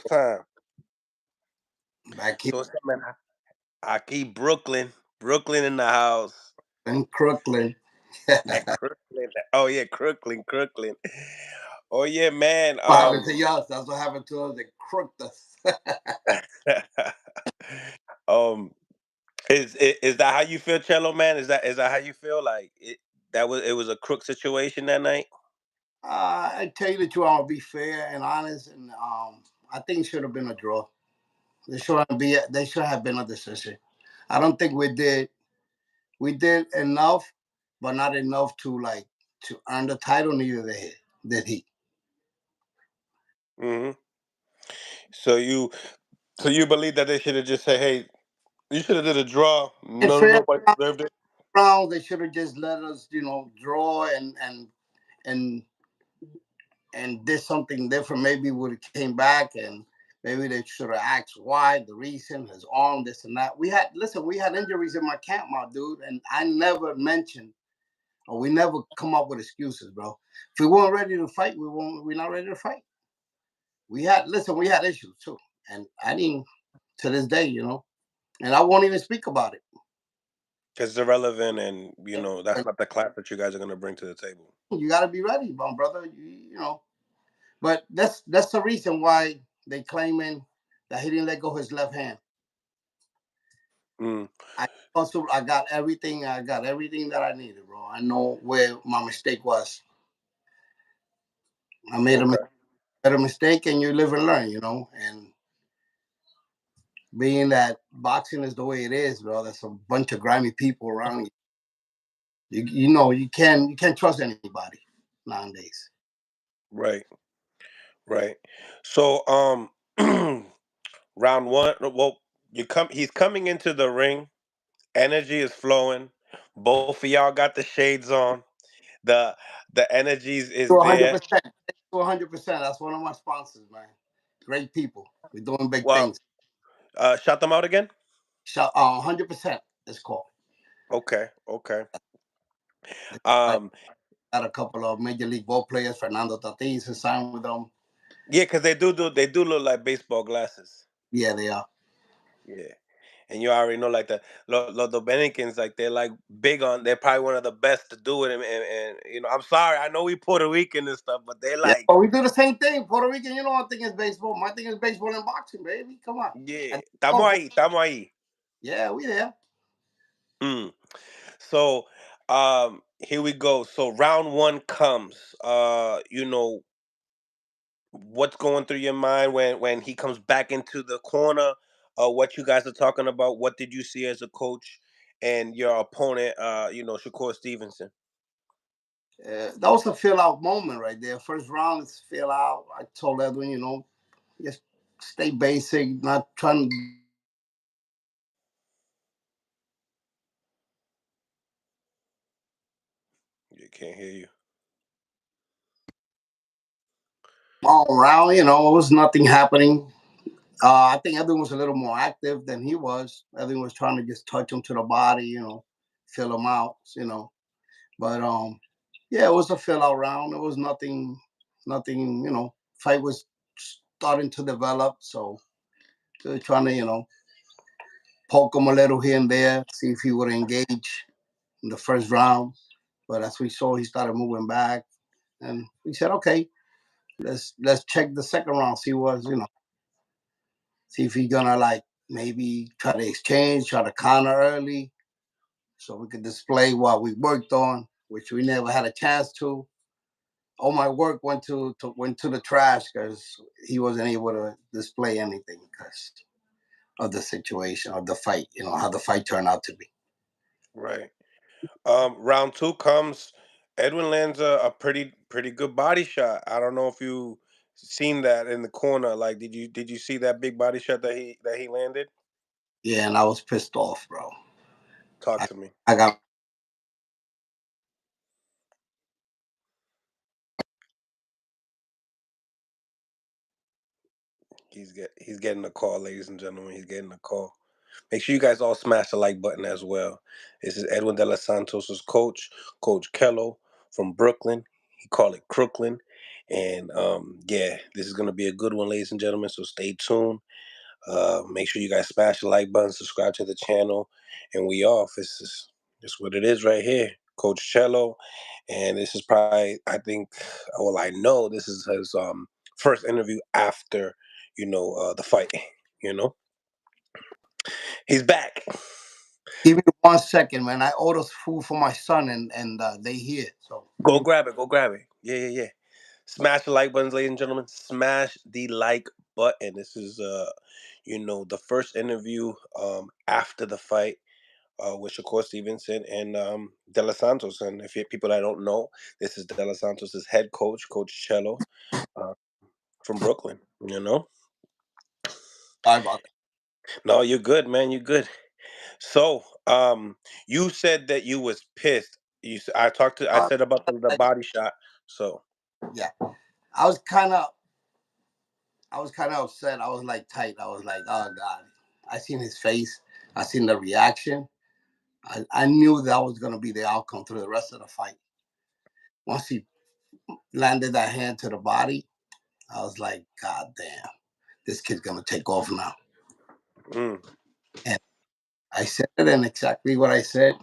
time? Back here So what's up, man? I keep Brooklyn in the house. in Crooklyn. Crooklyn. Oh yeah, Crooklyn. Oh yeah, man. What happened to us? That's what happened to us. They crooked us. um, is that how you feel, Chelo, man? Is that how you feel? Like it was a crook situation that night. I tell you the truth, I'll be fair and honest, and I think it should have been a draw. They should have been a decision. I don't think we did enough, but not enough to earn the title. Neither did he. hmm So you believe that they should have just said, "Hey, you should have did a draw. And No, fair nobody deserved it." rounds, they should have just let us, draw and and did something different. Maybe would have came back and maybe they should have asked why, the reason, his arm, this and that. We had injuries in my camp, my dude, and I never mentioned or we never come up with excuses, bro. If we weren't ready to fight, we're not ready to fight. We had issues too. And I didn't to this day, and I won't even speak about it. Because it's irrelevant, and that's And not the class that you guys are gonna bring to the table. you gotta be ready, my brother. But that's the reason why they claiming that he didn't let go his left hand. Mm, I got everything. I got everything that I needed, bro. I know where my mistake was. I okay. made a mistake, and you live and learn, And being that boxing is the way it is, bro. There's a bunch of grimy people around you. You can't trust anybody nowadays. Right. Right. So round one. Well, he's coming into the ring. Energy is flowing. Both of y'all got the shades on. The the energies To is there. 100%. To 100%. That's one of my sponsors, man. Great people. We're doing big Well, things. shout them out again. 100%. It's called. Okay. Okay. I Um. got a couple of major league ball players, Fernando Tatis, who signed with them. Yeah, because they do look like baseball glasses. Yeah, they are. Yeah. And you already know, like the Dominicans, like they're like big on. They're probably one of the best to do it, and I'm sorry, I know we Puerto Rican and stuff, but they're Yeah, like, but we do the same thing. Puerto Rican, I think it's baseball. My thing is baseball and boxing, baby. Come on. yeah, And estamos ahí. yeah, we there. Mm. So, here we go. So round one comes. What's going through your mind when he comes back into the corner? What you guys are talking about? What did you see as a coach and your opponent? Shakur Stevenson. That was a fill out moment right there. First round is fill out. I told Edwin, just stay basic, not trying to You can't hear you. all around. It was nothing happening. I think Edwin was a little more active than he was. Edwin was trying to just touch him to the body, fill him out. But yeah, it was a fill out round. It was nothing. Fight was starting to develop, so they were trying to poke him a little here and there, see if he would engage in the first round. But as we saw, he started moving back, and we said, okay, let's check the second round, see if he's gonna like maybe try to exchange, try to counter early, so we could display what we worked on, which we never had a chance to. All my work went to the trash because he wasn't able to display anything because of the situation of the fight. How the fight turned out to be. Right. Round two comes. Edwin lands a pretty good body shot. I don't know if you seen that in the corner. Like, did you see that big body shot that he landed? Yeah, and I was pissed off, bro. Talk I, to me. I got He's getting a call, ladies and gentlemen. He's getting a call. Make sure you guys all smash the like button as well. This is Edwin de los Santos's coach, Coach Chelo from Brooklyn. He call it Crooklyn. And yeah, this is gonna be a good one, ladies and gentlemen. So stay tuned. Make sure you guys smash the like button, subscribe to the channel, and we off. This is just what it is right here, Coach Chelo, and this is probably well I know this is his first interview after the fight. You know, he's back. Give me 1 second, man. I ordered food for my son, and they here. So Go grab it. Go grab it. Yeah, yeah, yeah. Smash the like buttons, ladies and gentlemen. Smash the like button. This is the first interview after the fight with Shakur Stevenson and De Los Santos. And if you people that don't know, this is De Los Santos's head coach, Coach Chelo, uh, from Brooklyn. sorry about that. No, you're good, man. You're good. So, you said that you was pissed. I Uh, said about the body shot. So, yeah, I was kind of, I was kind of upset. I was like tight. I was like, oh God. I seen his face. I seen the reaction. I knew that was gonna be the outcome through the rest of the fight. Once he landed that hand to the body, I was like, God damn, this kid's gonna take off now. mm, And I said it, and exactly what I said.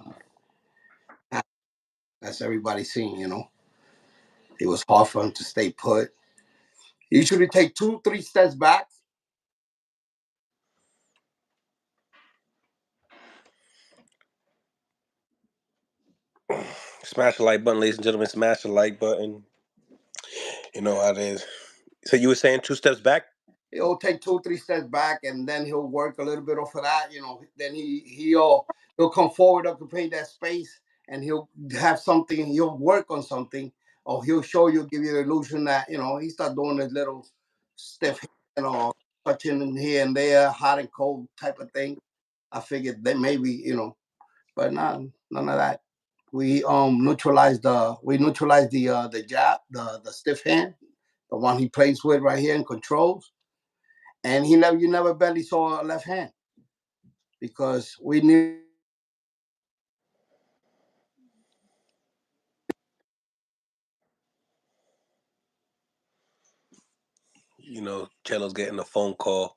That's everybody seen. It was hard for him to stay put. He usually take 2, 3 steps back. smash the like button, ladies and gentlemen. Smash the like button. You know how it is. So you were saying two steps back? He'll take 2, 3 steps back, and then he'll work a little bit off of that. Then he'll come forward up to paint that space, and he'll have something. He'll work on something, or he'll show you, give you the illusion that he start doing this little stiff, touching in here and there, hot and cold type of thing. I figured that maybe but none of that. We neutralized the jab, the stiff hand, the one he plays with right here and controls. And you never barely saw a left hand because we knew Chelo's getting a phone call,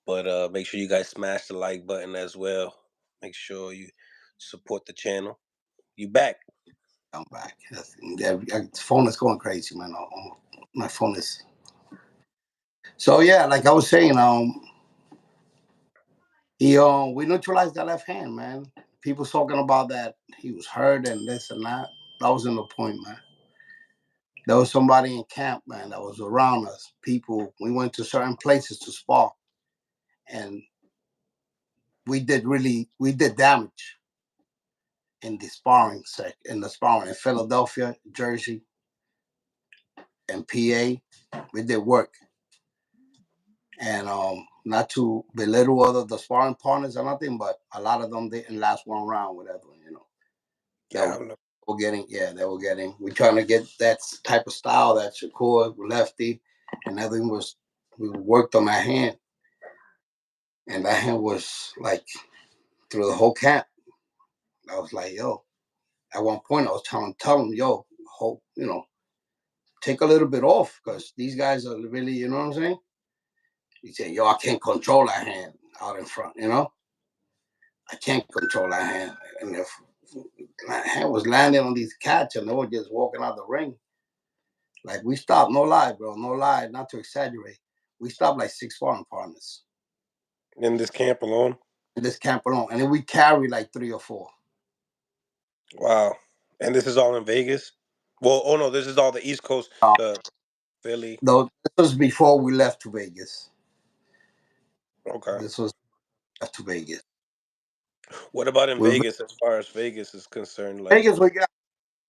but make sure you guys smash the like button as well. Make sure you support the channel. You back? I'm back. Yeah, phone is going crazy, man. My phone is. So yeah, like I was saying, we neutralized that left hand, man. People talking about that he was hurt and this and that. That wasn't the point, man. There was somebody in camp, man, that was around us. People, we went to certain places to spar, and we did damage in the sparring in Philadelphia, Jersey, and PA. We did work, and not to belittle other the sparring partners or nothing, but a lot of them didn't last one round with Edwin. That Yeah, I don't know. were getting, yeah, they were getting. We're trying to get that type of style that Shakur lefty, and Edwin was. We worked on that hand, and that hand was like through the whole camp. I was like, yo. At one point, I was telling him, yo, hope take a little bit off because these guys are really, you know what I'm saying? He said, yo, I can't control that hand out in front, I can't control that hand. And if that hand was landing on these cats and they were just walking out the ring, like we stopped, no lie, bro, no lie, not to exaggerate. We stopped like 6 foreign partners In this camp alone. in this camp alone. And then we carried like 3 or 4. Wow. And this is all in Vegas. Well, oh no, this is all the East Coast, the Philly. Though this was before we left to Vegas. Okay. This was left to Vegas. What about in We Vegas? As far as Vegas is concerned, like Vegas, we got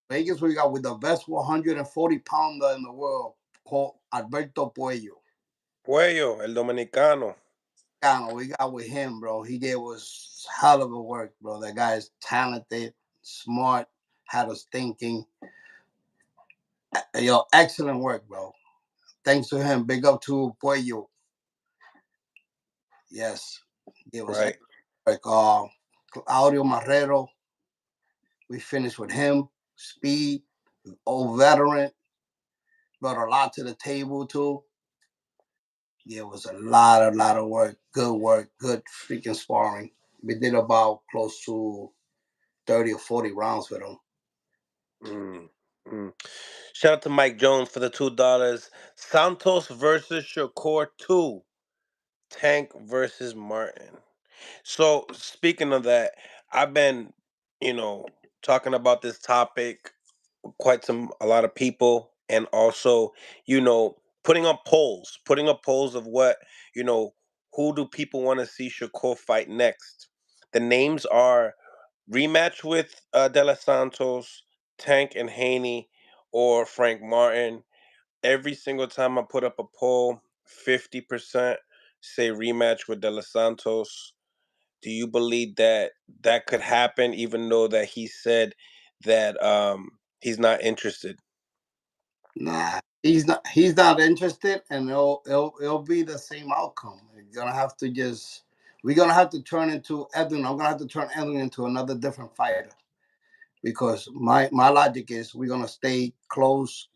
Vegas, we got with the best 140-pounder in the world called Alberto Puello. Puello, el dominicano. We got with him, bro. He gave us hell of a work, bro. That guy is talented, smart, had us thinking. Yo, excellent work, bro. Thanks to him. Big up to Puello. Yes, it was Right. like Claudio Marrero. We finished with him. Speed, old veteran. brought a lot to the table too. Yeah, it was a lot of work, good freaking sparring. We did about close to 30 or 40 rounds with him. Mm, mm. Shout out to Mike Jones for the $2. Santos versus Shakur 2. Tank versus Martin. So speaking of that, I've been, you know, talking about this topic with a lot of people, and also, putting up polls of what, you know, who do people want to see Shakur fight next. The names are rematch with De Los Santos, Tank and Haney, or Frank Martin. Every single time I put up a poll, 50% say rematch with De Los Santos. Do you believe that that could happen, even though that he said that he's not interested? Nah, he's not interested, and it'll be the same outcome. You're gonna have to just we're gonna have to turn into Edwin. I'm gonna have to turn Edwin into another different fighter because my logic is we're gonna stay close.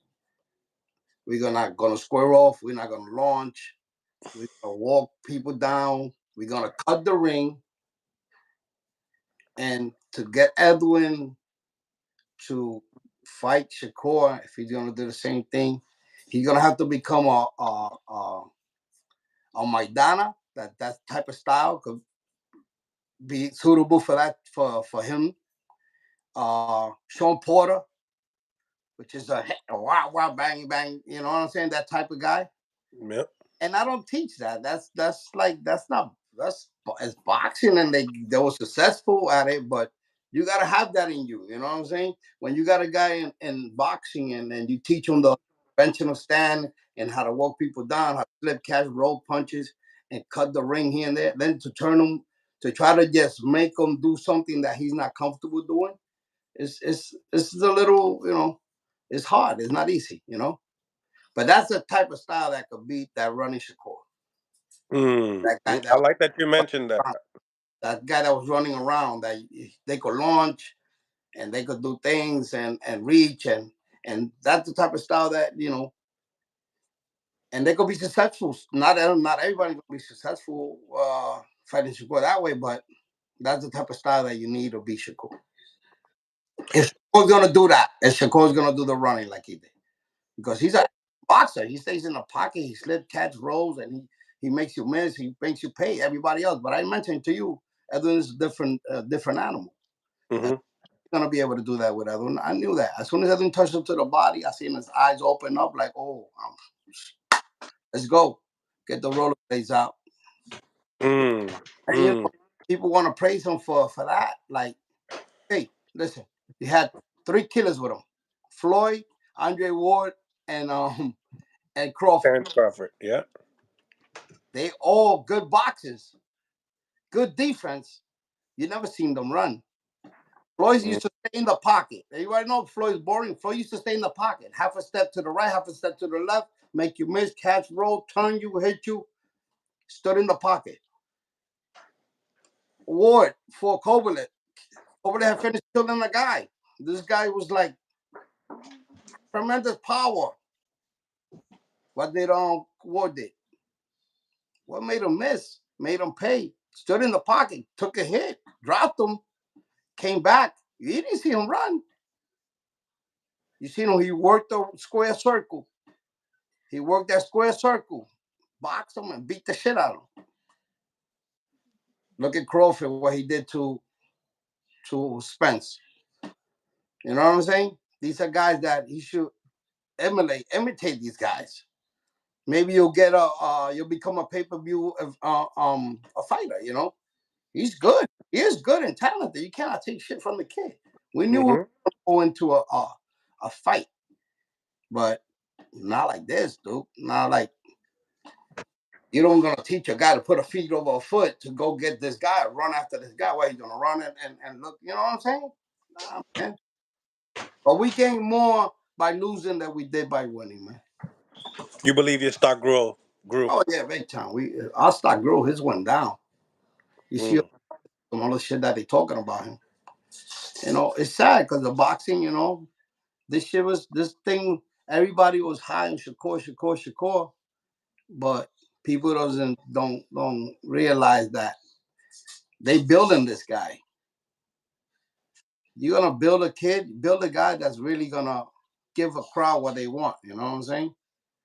We're not gonna square off. We're not gonna launch. We're gonna walk people down. We're gonna cut the ring, and to get Edwin to fight Shakur, if he's gonna do the same thing, he's gonna have to become a Maidana. That type of style could be suitable for that for him. Sean Porter, which is a wow wow bang bang, you know what I'm saying? That type of guy. Yep. And I don't teach that. That's like that's not that's it's boxing, and they were successful at it, but you gotta have that in you. You know what I'm saying? When you got a guy in boxing, and you teach him the conventional stand and how to walk people down, how to flip, catch, roll punches, and cut the ring here and there, then to turn him to try to just make him do something that he's not comfortable doing. It's a little, it's hard. It's not easy. But that's the type of style that could beat that running Shakur. Mm. That guy I that like that you mentioned that. that guy that was running around, that they could launch and they could do things and reach, and that's the type of style that and they could be successful. Not everybody gonna be successful fighting Shakur that way, but that's the type of style that you need to beat Shakur. If Shakur's gonna do that, if Shakur's gonna do the running like he did, because he's a boxer. He stays in the pocket. He slip, catch, rolls, and he makes you miss. He makes you pay everybody else. But I mentioned to you, Edwin is a different animal. And Hmm. he's gonna be able to do that with Edwin. I knew that. As soon as Edwin touched him to the body, I seen his eyes open up like, oh, let's go, get the rollerblades out. Mm. And Mm. people want to praise him for that. Like, hey, listen, he had three killers with him: Floyd, Andre Ward, and Crawford. Terrence Crawford. Yeah. They all good boxers, good defense. You never seen them run. Floyd Mm. used to stay in the pocket. Everybody know Floyd's boring. Floyd used to stay in the pocket. Half a step to the right, half a step to the left, make you miss, catch, roll, turn you, hit you. Stood in the pocket. Ward for Kovalev. Kovalev had finished killing the guy. This guy was like tremendous power. What did Ward did? What made him miss? Made him pay. Stood in the pocket, took a hit, dropped him, came back. You didn't see him run. You seen him, he worked the square circle. He worked that square circle, boxed him, and beat the shit out of him. Look at Crawford, what he did to Spence. You know what I'm saying? These are guys that he should imitate these guys. Maybe you'll become a pay-per-view a fighter. He's good. He is good and talented. You cannot take shit from the kid. We knew we were Hmm. going to go into a fight, but not like this, dude. Not like you don't gonna teach a guy to put a feet over a foot to go get this guy, run after this guy. Why he's gonna run and look? You know what I'm saying? Nah, man. But we gained more by losing than we did by winning, man. You believe your stock grew. Oh yeah, big time. Our stock grew. His went down. You see Mm. some other shit that they talking about him. It's sad because the boxing. This thing. Everybody was high on Shakur, Shakur, Shakur, but people don't realize that they building this guy. You're gonna build a kid, build a guy that's really gonna give a crowd what they want. You know what I'm saying?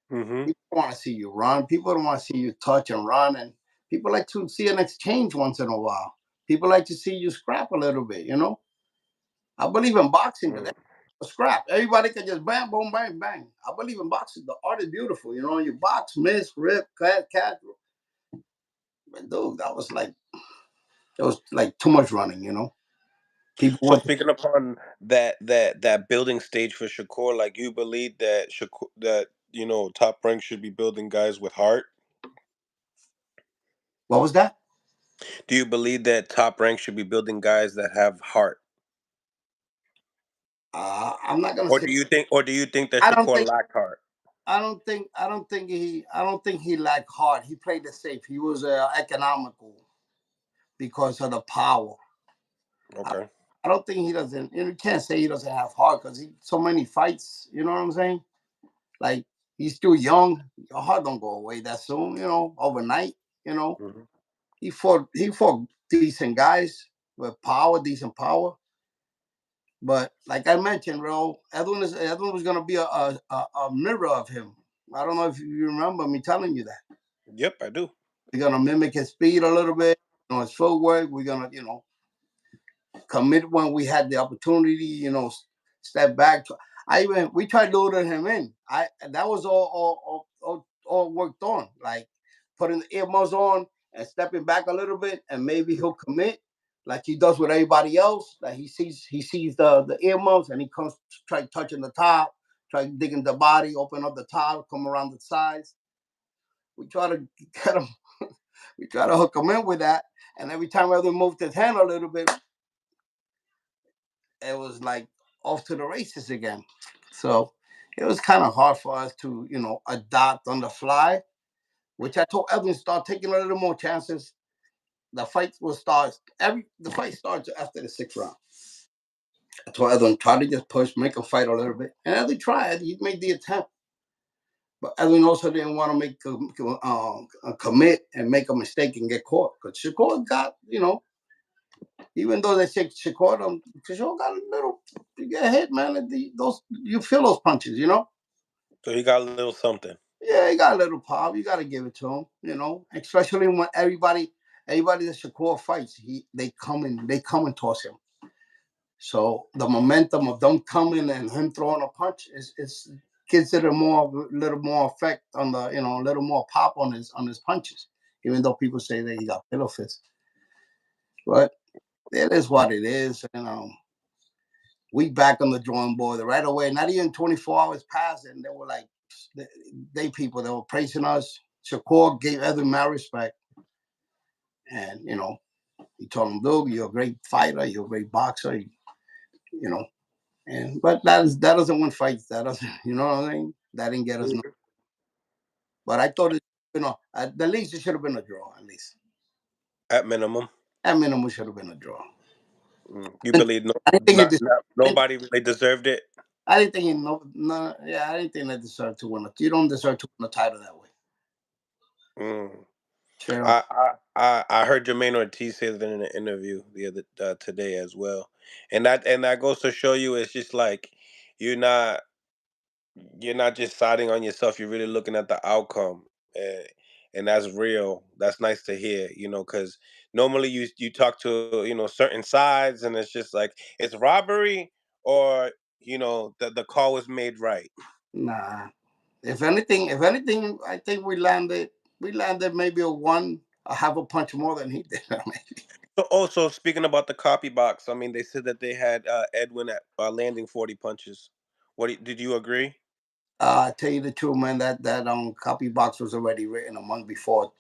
Hmm. People want to see you run. People don't want to see you touch and run, and people like to see an exchange once in a while. People like to see you scrap a little bit. I believe in boxing because scrap. Everybody can just bam, boom, bang, bang. I believe in boxing. The art is beautiful. You box, miss, rip, cut. But dude, it was like too much running. People So want to. speaking upon that building stage for Shakur, like you believe that Shakur that Top Rank should be building guys with heart. What was that? Do you believe that Top Rank should be building guys that have heart, I'm not gonna say. or do you think that I don't Shakur think. lacked heart? I don't think he lacked hard. He played it safe. He was economical because of the power. I, Okay. I don't think he doesn't. You can't say he doesn't have heart because he so many fights. You know what I'm saying? Like he's still young. Your heart don't go away that soon. Overnight. You know, Hmm. he fought decent guys with power, decent power. But like I mentioned, bro, Edwin was gonna be a mirror of him. I don't know if you remember me telling you that. Yep, I do. We're gonna mimic his speed a little bit, his footwork. We're gonna, commit when we had the opportunity. Step back. We tried loading him in. I That was all worked on. Like putting the earmuffs on and stepping back a little bit, and maybe he'll commit like he does with everybody else. Like he sees the earmuffs and he comes try touching the top, try digging the body, open up the top, come around the sides. We try to get him. We try to hook him in with that, and every time Edwin moved his hand a little bit, it was like off to the races again. So it was kind of hard for us to, adapt on the fly, which I told Edwin start taking a little more chances. The fight will start the fight starts after the sixth round. I told Edwin try to just push, make him fight a little bit. And Edwin tried, he made the attempt. But Edwin also didn't want to make a commit and make a mistake and get caught. Because Shakur got, even though they say Shakur, Shakur got a little, you get hit, man. Those you feel those punches, So he got a little something. Yeah, he got a little pop. You got to give it to him, especially when everybody that Shakur fights, they come and toss him. So the momentum of them coming and him throwing a punch is gives it a little more effect on the, a little more pop on his punches. Even though people say that he got pillow fist, but it is what it is. We back on the drawing board right away. Not even 24 hours passed, and they were like, people that were praising us. Shakur gave Edwin mad respect, and he told him, "Dude, you're a great fighter. You're a great boxer." You know, but that doesn't win fights. That doesn't, you know what I mean? That didn't get us. No, Mhm. but I thought at the least it should have been a draw. At least At minimum. at minimum, it should have been a draw. You believe I didn't think it. nobody really deserved it? I didn't think he no, yeah, I didn't think they deserved to win. You don't deserve to win a title that way. Mm. Straight up. I heard Jermaine Ortiz say that in an interview the other today as well, and that goes to show you it's just like you're not you're not just siding on yourself. You're really looking at the outcome, and that's real. That's nice to hear, because normally you talk to certain sides, and it's just like it's robbery or the call was made right. Nah. If anything, I think we landed maybe a half a punch more than he did. So also speaking about the copy box, I mean they said that they had Edwin at landing 40 punches. Did you agree? I tell you the truth, man. That copy box was already written a month before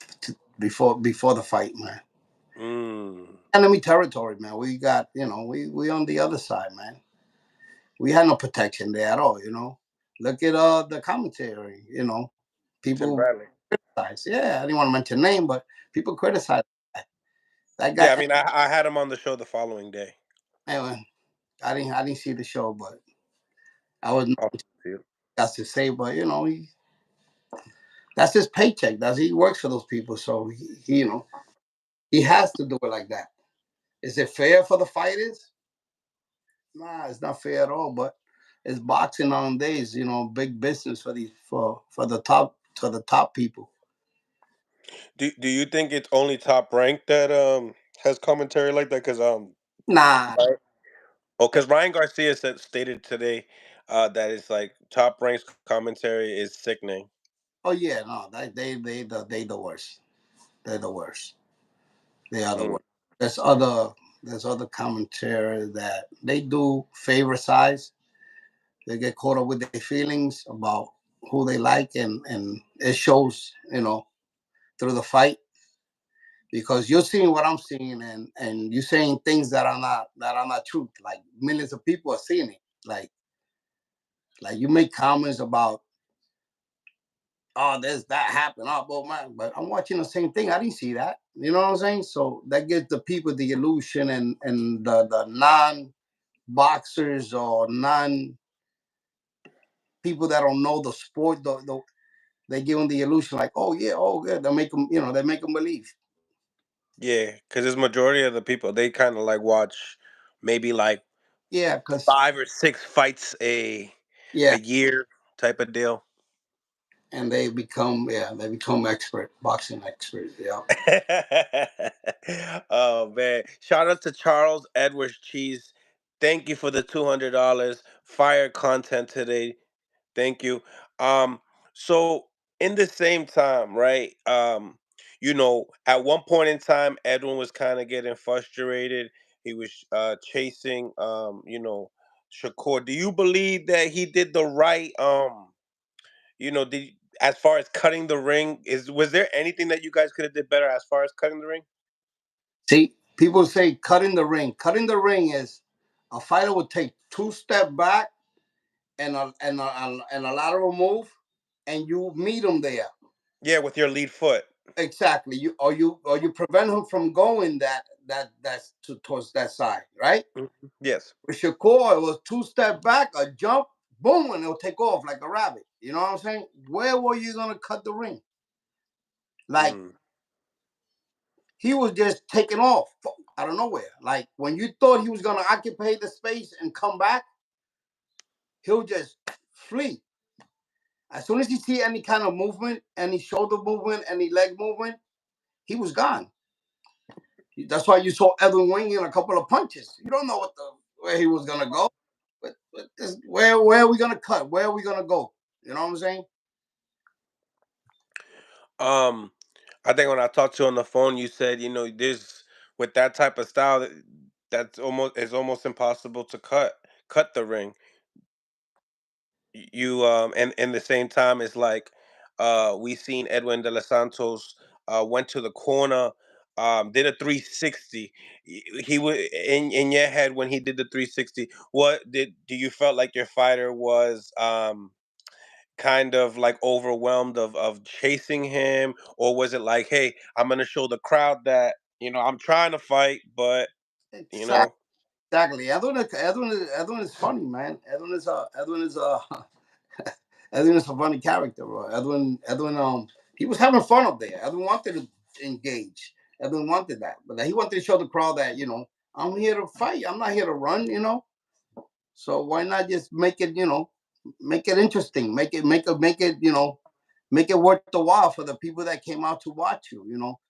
the fight, man. Mm. Enemy territory, man. We got we on the other side, man. We had no protection there at all. Look at the commentary. Tim People Bradley. criticize. Yeah, I didn't want to mention name, but people criticize that Yeah, I guy. mean I had him on the show the following day. Anyway, I didn't see the show, but I was I'll see you. has to say, but that's his paycheck. That's he works for those people, so he has to do it like that. Is it fair for the fighters? Nah, it's not fair at all. But it's boxing nowadays. Big business for the top people. Do you think it's only Top Rank that has commentary like that? Because Nah. right? Oh, because Ryan Garcia stated today that it's like Top Rank's commentary is sickening. Oh yeah, no, they the worst. They're the worst. They are the Mm. worst. There's other commentary that they do favor size. They get caught up with their feelings about who they like, and it shows, through the fight, because you're seeing what I'm seeing, and you're saying things that are not truth. Like millions of people are seeing it. Like you make comments about, oh, there's that happened. Oh, but I'm watching the same thing. I didn't see that. You know what I'm saying? So that gives the people the illusion, and the non boxers or non people that don't know the sport, they give them the illusion like, oh yeah, oh yeah. They make them believe. Yeah, because it's majority of the people they kind of like watch maybe like Yeah, because 5 or 6 fights a yeah, year type of deal. and they become expert boxing experts. Yeah. Oh man! Shout out to Charles Edwards Cheese. Thank you for the $200 fire content today. Thank you. Um, so in the same time, right? At one point in time, Edwin was kind of getting frustrated. He was chasing, Shakur. Do you believe that he did the right? Did as far as cutting the ring, was there anything that you guys could have did better as far as cutting the ring? See, people say cutting the ring. Cutting the ring is a fighter would take two step back and a lateral move, and you meet him there. Yeah, with your lead foot. Exactly. You prevent him from going towards that side, right? Mhm. Yes. With Shakur, it was two step back, a jump, boom, and it'll take off like a rabbit. You know what I'm saying? Where were you gonna cut the ring? Like Mm. he was just taking off out of nowhere. Like when you thought he was gonna occupy the space and come back, he'll just flee. As soon as he see any kind of movement, any shoulder movement, any leg movement, he was gone. That's why you saw Edwin winging a couple of punches. You don't know where he was gonna go. Where are we gonna cut? Where are we gonna go? You know what I'm saying? Um, I think when I talked to you on the phone, you said, this with that type of style, that's almost impossible to cut the ring. You and in the same time, it's like we seen Edwin de los Santos went to the corner, did a 360. He was in your head when he did the 360. What did do you felt like your fighter was kind of like overwhelmed of chasing him, or was it like, hey, I'm gonna show the crowd that I'm trying to fight, but you Exactly. know, Exactly. Edwin is funny, man. Edwin is a funny character, bro. Edwin he was having fun up there. Edwin wanted to engage. Edwin wanted that, but he wanted to show the crowd that I'm here to fight. I'm not here to run. So why not just make it interesting, make it worth the while for the people that came out to watch you.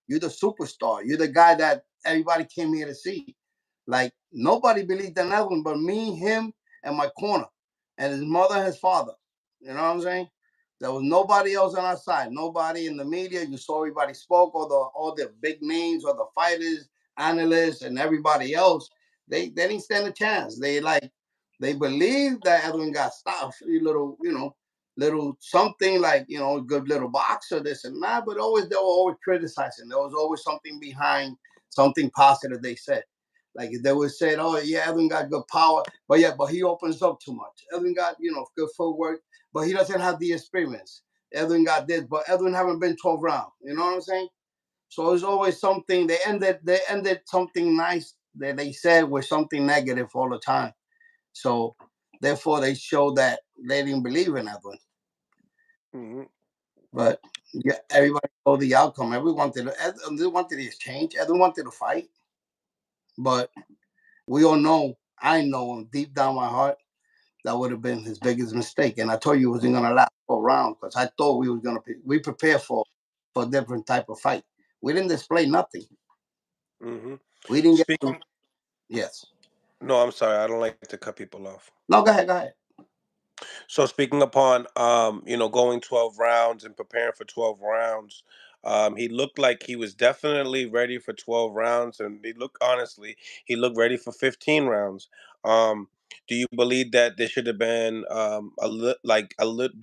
You're the superstar. You're the guy that everybody came here to see. Like nobody believed in Edwin but me, him, and my corner, and his mother, and his father. You know what I'm saying? There was nobody else on our side. Nobody in the media. You saw everybody spoke, all the big names, or the fighters, analysts, and everybody else. They didn't stand a chance. They believed that Edwin got stopped, little something like a good little boxer, this and that. But they were always criticizing. There was always something behind, something positive they said. Like they would say, "Oh yeah, Edwin got good power, but he opens up too much. Edwin got good footwork, but he doesn't have the experience. Edwin got this, but Edwin haven't been 12 rounds. You know what I'm saying? So it's always something. They ended something nice that they said with something negative all the time. So therefore, they show that they didn't believe in Edwin. Hmm. But yeah, everybody know the outcome. Everyone wanted to exchange. Everyone wanted to fight. But we all know, I know deep down my heart, that would have been his biggest mistake. And I told you it wasn't gonna last 4 rounds because I thought we was gonna we prepared for a different type of fight. We didn't display nothing. Hmm. We didn't get to, Speaking. yes. No, I'm sorry. I don't like to cut people off. No, go ahead, go ahead. So speaking upon going 12 rounds and preparing for 12 rounds, he looked like he was definitely ready for 12 rounds, and he looked ready for 15 rounds. Do you believe that there should have been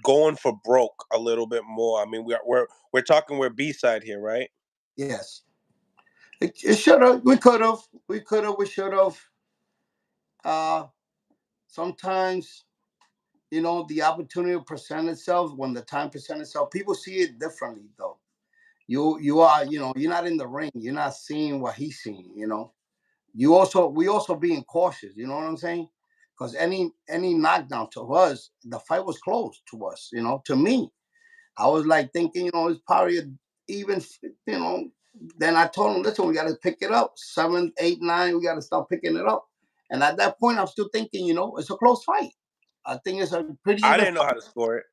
going for broke a little bit more? I mean, we're talking, we're B side here, right? Yes. It should have, we should have. Uh Sometimes, the opportunity will present itself when the time presents itself. People see it differently though. You are, you're not in the ring. You're not seeing what he's seeing. We also being cautious. You know what I'm saying? Because any knockdown to us, the fight was close to us. To me, I was like thinking, it's probably even. You know, then I told him, listen, we got to pick it up. 7, 8, 9. We got to start picking it up. And at that point, I'm still thinking, it's a close fight. I think it's a pretty I even didn't know how fight. to score it.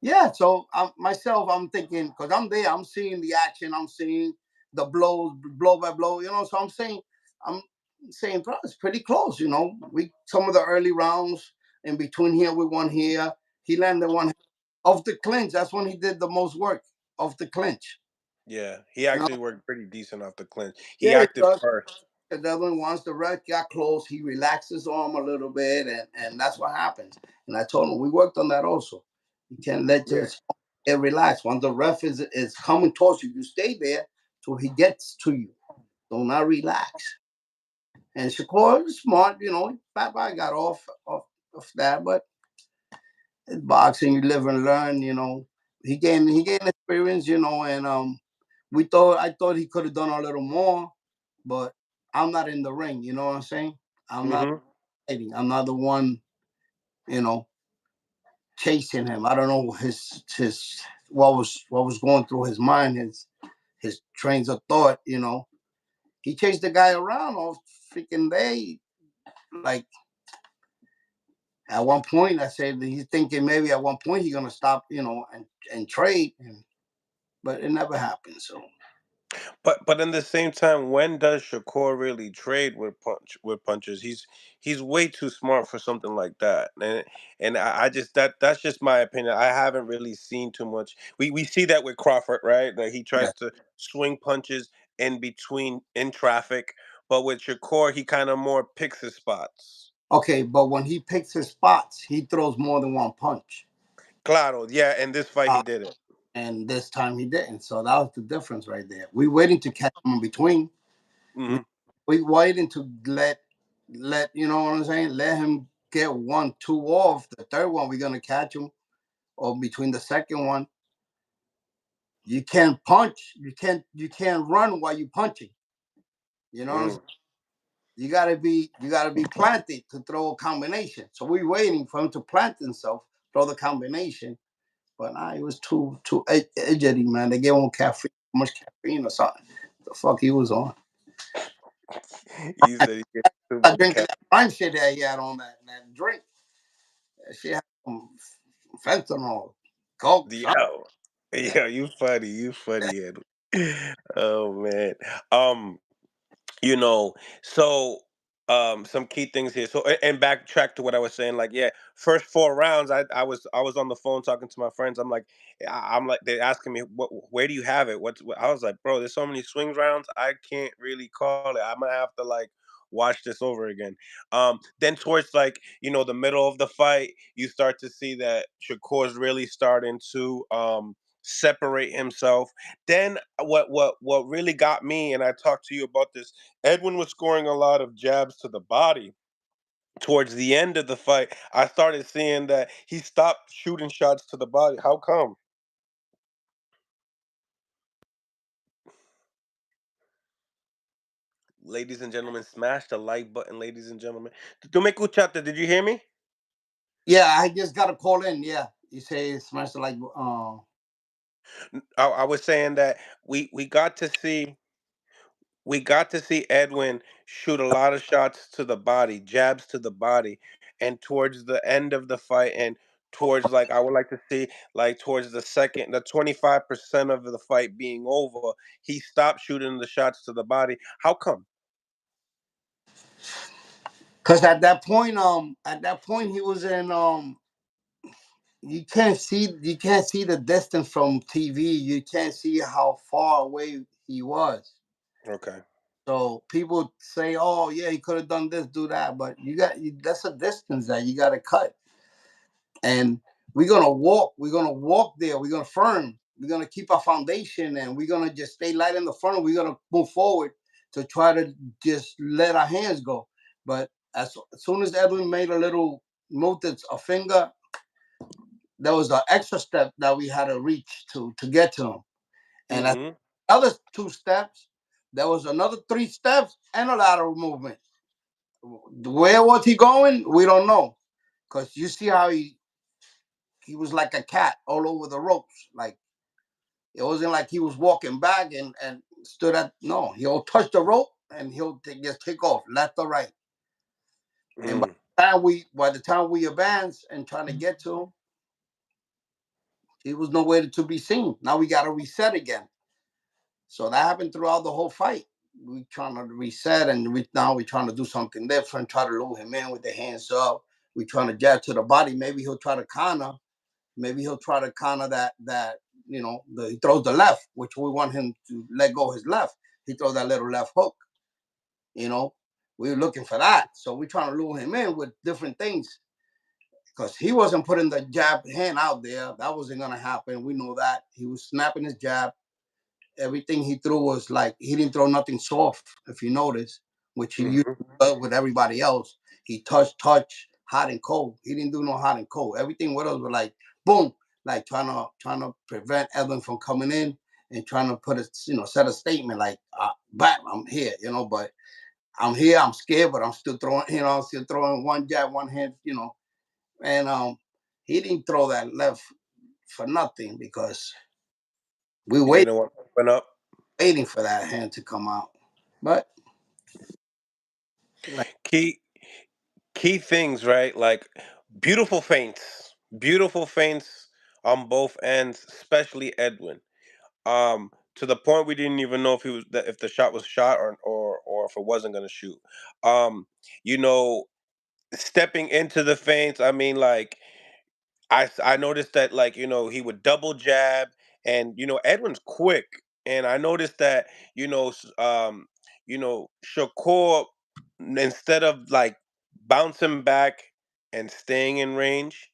Yeah, so myself, I'm thinking because I'm there, I'm seeing the action, I'm seeing the blows, blow by blow. So I'm saying, bro, it's pretty close. We some of the early rounds in between here, we won here. He landed one off the clinch. That's when he did the most work off the clinch. Yeah, he You know, actually worked pretty decent off the clinch. He yeah, he acted does. first. The other one, once the ref got close, he relaxed his arm a little bit, and that's what happens. And I told him we worked on that also. You can't let Yeah, just get relaxed. Once the ref is coming towards you, you stay there till he gets to you. Do not relax. And Shakur was smart, Papa got off that, but it's boxing, you live and learn. He gained experience, and I thought he could have done a little more, but I'm not in the ring. You know what I'm saying? I'm not hmm, fighting. I'm not the one, you know, chasing him. I don't know his what was going through his mind, his trains of thought. He chased the guy around all freaking day. Like at one point, I said that he's thinking maybe at one point he's gonna stop, and trade, but it never happened. So but in the same time, when does Shakur really trade with punches? He's way too smart for something like that, and I just that's just my opinion. I haven't really seen too much. We see that with Crawford, right? That he yeah, tries to swing punches in between in traffic, but with Shakur, he kind of more picks his spots. okay. But when he picks his spots, he throws more than one punch. Claro, yeah. In this fight, he Uh, did it. and this time he didn't. So that was the difference right there. We waiting to catch him in between. We Hmm. we waiting to let you know what I'm saying. Let him get 1, 2 off. The third one we're gonna catch him, or between the second one. You can't punch. You can't run while you punching. You know what I'm saying? Mm. You gotta be planted to throw a combination. So we waiting for him to plant himself, throw the combination. But nah, he was too edgy, man. They gave him caffeine, too much caffeine or something. The fuck he was on. You said he gave too I much drinking cap. that prime shit that he had on that drink. That shit had some fentanyl, coke, something. Yo, yo, you funny, Edwin. Oh man. Um, you know, so some key things here. So and backtrack to what I was saying. Like, yeah, first 4 rounds, I was on the phone talking to my friends. I'm like, they're asking me, where do you have it? I was like, bro, there's so many swings rounds, I can't really call it. I'm gonna have to like watch this over again. Then towards like the middle of the fight, you start to see that Shakur's really starting to separate himself. Then what really got me, and I talked to you about this, Edwin was scoring a lot of jabs to the body. Towards the end of the fight, I started seeing that he stopped shooting shots to the body. How come? Ladies and gentlemen, smash the like button, ladies and gentlemen. Tu me escuchaste? Did you hear me? Yeah, I just got to call in. Yeah, you say it's smashed like I was saying that we got to see Edwin shoot a lot of shots to the body, jabs to the body, and towards the end of the fight, and towards like I would like to see like towards the 25% of the fight being over, he stopped shooting the shots to the body. How come? because at that point he was in you can't see the distance from TV. You can't see how far away he was. Okay. So people say, "Oh, yeah, he could have done this, do that," but that's a distance that you got to cut. And we're gonna walk. We're gonna walk there. We're gonna firm. We're gonna keep our foundation, and we're gonna just stay light in the front. We're gonna move forward to try to just let our hands go. But as soon as Edwin made a little move, that's a finger, there was an extra step that we had to reach to get to him. And at Mhm. other two steps, there was another three steps and a lateral movement. Where was he going? We don't know, because you see how he was like a cat all over the ropes. Like it wasn't like he was walking back and stood at. No, he'll touch the rope and he'll just take off left or right. And Mm. by the time we advance and trying to get to him, he was nowhere to be seen. Now we got to reset again. So that happened throughout the whole fight. We trying to reset, and now we trying to do something different. Try to lure him in with the hands up. We trying to jab to the body. Maybe he'll try to counter. Maybe he'll try to counter that he throws the left, which we want him to let go his left. He throws that little left hook. You know, we were looking for that. So we're trying to lure him in with different things because he wasn't putting the jab hand out there. That wasn't gonna happen. We know that he was snapping his jab. Everything he threw was like he didn't throw nothing soft, if you notice, which he used Mhm. with everybody else. He touch, hot and cold. He didn't do no hot and cold. Everything with us was like boom, like trying to prevent Edwin from coming in and trying to put a set a statement like, bam, I'm here, but I'm here, I'm scared, but I'm still throwing, I'm still throwing one jab, one hand, and he didn't throw that left for nothing because we He wait didn't want to open up. waiting for that hand to come out. But like Key key things, right? Like beautiful feints on both ends, especially Edwin. To the point we didn't even know if the shot was shot or if it wasn't gonna shoot. Um, you know, stepping into the feints. I mean, like I noticed that like he would double jab, and Edwin's quick, and I noticed that Shakur, instead of like bouncing back and staying in range,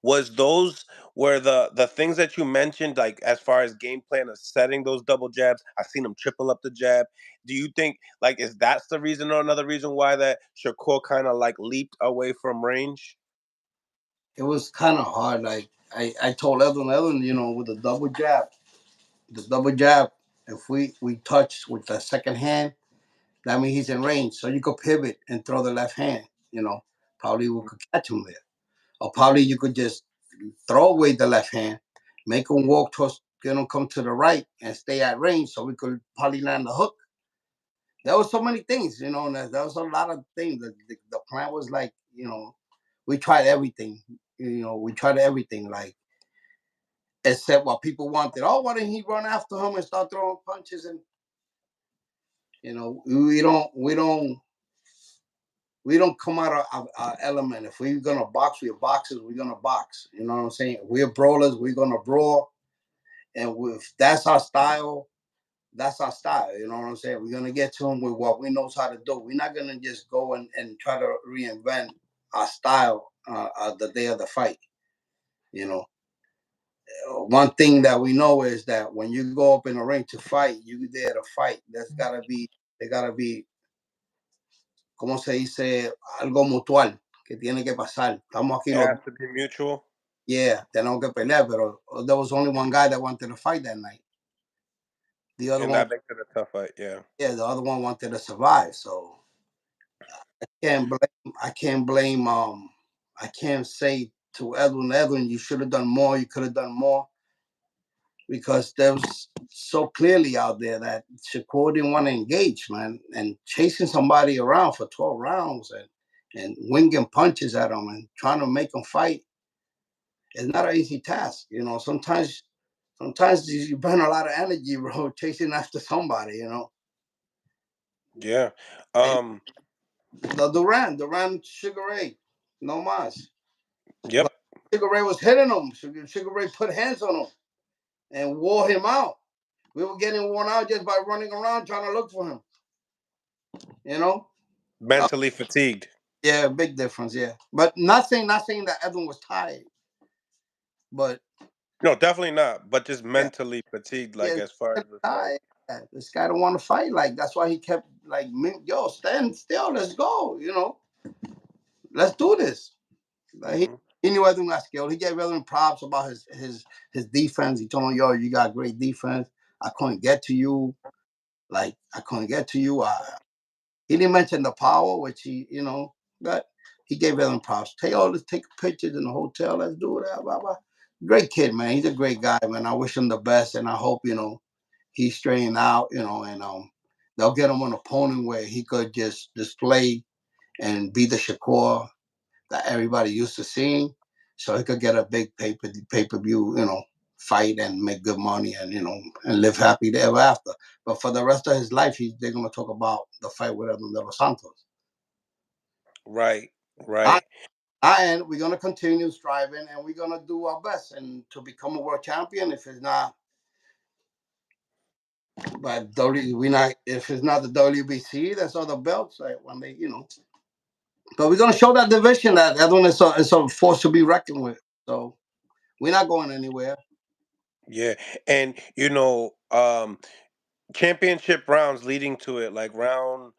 was those were the things that you mentioned, like as far as game plan of setting those double jabs. I seen him triple up the jab. Do you think like is that's the reason or another reason why that Shakur kind of like leaped away from range? it was kind of hard. Like I told Edwin, with the double jab, if we touch with the second hand, that means he's in range. So you could pivot and throw the left hand. You know, probably we could catch him there, or probably you could just throw away the left hand, make him walk towards, come to the right and stay at range, so we could probably land the hook. There was so many things, and there was a lot of things. The plan was like, we tried everything. We tried everything, like except what people wanted. Oh, why didn't he run after him and start throwing punches? And we don't come out of our element. If we're gonna box, we're boxers. We're gonna box. You know what I'm saying? We're brawlers. We're gonna brawl, and if that's our style, that's our style. You know what I'm saying? We're gonna get to them with what we know how to do. We're not gonna just go and try to reinvent our style the day of the fight. You know, one thing that we know is that when you go up in the ring to fight, you there to fight. There gotta be, ¿cómo se dice? Algo mutual que tiene que pasar. Estamos aquí It los, has to be mutual. yeah, tenemos que pelear, pero there was only one guy that wanted to fight that night. The other And one, that makes it a tough fight, yeah. yeah, the other one wanted to survive. So can't blame I can't blame I can't say to Edwin. Edwin, you should have done more. You could have done more because there was so clearly out there that Shakur didn't want to engage, man, and chasing somebody around for 12 rounds and winging punches at them and trying to make them fight is not an easy task. Sometimes you burn a lot of energy, bro, chasing after somebody. Yeah. And Um. the Duran Sugar Ray, no mas. Yep. But Sugar Ray was hitting him. Sugar Ray put hands on him and wore him out. We were getting worn out just by running around trying to look for him. You know? Uh, Mentally fatigued. yeah, big difference. Yeah, but not saying that Edwin was tired, but No, definitely not. But just yeah, mentally fatigued, like yeah, as far as the fight. tired. Yeah, this guy don't want to fight. Like that's why he kept like, yo, stand still. Let's go. Let's do this. Like, Hmm. he knew Edwin got skilled. He gave Edwin props about his defense. He told him, yo, you got great defense. I couldn't get to you. Like I couldn't get to you. He didn't mention the power, which but he gave Ellen props. Let's take pictures in the hotel. Let's do that. Blah, blah. Great kid, man. He's a great guy, man. I wish him the best, and I hope he's straightened out, and they'll get him an opponent where he could just display and be the Shakur that everybody used to seeing, so he could get a big pay per view, fight and make good money and live happy ever after. But for the rest of his life, they're gonna talk about the fight with Edwin de los Santos. Right. I, Right. and we're gonna continue striving, and we're gonna do our best and to become a world champion. If it's not, but we not if it's not the WBC, that's other belts. Like when but we're gonna show that division that Edwin is a force to be reckoned with. So we're not going anywhere. Yeah. And championship rounds leading to it, like round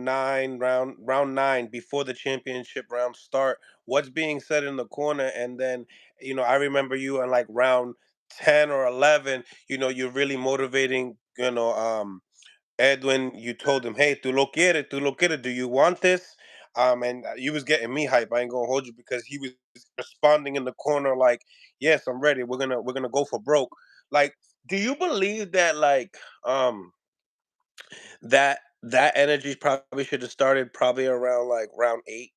nine before the championship rounds start. What's being said in the corner, and then I remember you in like round 10 or 11. You're really motivating. Edwin, you told him, "Hey, tú lo quieres. Do you want this?" And you was getting me hype. I ain't gonna hold you because he was responding in the corner like, "Yes, I'm ready. We're gonna go for broke." Like, do you believe that that energy probably should have started probably around like round 8?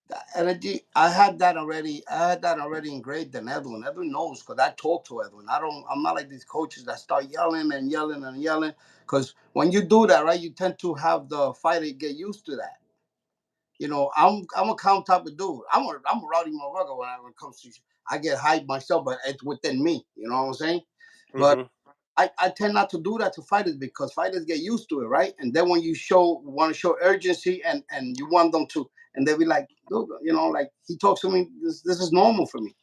The energy, I had that already engraved in Edwin. Edwin knows because I talk to Edwin. I'm not like these coaches that start yelling and yelling and yelling. Because when you do that, right, you tend to have the fighter get used to that. I'm a calm type of dude. I'm a rowdy motherfucker when it comes to. I get hyped myself, but it's within me. You know what I'm saying? But Mm-hmm. I tend not to do that to fighters because fighters get used to it, right? And then when you want to show urgency and you want them to, and they be like, look, like he talks to me, this is normal for me.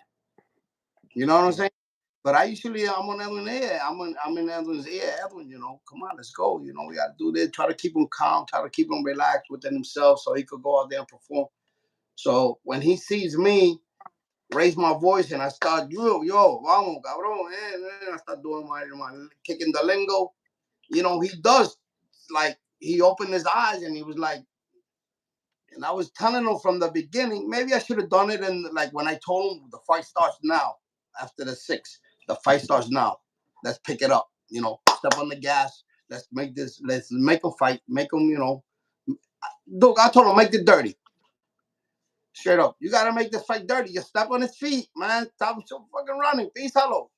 You know what I'm saying? But I'm on Edwin's ear. I'm in Edwin's ear. Edwin, come on, let's go. We got to do this. Try to keep him calm. Try to keep him relaxed within himself so he could go out there and perform. So when he sees me raise my voice and I start, yo, vamos, cabrón, I start doing my kicking the lingo. He does like he opened his eyes and he was like, and I was telling him from the beginning, maybe I should have done it in like when I told him the fight starts now after the 6. The fight starts now. Let's pick it up. Step on the gas. Let's make them fight. Make them, Dude, I told him make it dirty. Straight up. You gotta make this fight dirty. You step on his feet, man. Stop so fucking running. Písalo.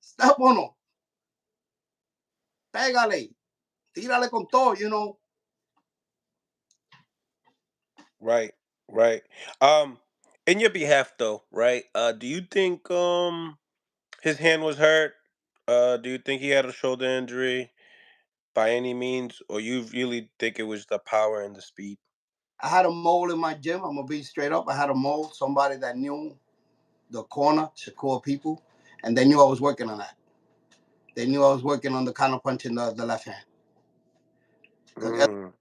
Step on him. Pégale. Tírale con todo. Right. Right. Um, in your behalf though, right? Do you think his hand was hurt? Do you think he had a shoulder injury by any means, or you really think it was the power and the speed? I had a mole in my gym. I'm gonna be straight up. I had a mole, somebody that knew the corner, Shakur people, and they knew I was working on that. They knew I was working on the counter punch in the left hand. Because Mm,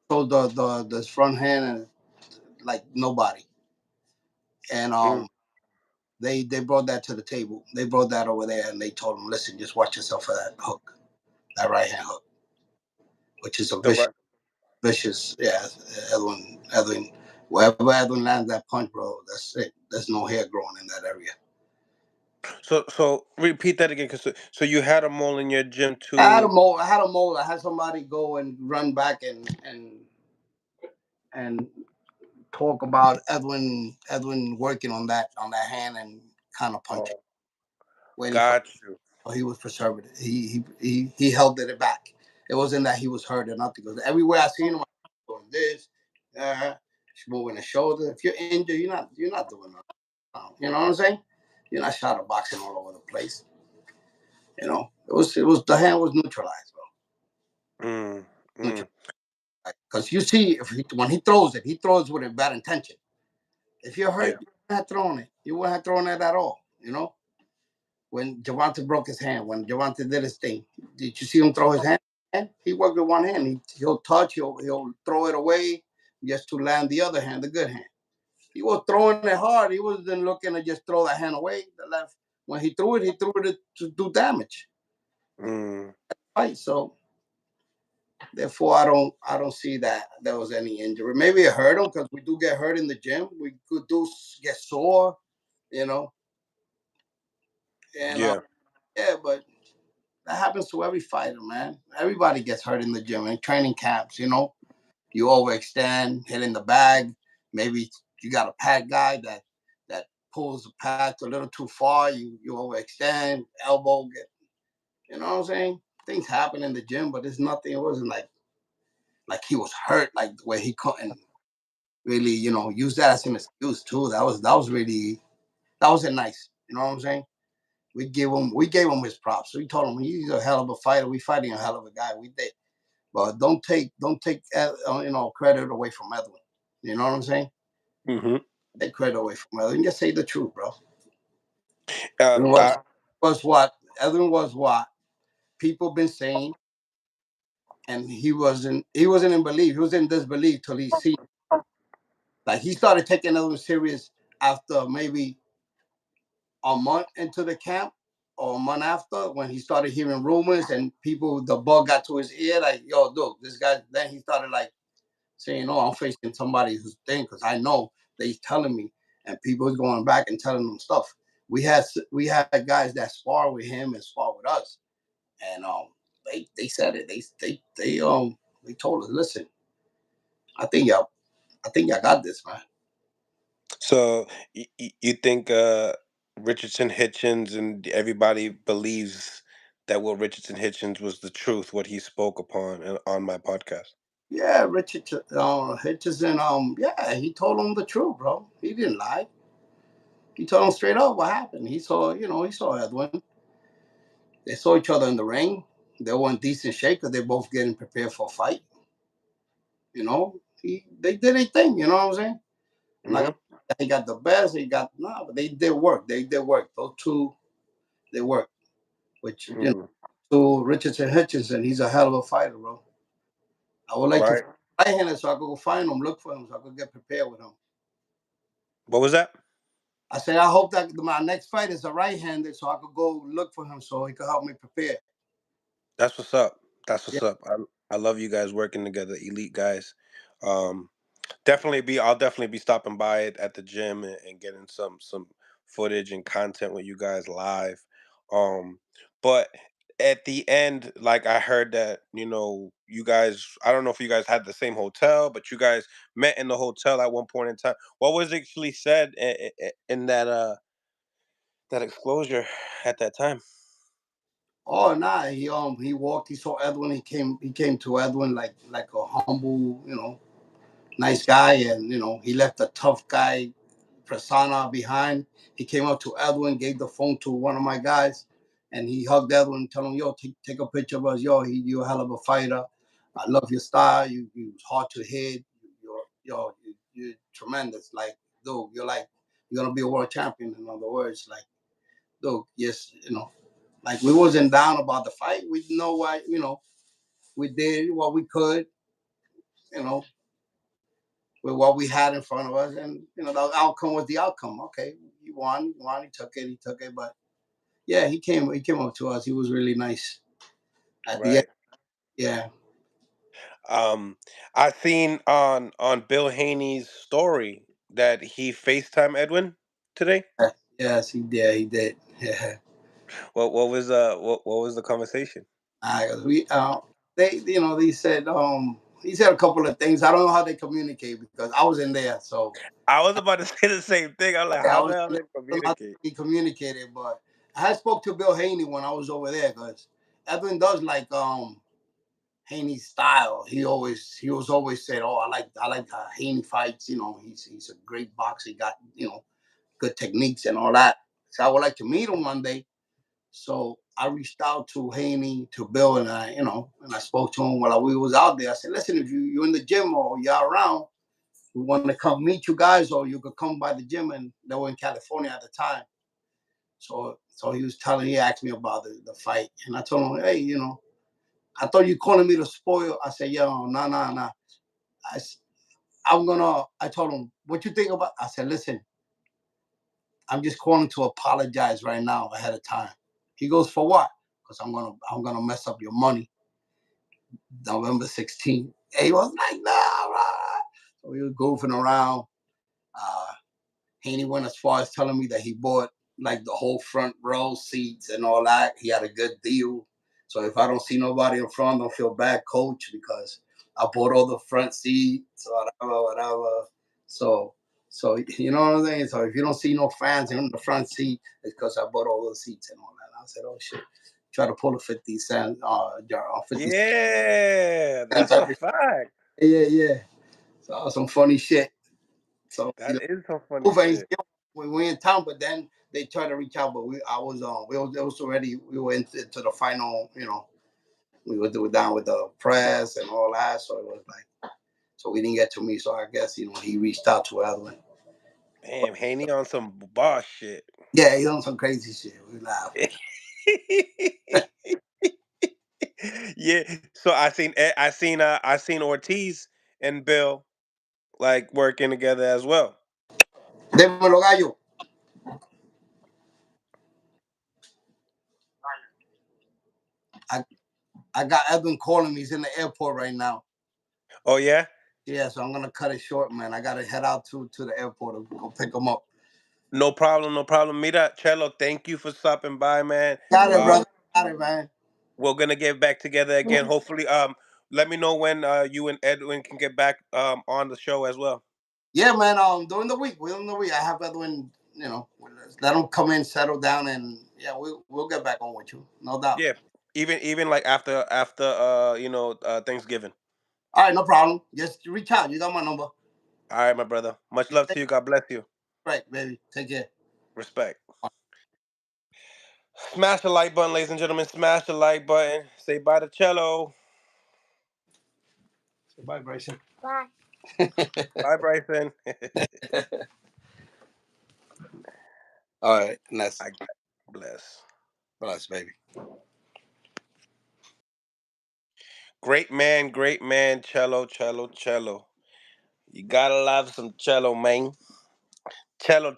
the front hand and like nobody. And mm. they brought that to the table. They brought that over there and they told him, listen, just watch yourself for that hook, that right hand hook, which is a The right. vicious, yeah, Edwin. Wherever Edwin lands that punch, bro, that's it. There's no hair growing in that area. So repeat that again, 'cause so you had a mole in your gym I had a too. mold. I had a mold. I had somebody go and run back and talk about Edwin working on that hand and kind of punching, Oh, waiting for. got you. So he was preserving it. He held it back. It wasn't that he was hurt or nothing. Because everywhere I seen him, doing this, moving the shoulder. If you're injured, you're not doing nothing. You know what I'm saying? You're not shadow boxing all over the place. It was the hand was neutralized, bro. Mm, mm, Neutralized. Because you see, when he throws with a bad intention. If you're hurt, yeah. you wouldn't have thrown it. You wouldn't have thrown it at all. When Javante broke his hand, when Javante did his thing, did you see him throw his hand? He worked with one hand. He'll touch, he'll throw it away just to land the other hand, the good hand. He was throwing it hard. He wasn't looking to just throw that hand away. The left. When he threw it to do damage. Mm, Right. So therefore, I don't see that there was any injury. Maybe it hurt him because we do get hurt in the gym. We could do get sore, you know, and yeah. yeah, but that happens to every fighter, man. Everybody gets hurt in the gym in training camps. You overextend, hit in the bag. Maybe you got a pad guy that pulls the pad a little too far. You overextend, elbow get. You know what I'm saying? Things happen in the gym, but it's nothing. It wasn't like he was hurt, like where he couldn't really, use that as an excuse too. That was really that wasn't nice. You know what I'm saying? We gave him his props. We told him he's a hell of a fighter. We fighting a hell of a guy. We did, but don't take credit away from Edwin. You know what I'm saying? Hmm. Take credit away from Edwin. Just say the truth, bro. Uh, Edwin I, was what Edwin was what people been saying, and he wasn't in belief. He was in disbelief till he see like he started taking Edwin serious after maybe a month into the camp or a month after when he started hearing rumors and people the bug got to his ear like yo dude this guy then he started like saying oh I'm facing somebody who's thing because I know that he's telling me and people is going back and telling him stuff we had guys that spar with him and spar with us and they said it they told us listen I think y'all got this man. so you think Richardson Hitchens and everybody believes that what Richardson Hitchens was the truth, what he spoke upon on my podcast? Yeah, Richard Hitchison. Yeah, he told him the truth, bro. He didn't lie. He told him straight up what happened. He saw Edwin. They saw each other in the ring. They were in decent shape because they're both getting prepared for a fight. They did a thing. You know what I'm saying? I'm not Hmm. gonna say he got the best. He got no, but they did work. They did work. Those two, they worked. Which Mm, to Richardson Hutchinson, he's a hell of a fighter, bro. I would like to right. right-handed so I could go find him, look for him, so I could get prepared with him. What was that? I said, I hope that my next fight is a right-handed, so I could go look for him, so he could help me prepare. That's what's up. That's Yeah. what's up. I love you guys working together, elite guys. Um, I'll definitely be stopping by it at the gym and getting some footage and content with you guys live. But at the end, like I heard that, you guys, I don't know if you guys had the same hotel, but you guys met in the hotel at one point in time. What was actually said in that exposure at that time? Oh nah, he walked, he saw Edwin, he came to Edwin like a humble, nice guy, and he left a tough guy persona behind. He came up to Edwin, gave the phone to one of my guys, and he hugged Edwin, told him, "Yo, take a picture of us. Yo, you a hell of a fighter. I love your style. You hard to hit. You're tremendous. Like, dude, you're gonna be a world champion. In other words, like, dude, yes, like we wasn't down about the fight. We know why, we did what we could, you know, with what we had in front of us, and the outcome was the outcome. Okay, he won, he took it. But yeah, he came up to us. He was really nice at the end. Right. Yeah, Um, I seen on Bill Haney's story that he FaceTime Edwin today. Yes, he did. He did. Yeah. What was the conversation? We they they said he said a couple of things. I don't know how they communicate because I was in there, so I was about to say the same thing. I'm like, yeah, I how was the hell in there. they I don't know how communicate? he communicated, but I had spoke to Bill Haney when I was over there because Edwin does like Haney's style. He was always said, "Oh, I like Haney fights." He's a great boxer. He got good techniques and all that. So I would like to meet him one day. So I reached out to Haney, to Bill, and I spoke to him while we was out there. I said, "Listen, if you're in the gym or you're around, we want to come meet you guys, or you could come by the gym." And they were in California at the time. So he asked me about the fight, and I told him, "Hey, I thought you calling me to spoil." I said, "Yo, nah, nah, nah." I, I told him, "What you think about?" I said, "Listen, I'm just calling to apologize right now ahead of time." He goes, "For what?" Because I'm gonna mess up your money November 16th. And he was like, "Nah, rah." So we were goofing around. Uh, Haney went as far as telling me that he bought like the whole front row seats and all that. He had a good deal. So if I don't see nobody in front, don't feel bad, coach, because I bought all the front seats, whatever, whatever. So, so you know what I'm saying. So if you don't see no fans in the front seat, it's because I bought all those seats and all that. And I said, "Oh shit." Try to pull a 50 cent, 50 cent Yeah, that's a every. fact. Yeah, yeah. So some funny shit. So That is some funny over shit. Thanksgiving we were in town, but then they tried to reach out, but I was it was already we were into the final. We were down with the press and all that, so it was like so we didn't get to meet. So I guess he reached out to Edwin. Damn, Haney on some boss shit. Yeah, he done some crazy shit. We laugh. Yeah. So I seen Ortiz and Bill like working together as well. Démelo gallo. I I got Edwin calling me. He's in the airport right now. Oh yeah. Yeah, so I'm gonna cut it short, man. I gotta head out to the airport to go pick him up. No problem, no problem. Mira, Chelo, thank you for stopping by, man. Got it, brother. Got it, man. We're gonna get back together again. Hopefully, let me know when you and Edwin can get back on the show as well. Yeah, man. During the week, I have Edwin. Let him come in, settle down, and yeah, we'll get back on with you, no doubt. Yeah. Even like after Thanksgiving. All right, no problem. Just reach out. You got my number. All right, my brother. Much love to you. God bless you. Right, baby. Take care. Respect. Smash the like button, ladies and gentlemen. Smash the like button. Say bye to Cello. Say bye, Bryson. Bye, Bryson. All right, and that's I bless. bless, baby. Great man, cello. You gotta love some cello, man. Cello.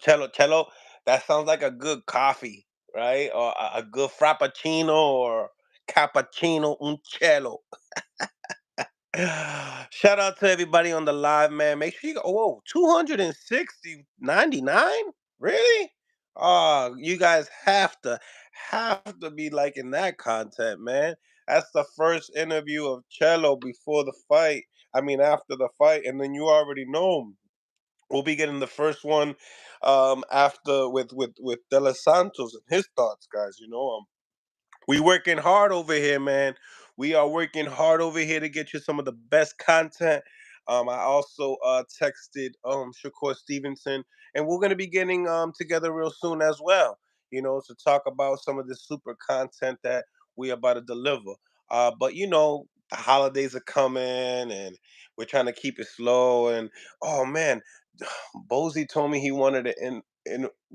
That sounds like a good coffee, right? Or a good frappuccino or cappuccino, un cello. Shout out to everybody on the live, man. Make sure you go. Whoa, 260.99? Really? Oh, you guys have to be liking that content, man. That's the first interview of Cello before the fight. I mean, after the fight, and then you already know him. We'll be getting the first one after with De Los Santos and his thoughts, guys. We working hard over here, man. We are working hard over here to get you some of the best content. I also texted Shakur Stevenson, and we're gonna be getting together real soon as well. To talk about some of the super content that we are about to deliver. But the holidays are coming, and we're trying to keep it slow. And oh man, Bozy told me he wanted to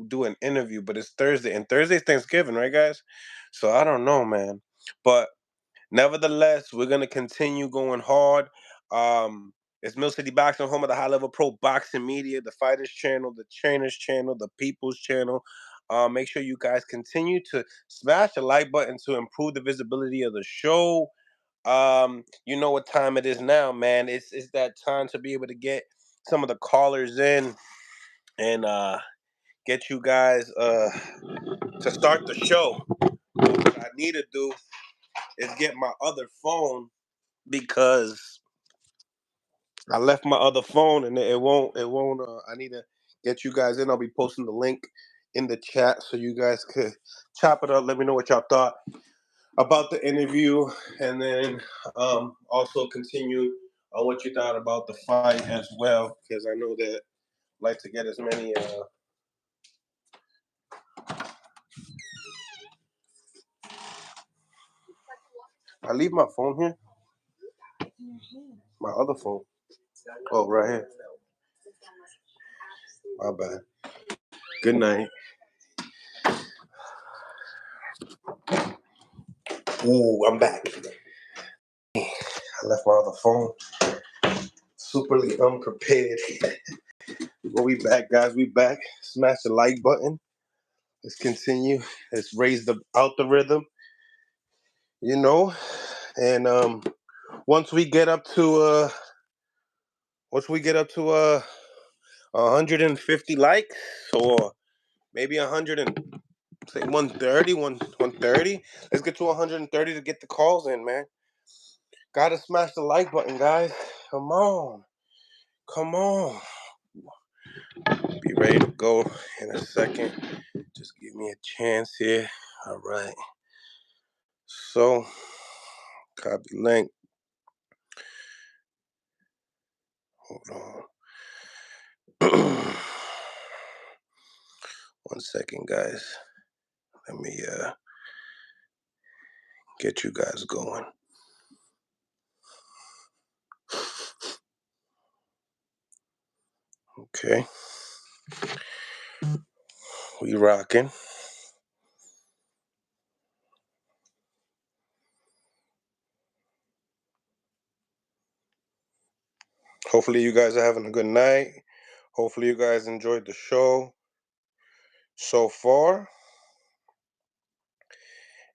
do an interview, but it's Thursday, and Thursday's Thanksgiving, right, guys? So I don't know, man. But nevertheless, we're gonna continue going hard. It's Mill City Boxing, home of the high level pro boxing media, the fighters channel, the trainers channel, the people's channel. Make sure you guys continue to smash the like button to improve the visibility of the show. You know what time it is now, man. It's that time to be able to get some of the callers in and get you guys to start the show. But what I need to do is get my other phone because I left my other phone and it won't I need to get you guys in. I'll be posting the link in the chat so you guys could chop it up. Let me know what y'all thought about the interview, and then also continue on what you thought about the fight as well, because I know that I like to get as many. I leave my phone here. My other phone. Oh, right here. My bad. Good night. Ooh, I'm back. I left my other phone. Superly unprepared. Well, we back, guys. We back. Smash the like button. Let's continue. Let's raise the out the rhythm. You know, and once we get up to once we get up to 150 likes, or maybe 100 and say 130, 130. Let's get to 130 to get the calls in, man. Gotta smash the like button, guys. Come on. Come on. Be ready to go in a second. Just give me a chance here. All right. So, copy link. Hold on. 1 second, guys. Let me get you guys going. Okay. We rocking. Hopefully you guys are having a good night. Hopefully you guys enjoyed the show so far.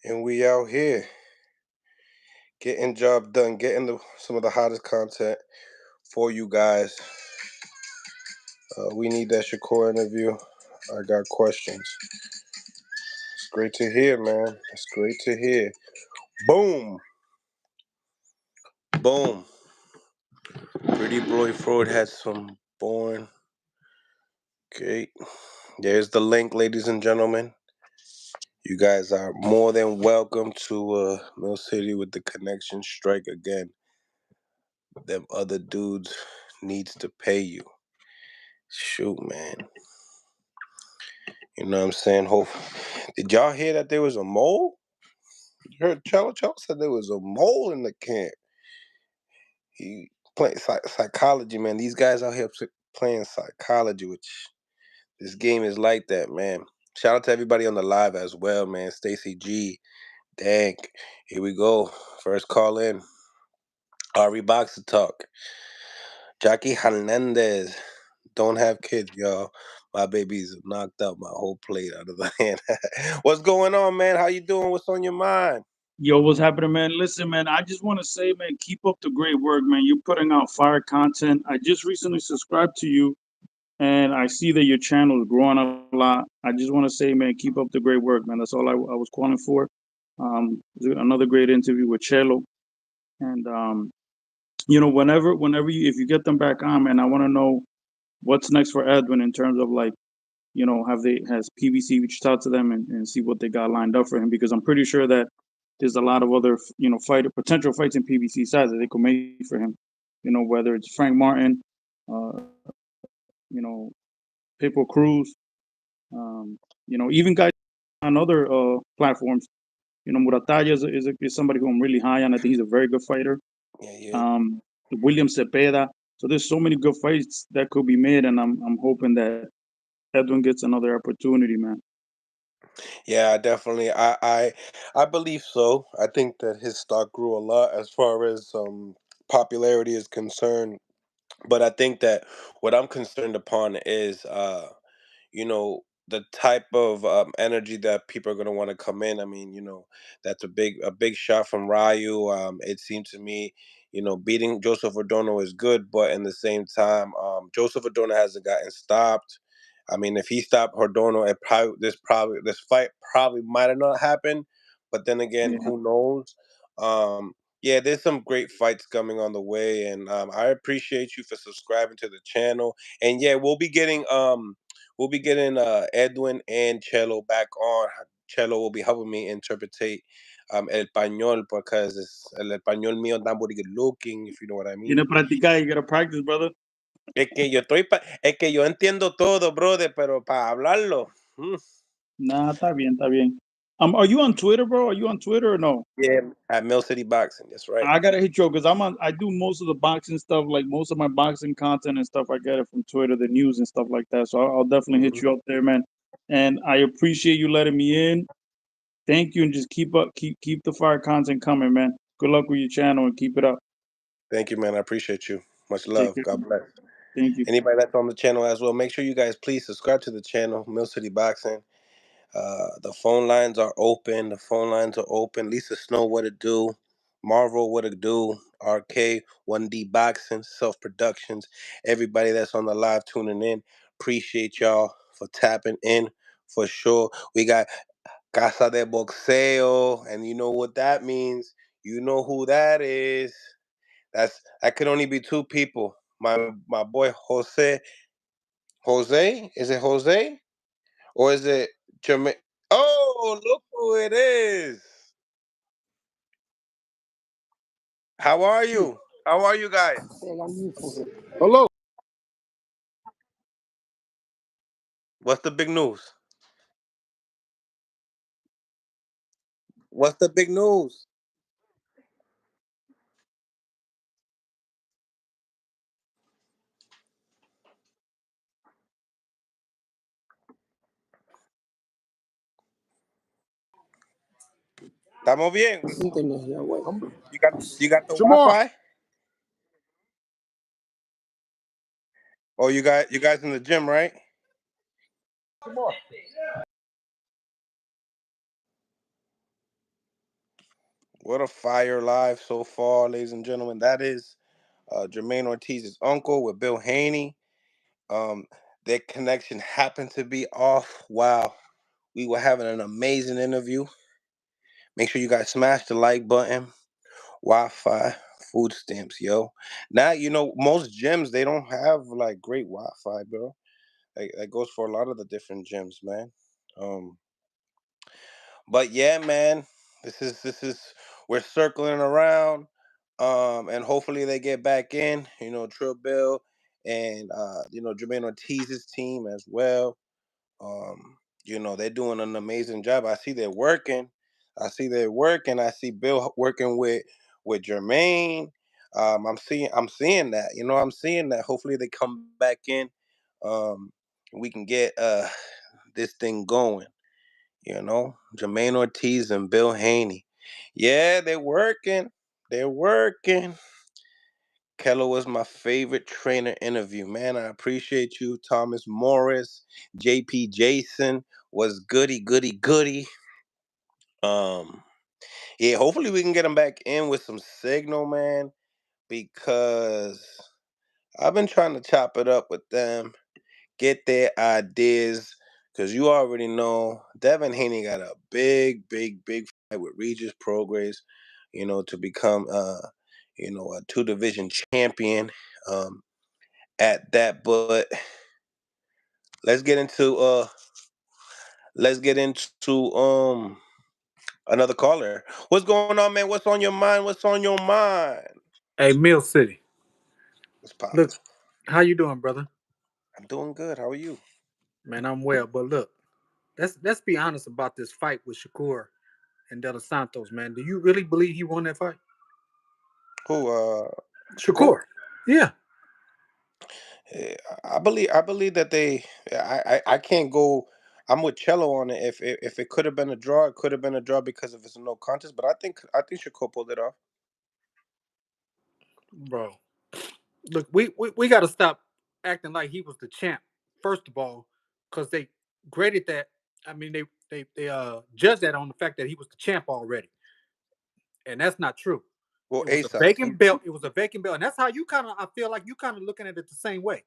And we out here getting job done, getting some of the hottest content for you guys. We need that Shakur interview. I got questions. It's great to hear, man. It's great to hear. Boom. Boom. Pretty Boy Freud has some born. Okay. There's the link, ladies and gentlemen. You guys are more than welcome to Mill City with the connection strike again. Them other dudes needs to pay you. Shoot, man. You know what I'm saying? Did y'all hear that there was a mole? You heard Chelo? Chelo said there was a mole in the camp. He playing psychology, man. These guys out here playing psychology, which this game is like that, man. Shout out to everybody on the live as well, man. Stacy G, Dank. Here we go. First call in. Ari Boxer Talk. Jackie Hernandez. Don't have kids, y'all. My babies knocked out my whole plate out of the hand. What's going on, man? How you doing? What's on your mind? Yo, what's happening, man? Listen, man, I just want to say, man, keep up the great work, man. You're putting out fire content. I just recently subscribed to you, and I see that your channel is growing a lot. I just want to say, man, keep up the great work, man. That's all I was calling for. Another great interview with Chelo, and whenever you if you get them back on, man, I want to know what's next for Edwin in terms of like, has PBC reached out to them and see what they got lined up for him? Because I'm pretty sure that there's a lot of other, potential fights in PBC size that they could make for him. Whether it's Frank Martin, uh, you know, Pitbull Cruz, even guys on other platforms. Muratalla is somebody who I'm really high on. I think he's a very good fighter. Yeah, yeah. Um, William Cepeda. So there's so many good fights that could be made, and I'm hoping that Edwin gets another opportunity, man. Yeah, definitely. I believe so. I think that his stock grew a lot as far as popularity is concerned. But I think that what I'm concerned upon is you know, the type of energy that people are going to want to come in. I mean, that's a big shot from Ryu. It seems to me, beating Joseph Ordona is good, but in the same time, Joseph Ordona hasn't gotten stopped. I mean, if he stopped Ordona, this fight probably might have not happened. But then again, Yeah. who knows? Yeah, there's some great fights coming on the way, and I appreciate you for subscribing to the channel. And yeah, we'll be getting Edwin and Chelo back on. Chelo will be helping me interpretate el español because el español mío not very good looking, if you know what I You mean. know, practicar, you gotta practice, brother. Es que yo entiendo todo, brother, pero para hablarlo. Nah, está bien, está bien. Are you on Twitter, bro? Are you on Twitter or no? Yeah, at Mill City Boxing. That's right. I gotta hit you up because I do most of the boxing stuff, like most of my boxing content and stuff. I get it from Twitter, the news and stuff like that. So I'll definitely hit Mhm. you up there, man. And I appreciate you letting me in. Thank you, and just keep the fire content coming, man. Good luck with your channel and keep it up. Thank you, man. I appreciate you. Much Take love. care. God bless. Thank you. Anybody that's on the channel as well, make sure you guys please subscribe to the channel, Mill City Boxing. The phone lines are open. The phone lines are open. Lisa Snow, what it do? Marvel, what it do? RK, 1D Boxing, Self Productions. Everybody that's on the live tuning in, appreciate y'all for tapping in for sure. We got Casa de Boxeo, and you know what that means. You know who that is. That could only be two people. My boy Jose. Jose? Is it Jose? Or is it Jermaine? Oh, look who it is. How are you? How are you guys? Hello. What's the big news? What's the big news? Estamos bien. You got the Shamar. Wi-Fi? Oh, you guys in the gym, right? What a fire live so far, ladies and gentlemen. That is Jermaine Ortiz's uncle with Bill Haney. Um, their connection happened to be off. Wow, we were having an amazing interview. Make sure you guys smash the like button. Wi-Fi, food stamps, yo. Now most gyms they don't have like great Wi-Fi, bro. Like that goes for a lot of the different gyms, man. Um, but yeah, man, this is we're circling around, and hopefully they get back in. Trill Bill and Jermaine Ortiz's team as well. They're doing an amazing job. I see they're working. I see Bill working with Jermaine. I'm seeing that. I'm seeing that. Hopefully they come back in. Um, we can get this thing going. Jermaine Ortiz and Bill Haney. Yeah, they're working. They're working. Keller was my favorite trainer interview, man. I appreciate you, Thomas Morris, JP Jason was goody, goody, goody. Um, yeah, hopefully we can get them back in with some signal, man, because I've been trying to chop it up with them, get their ideas, because you already know Devin Haney got a big, big, big fight with Regis Prograis, to become a two division champion. Um, at that, but let's get into uh let's get into another caller. What's going on, man? What's on your mind? What's on your mind? Hey, Mill City. What's popping? Look, how you doing, brother? I'm doing good. How are you? Man, I'm well. But look, let's be honest about this fight with Shakur and De Los Santos, man. Do you really believe he won that fight? Who Shakur? Shakur. Yeah. I believe that I can't go. I'm with Cello on it. If it could have been a draw, it could have been a draw because of it's a no contest. But I think Shakur pulled it off. Bro. Look, we got to stop acting like he was the champ, first of all, because graded that. I mean, they judged that on the fact that he was the champ already, and that's not true. Well, It was A a side. vacant belt. It was a vacant belt, and that's how you kind of. I feel like you kind of looking at it the same way.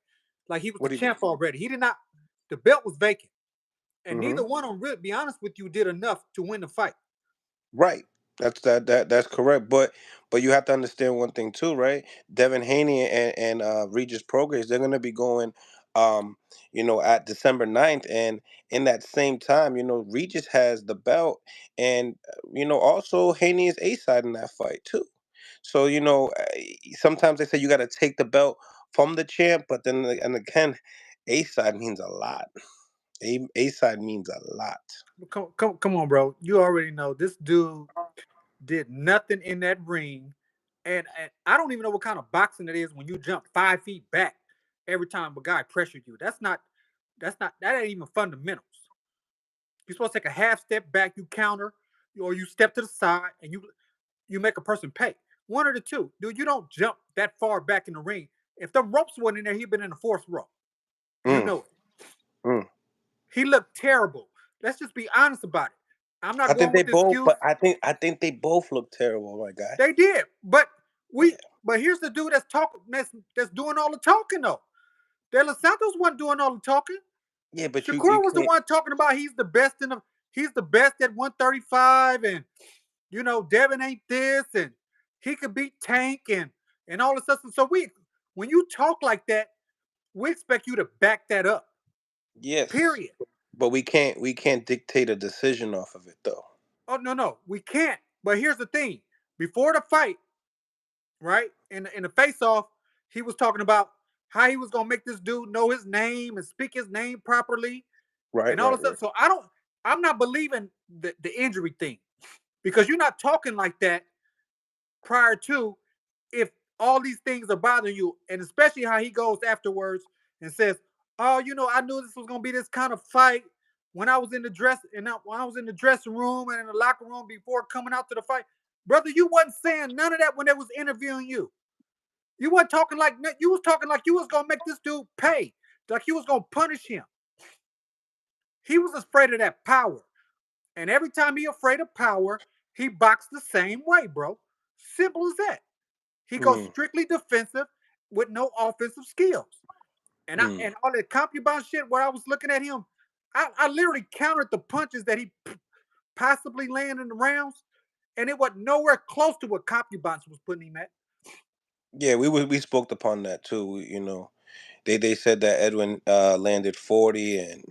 Like he was What the do you mean? champ already. He did not. The belt was vacant, and Hmm. neither one of them, really, be honest with you, did enough to win the fight. Right. That's correct. But you have to understand one thing too, right? Devin Haney and Regis Prograis, they're gonna be going at December 9th, and in that same time, Regis has the belt, and also Haney is A side in that fight too. So sometimes they say you gotta take the belt from the champ, but then and again, A side means a lot. A side means a lot. Come on, bro. You already know this dude did nothing in that ring, and I don't even know what kind of boxing it is when you jump 5 feet back every time a guy pressured you. That ain't even fundamentals. You're supposed to take a half step back, you counter, or you step to the side, and you make a person pay. One or the two, dude. You don't jump that far back in the ring. If the ropes weren't in there, he'd been in the fourth row. You Mm, know it. mm. He looked terrible. Let's just be honest about it. I'm I not think going they with the both, excuse. but I think they both look terrible, my guy. They did, but Yeah, we. But here's the dude that's talking. That's doing all the talking though. De Los Santos wasn't doing all the talking. yeah, but you Shakur was the can't. one talking about he's the best in the. He's the best at 135, and Devin ain't this, and he could beat Tank, and all this stuff. So when you talk like that, we expect you to back that up. Yes, Period. but we can't dictate a decision off of it though. Oh no, we can't. But here's the thing: before the fight, right? In the face off, he was talking about how he was gonna make this dude know his name and speak his name properly Right, and all right, this stuff. right. So I'm not believing the injury thing because you're not talking like that prior to if all these things are bothering you, and especially how he goes afterwards and says, "Oh, I knew this was gonna be this kind of fight when I was in the when I was in the dressing room and in the locker room before coming out to the fight." Brother, you wasn't saying none of that when they was interviewing you. You wasn't talking like you was talking like you was gonna make this dude pay, like you was gonna punish him. He was afraid of that power, and every time he afraid of power, he boxed the same way, bro. Simple as that. He goes Mm, strictly defensive with no offensive skills. mm. And all that concubine shit where I was looking at him, I literally counted the punches that he possibly landed in the rounds, and it was nowhere close to what concubines was putting him at. Yeah, we spoke upon that too. They said that Edwin landed 40, and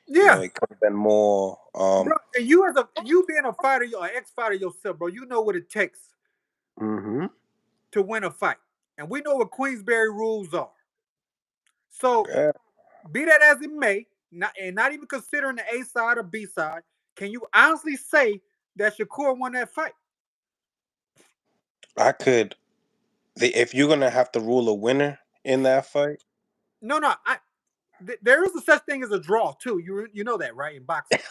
Yeah, it could have been more. bro. And you being a fighter, you're an ex-fighter yourself, bro. You know what it takes Hmm. to win a fight, and we know what Queensberry rules are. So Yeah, be that as it may, not even considering the A side or B side, can you honestly say that Shakur won that fight? I could. If you're gonna have to rule a winner in that fight, No, no. There is a such thing as a draw too. You know that, right? In boxing,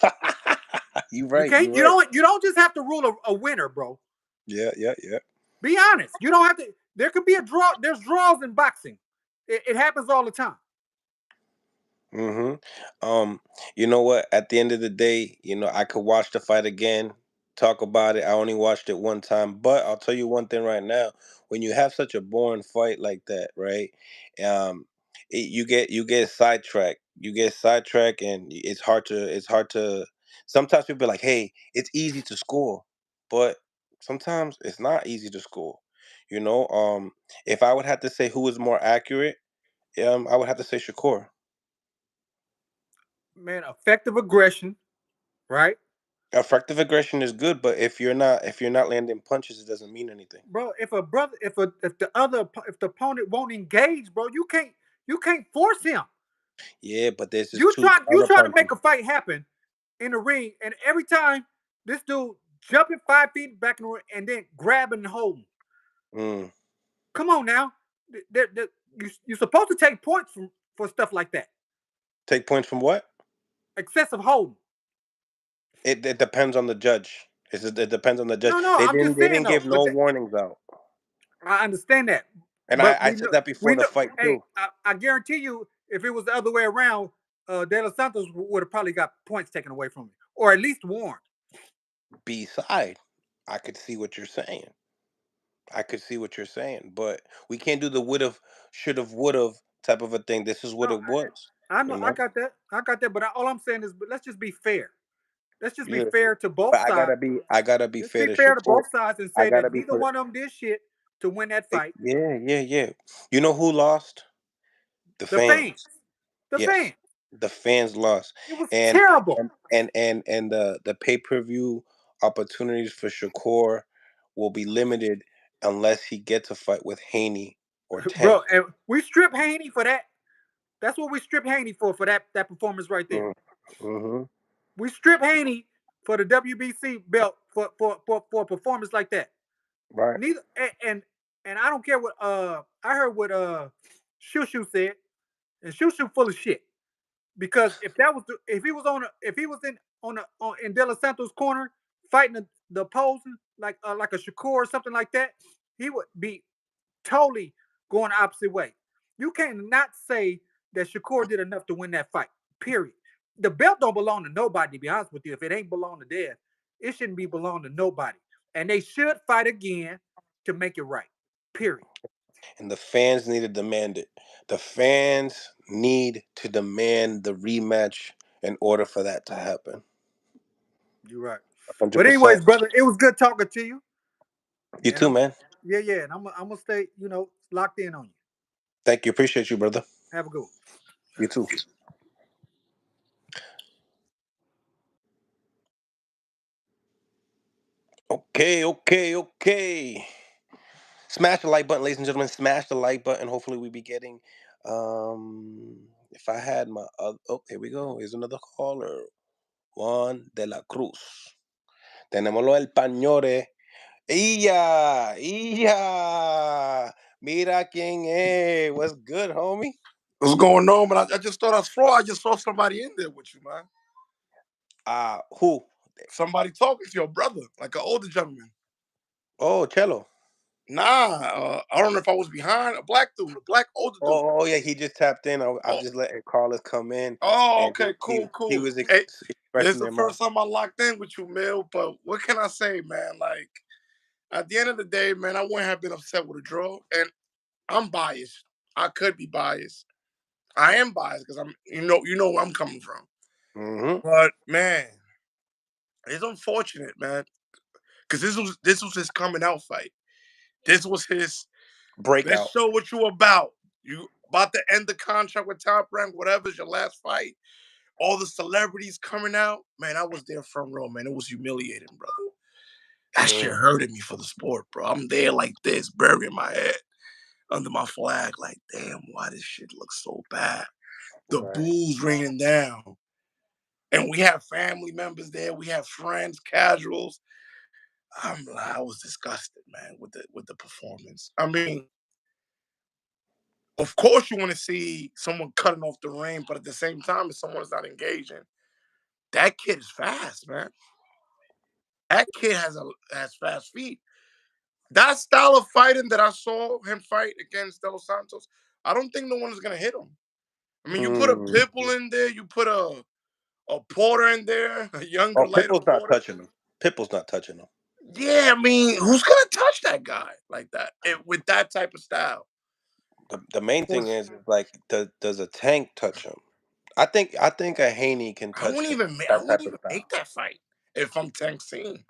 you you right. can't. You right. You don't just have to rule a winner, bro. Yeah, yeah, yeah. Be honest. You don't have to. There could be a draw. There's draws in boxing. It happens all the time. Hmm. You know what? At the end of the day, I could watch the fight again, talk about it. I only watched it one time, but I'll tell you one thing right now: when you have such a boring fight like that, right? Um, you get sidetracked. You get sidetracked, and it's hard to. Sometimes people be like, "Hey, it's easy to score," but sometimes it's not easy to score. You know, if I would have to say who was more accurate, I would have to say Shakur. Man, effective aggression, right, Effective aggression is good, but if you're not landing punches, it doesn't mean anything. bro? If the opponent won't engage, bro, you can't force him. Yeah, but there's just two You counter try to make punches. a fight happen in the ring, and every time this dude jumping 5 feet back in the ring and then grabbing and holding. Mm. Come on now, you're supposed to take points for stuff like that. Take points from what? Excessive holding. It depends on the judge. It depends on the judge. No, no, They I'm didn't just they saying didn't though. give no warnings out, I understand that, and I but I said that we before the know. fight Hey, too. I guarantee you, if it was the other way around, De Los Santos would have probably got points taken away from him, or at least warned. Beside, I could see what you're saying. I could see what you're saying, but we can't do the would have, should have, would have type of a thing. This is what No, it was, I you know, I know. got that, I got that. But all I'm saying is, let's just be fair. Let's just be Yeah, fair to both but sides. I gotta be Let's fair be to fair to Shakur. both sides and I say gotta that be neither for one of them did shit to win that fight. yeah, yeah, yeah. You know who lost? The The fans, fans. the Yes, fans. the fans lost, It was and terrible, and the pay-per-view opportunities for Shakur will be limited unless he gets a fight with Haney or Tank. bro. And we strip Haney for that. That's what we strip Haney for that performance right there. Mm-hmm. We strip Haney for the WBC belt for a performance like that. Right. Neither and I don't care what I heard what Shushu said, and Shushu full of shit. Because if he was if he was in in De La Santos corner fighting the opposing like a Shakur or something like that, he would be totally going the opposite way. You can't not say that Shakur did enough to win that fight. Period. The belt don't belong to nobody. To be honest with you, if it ain't belong to Dev, it shouldn't be belong to nobody. And they should fight again to make it right. Period. And the fans need to demand it. The fans need to demand the rematch in order for that to happen. You're right. But anyways, 100%. brother, it was good talking to you. You And too, I'm man. yeah, yeah, and I'm gonna stay, locked in on you. Thank you. Appreciate you, brother. Have a good one. You too. Okay, okay, okay. Smash the like button, ladies and gentlemen. Smash the like button. Hopefully, we be getting. If I had my other, oh, here we go. Here's another caller. Juan de la Cruz. Tenemoslo el pañore. ¡Iya! ¡Iya! Mira quién es. What's good, homie? What's going on? But I just thought I saw. I just saw somebody in there with you, man. Who? Somebody talking to your brother, like an older gentleman. Oh, Chelo. Nah, I don't know if I was behind a black dude, a black older dude. Oh, yeah, he just tapped in. I'm Oh, just letting callers come in, oh, and okay, he cool, he cool. was Hey, it's expressing the their mind. first time I locked in with you, Mill. But what can I say, man? Like at the end of the day, man, I wouldn't have been upset with a draw, and I'm biased. I could be biased. I am biased because you know where I'm coming from. Mm-hmm. But man, it's unfortunate, man, because this was his coming out fight. This was his. Let's Breakout. show what you about. You about to end the contract with Top Rank, whatever's your last fight. All the celebrities coming out. Man, I was there front row, man. It was humiliating, brother. That shit Mm, hurted me for the sport, bro. I'm there like this, burying my head under my flag, like, damn, why this shit looks so bad? The right. booze raining down. And we have family members there, we have friends, casuals. I was disgusted, man, with the performance. I mean, of course, you want to see someone cutting off the ring, but at the same time, if someone's not engaging, that kid is fast, man. That kid has fast feet. That style of fighting that I saw him fight against De Los Santos, I don't think no one is gonna hit him. I mean, you put a Mm. Pitbull in there, you put a Porter in there, a younger, Oh, lighter Pitbull's not Porter. touching him. Pitbull's not touching him. Yeah, I mean, who's gonna touch that guy like that with that type of style? The main thing Was is like, does a Tank touch him? I think a Haney can I touch wouldn't him. even I That wouldn't type of even style. make that fight if I'm Tank Scene.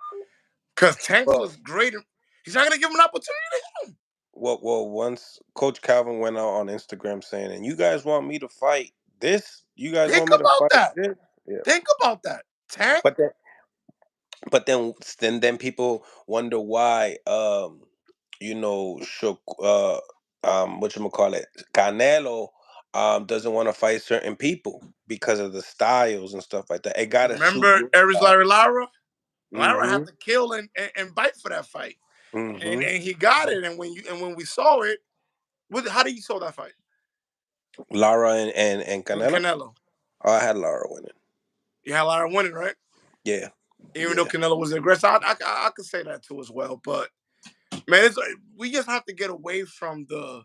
Because Tank Well, looks great. He's not gonna give him an opportunity. well, once Coach Calvin went out on Instagram saying, "And you guys want me to fight this? You guys Think want me to about fight that. this?" Yeah. Think about that. Tank. But then people wonder why shook what you call it, Canelo doesn't want to fight certain people because of the styles and stuff like that. It gotta suit Remember your Aries style. Larry Lara? Lara had Mm-hmm. to kill and bite for that fight, and Mm-hmm. and he got it. And when we saw it, how did you saw that fight Lara and with Canelo. Canelo? Oh, I had Lara winning. You had Lara winning, right? Yeah. Even though Yeah. Canelo was aggressive, I could say that too as well. But man, we just have to get away from the.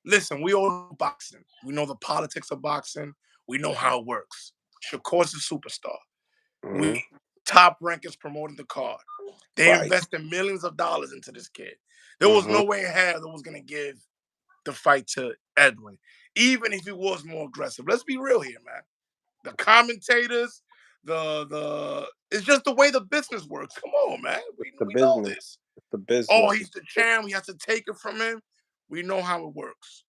Listen, we all know boxing. We know the politics of boxing. We know how it works. Shakur's a superstar. We Hmm. top rankers promoting the card. They Right. invested millions of dollars into this kid. There was Hmm. no way in hell that was gonna give the fight to Edwin, even if he was more aggressive. Let's be real here, man. The commentators, the it's just the way the business works. Come on, man. We The we know business. this. It's the Oh, business. he's the champ. We have to take it from him. We know how it works.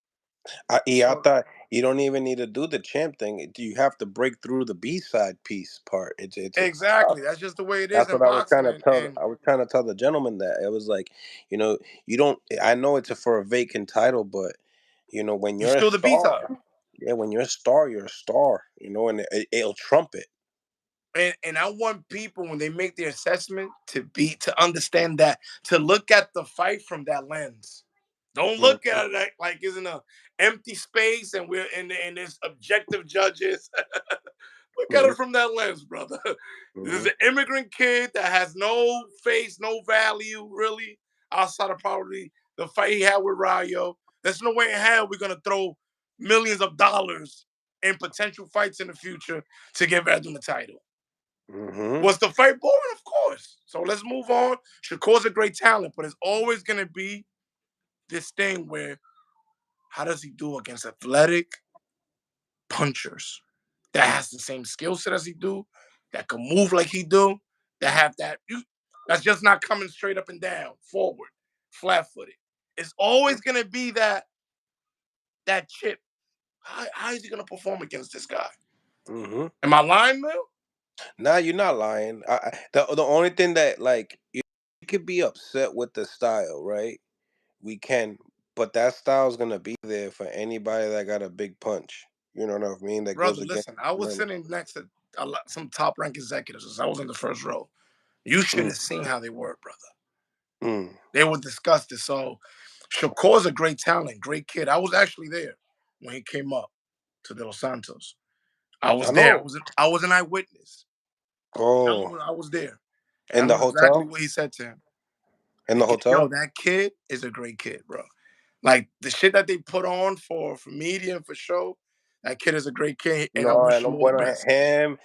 I So thought you don't even need to do the champ thing. You have to break through the B side piece part. It's tough. exactly, that's just the way it is That's in what I was trying boxing. to And tell. and I was trying to tell the gentleman that it was like, you don't. I know it's for a vacant title, but when you're you're a still the B side. star, yeah, when you're a star, you're a star. And it'll trump it. And I want people when they make their assessment to understand that, to look at the fight from that lens. Don't look Hmm. at it like it's in a empty space and we're in this objective judges. Look at Hmm. it from that lens, brother. This is Hmm. an immigrant kid that has no face, no value, really, outside of probably the fight he had with Rayo. There's no way in hell we're gonna throw millions of dollars in potential fights in the future to give Edwin the title. Hmm. Was the fight boring? Of course. So let's move on. Shakur's a great talent, but it's always gonna be this thing where how does he do against athletic punchers that has the same skill set as he do, that can move like he do, that have that's just not coming straight up and down, forward, flat footed. It's always gonna be that chip. How is he gonna perform against this guy? Hmm. Am I lying, Mill? Nah, you're not lying. The only thing that like you could be upset with the style, right? We can, but that style's gonna be there for anybody that got a big punch. You know what I mean? That goes Brother, against listen, I the was limit. sitting next to some top rank executives. I was in the first row. You should Mm, have seen how they were, brother. mm. They were disgusted. So Shakur's a great talent, great kid. I was actually there when he came up to the Los Santos. I I was there. know. I was an eyewitness. Oh, I was there. And I in the know exactly hotel? what he said to him. In the Yo, hotel? that kid is a great kid, bro. Like the shit that they put on for media and for show, that kid is a great kid, and I No, wish and him I'm all the bueno. best. Him,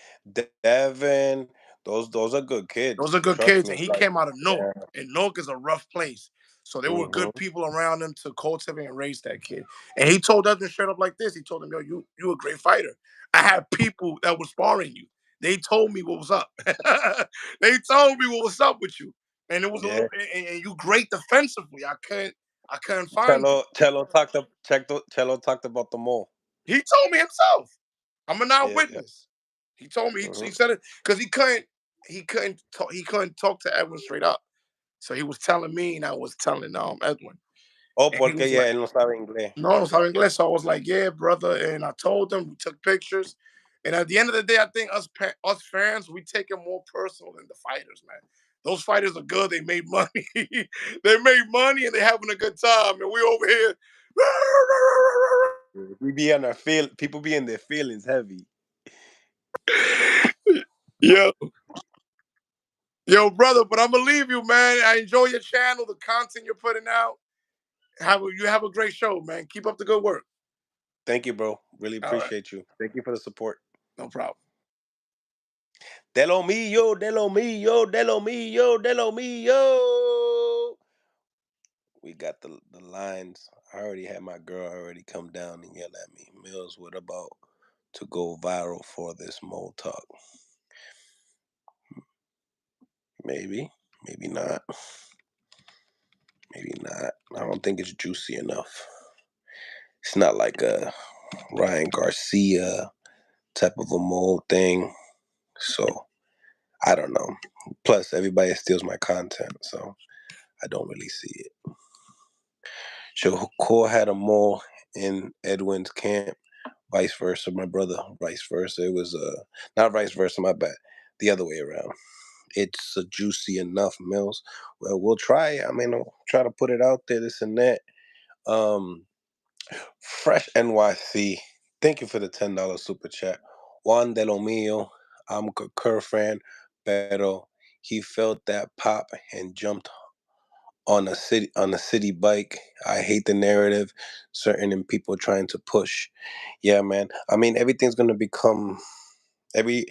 Devin, those are good Those kids. are good Trust kids, me. and he Like, came out of Newark, yeah. and Newark is a rough place. So there were Hmm. good people around him to cultivate and raise that kid. And he told us straight up like this. He told him, "Yo, you a great fighter. I had people that were sparring you. They told me what was up. They told me what was up with you, and it was a Yeah. little. And you great defensively. I couldn't find you. Cello talked about the mole. He told me himself. I'm an Yeah, yeah. eyewitness. He told me he Hmm. said it because he couldn't talk to Edwin straight up. So he was telling me, and I was telling Edwin, Oh, and he porque was yeah, like, él no sabe inglés. "No, no Yeah. sabe inglés." So I was like, "Yeah, brother," and I told him. We took pictures, and at the end of the day, I think us fans we take it more personal than the fighters, man. Those fighters are good. They made money. They made money, and they're having a good time, and we over here. We be on our people be in their feelings heavy. Yo, yo, brother, but I'm gonna leave you, man. I enjoy your channel, the content you're putting out. You have a great show, man. Keep up the good work. Thank you, bro. Really All right, appreciate you. Thank you for the support. no problem. De lo mío, de lo mío, de lo mío, de lo mío. We got the lines. I already had my girl already come down and yell at me. Mills, what about to go viral for this mole talk? Maybe, maybe not. Maybe not. I don't think it's juicy enough. It's not like a Ryan Garcia type of a mold thing. So I don't know. Plus, everybody steals my content, so I don't really see it. Shakur had a mole in Edwin's camp. Vice versa, my brother. Vice versa. It was not vice versa. My bad. The other way around. It's juicy enough, Mills. Well, we'll try. I mean, I'll try to put it out there. This and that. Um, Fresh NYC. Thank you for the $10 super chat. Juan de lo mío. I'm a Kerr fan, pero he felt that pop and jumped on a city bike. I hate the narrative certain people trying to push. Yeah, man. I mean, everything's gonna become every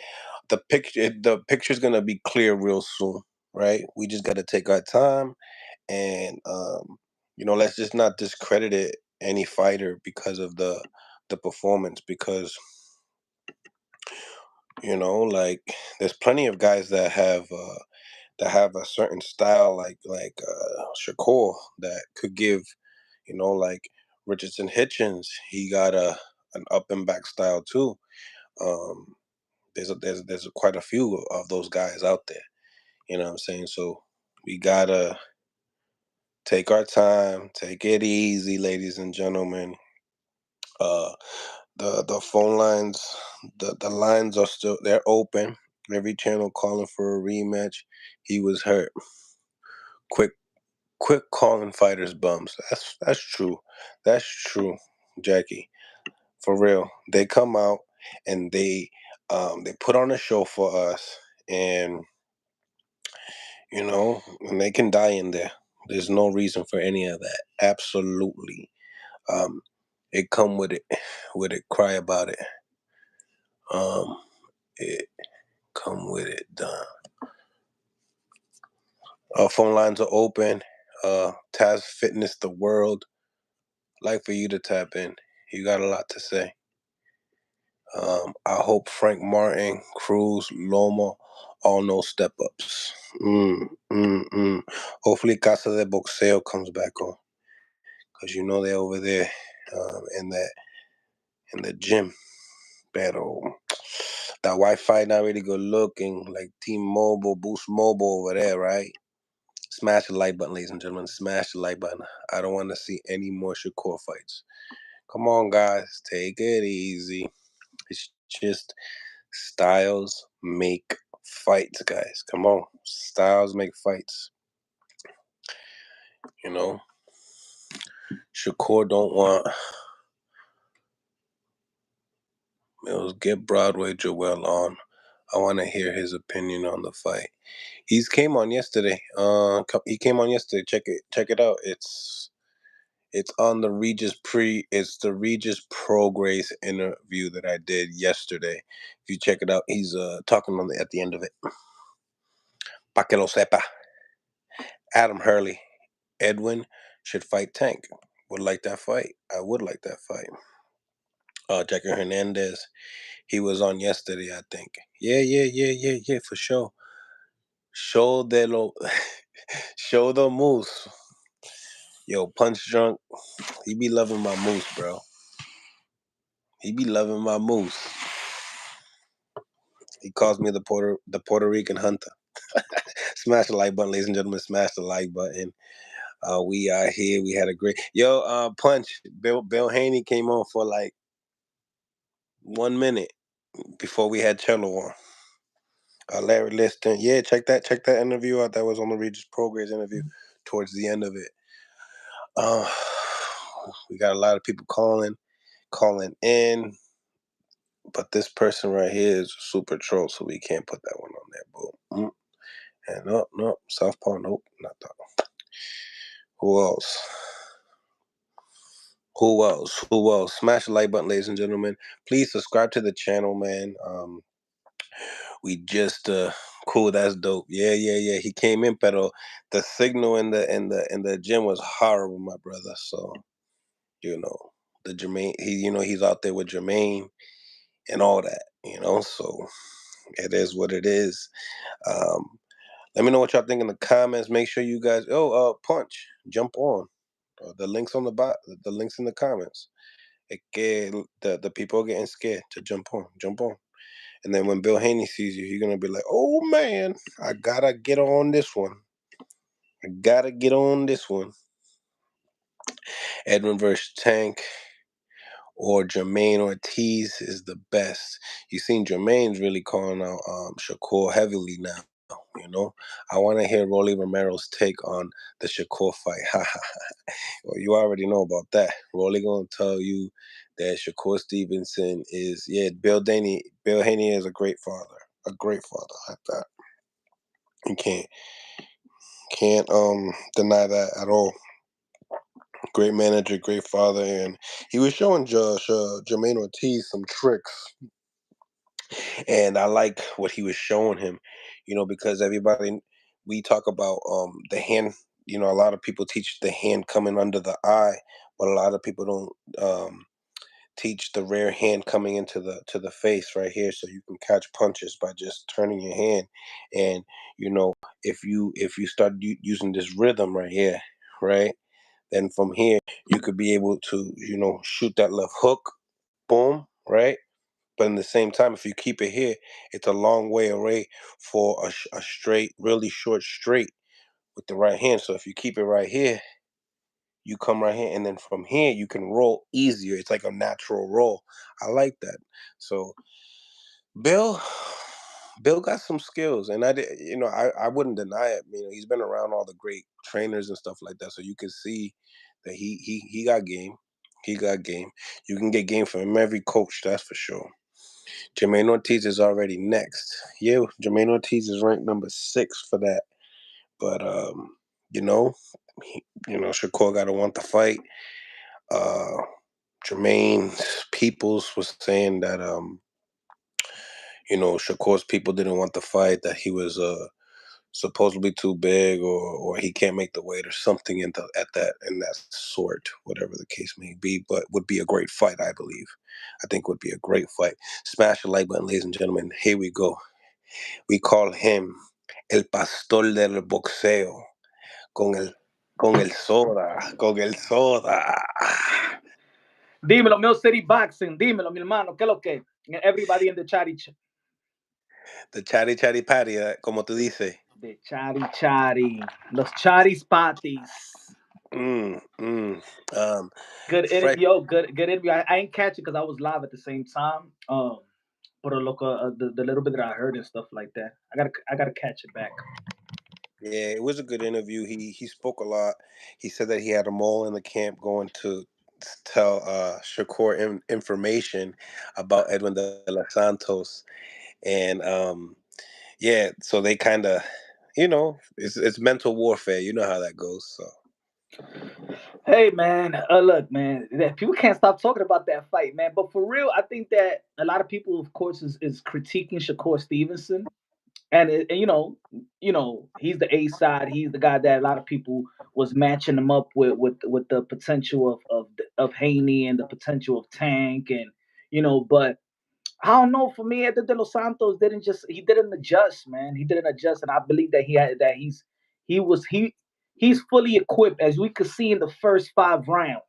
the picture's gonna be clear real soon, right? We just gotta take our time and let's just not discredit any fighter because of the performance because like there's plenty of guys that have a certain style like Shakur that could give like Richardson Hitchens. He got an up and back style too. Um, there's quite a few of those guys out there. You know what I'm saying? So we gotta take our time, take it easy, ladies and gentlemen. Uh, the phone lines, the lines are still they're open. Every channel calling for a rematch. He was hurt. Quick Quit calling fighters bums. That's true. That's true, Jackie. For real. They come out and they put on a show for us and and they can die in there. There's no reason for any of that. Absolutely. Um it come with it. With it. Cry about it. Um it come with it. Done. Phone lines are open. Taz Fitness the World. Like for you to tap in. You got a lot to say. I hope Frank Martin, Cruz, Loma all know step ups. Hopefully Casa de Boxeo comes back on. Because they're over there in the gym. Pero that Wi-Fi not really good looking. Like T-Mobile, Boost Mobile over there, right? Smash the like button, ladies and gentlemen. Smash the like button. I don't want to see any more Shakur fights. Come on, guys. Take it easy. It's just styles make fights, guys. Come on. Styles make fights. Shakur don't want Mills. Get Broadway Joel on. I want to hear his opinion on the fight. He came on yesterday. He came on yesterday. Check it out. It's on the Regis It's the Regis Prograis interview that I did yesterday. If you check it out, he's talking at the end of it. Pa que lo sepa. Adam Hurley, Edwin should fight Tank. Would like that fight. I would like that fight. Jackie Hernandez, he was on yesterday, I think. Yeah, for sure. Show de lo, show the moose. Yo, Punch Drunk, he be loving my moose, bro. He be loving my moose. He calls me the Puerto Rican hunter. Smash the like button, ladies and gentlemen. Smash the like button. We are here. We had a great Punch. Bill Haney came on for like 1 minute before we had Chelo on. Larry Liston. Yeah, check that interview out. That was on the Regis Progress interview towards the end of it. We got a lot of people calling in, but this person right here is super troll, so we can't put that one on there. Boom. And no, Southpaw, nope, not that. Who else? Who else? Smash the like button, ladies and gentlemen. Please subscribe to the channel, man. We just cool. That's dope. Yeah. He came in, pero the signal in the gym was horrible, my brother. So the Jermaine, he's out there with Jermaine and all that. So it is what it is. Let me know what y'all think in the comments. Make sure you guys, Punch, jump on. The links on the links in the comments. The people are getting scared to jump on. And then when Bill Haney sees you, he's gonna be like, "Oh man, I gotta get on this one. Edwin versus Tank or Jermaine Ortiz is the best. You seen Jermaine's really calling out Shakur heavily now. I want to hear Rolly Romero's take on the Shakur fight. Well, you already know about that. Rolly gonna tell you that Shakur Stevenson is Bill Haney is a great father. A great father like that. You can't Can't deny that at all. Great manager, great father, and he was showing Jermaine Ortiz some tricks, and I like what he was showing him. Because everybody we talk about the hand. A lot of people teach the hand coming under the eye, but a lot of people don't teach the rear hand coming into the face right here, so you can catch punches by just turning your hand. And if you start using this rhythm right here, right, then from here you could be able to shoot that left hook, boom, right. But in the same time, if you keep it here, it's a long way away for a straight, really short straight with the right hand. So if you keep it right here, you come right here, and then from here you can roll easier. It's like a natural roll. I like that. So Bill, Bill got some skills, and I wouldn't deny it. He's been around all the great trainers and stuff like that, so you can see that he got game. He got game. You can get game from every coach, that's for sure. Jermaine Ortiz is already next. Yeah, Jermaine Ortiz is ranked number 6 for that. But you know, Shakur got to want the fight. Uh, Jermaine Peoples was saying that Shakur's people didn't want the fight, that he was supposedly too big, or he can't make the weight, or something in that sort, whatever the case may be. But would be a great fight, I believe. I think would be a great fight. Smash the like button, ladies and gentlemen. Here we go. We call him El Pastor del Boxeo, con el con el soda. Dímelo, Mill City Boxing. Dímelo, mi hermano. ¿Qué es lo que? Everybody in the The chatty chatty patty, como tú dices. the chatty. Los chatty spotties. Mm, mm. Um, Good, fresh. good interview. I ain't catch it because I was live at the same time. But look, the little bit that I heard and stuff like that, I gotta catch it back. Yeah, it was a good interview. He spoke a lot. He said that he had a mole in the camp going to tell Shakur information about Edwin de los Santos, and yeah, so they kind of, it's mental warfare. You know how that goes. So Hey man, look man, people can't stop talking about that fight, man. But for real, I think that a lot of people, of course, is critiquing Shakur Stevenson, and he's the A side. He's the guy that a lot of people was matching him up with the potential of Haney and the potential of Tank, and but I don't know. For me, Edwin De Los Santos didn't adjust, man. He didn't adjust, and I believe that he was he's fully equipped, as we could see in the first 5 rounds.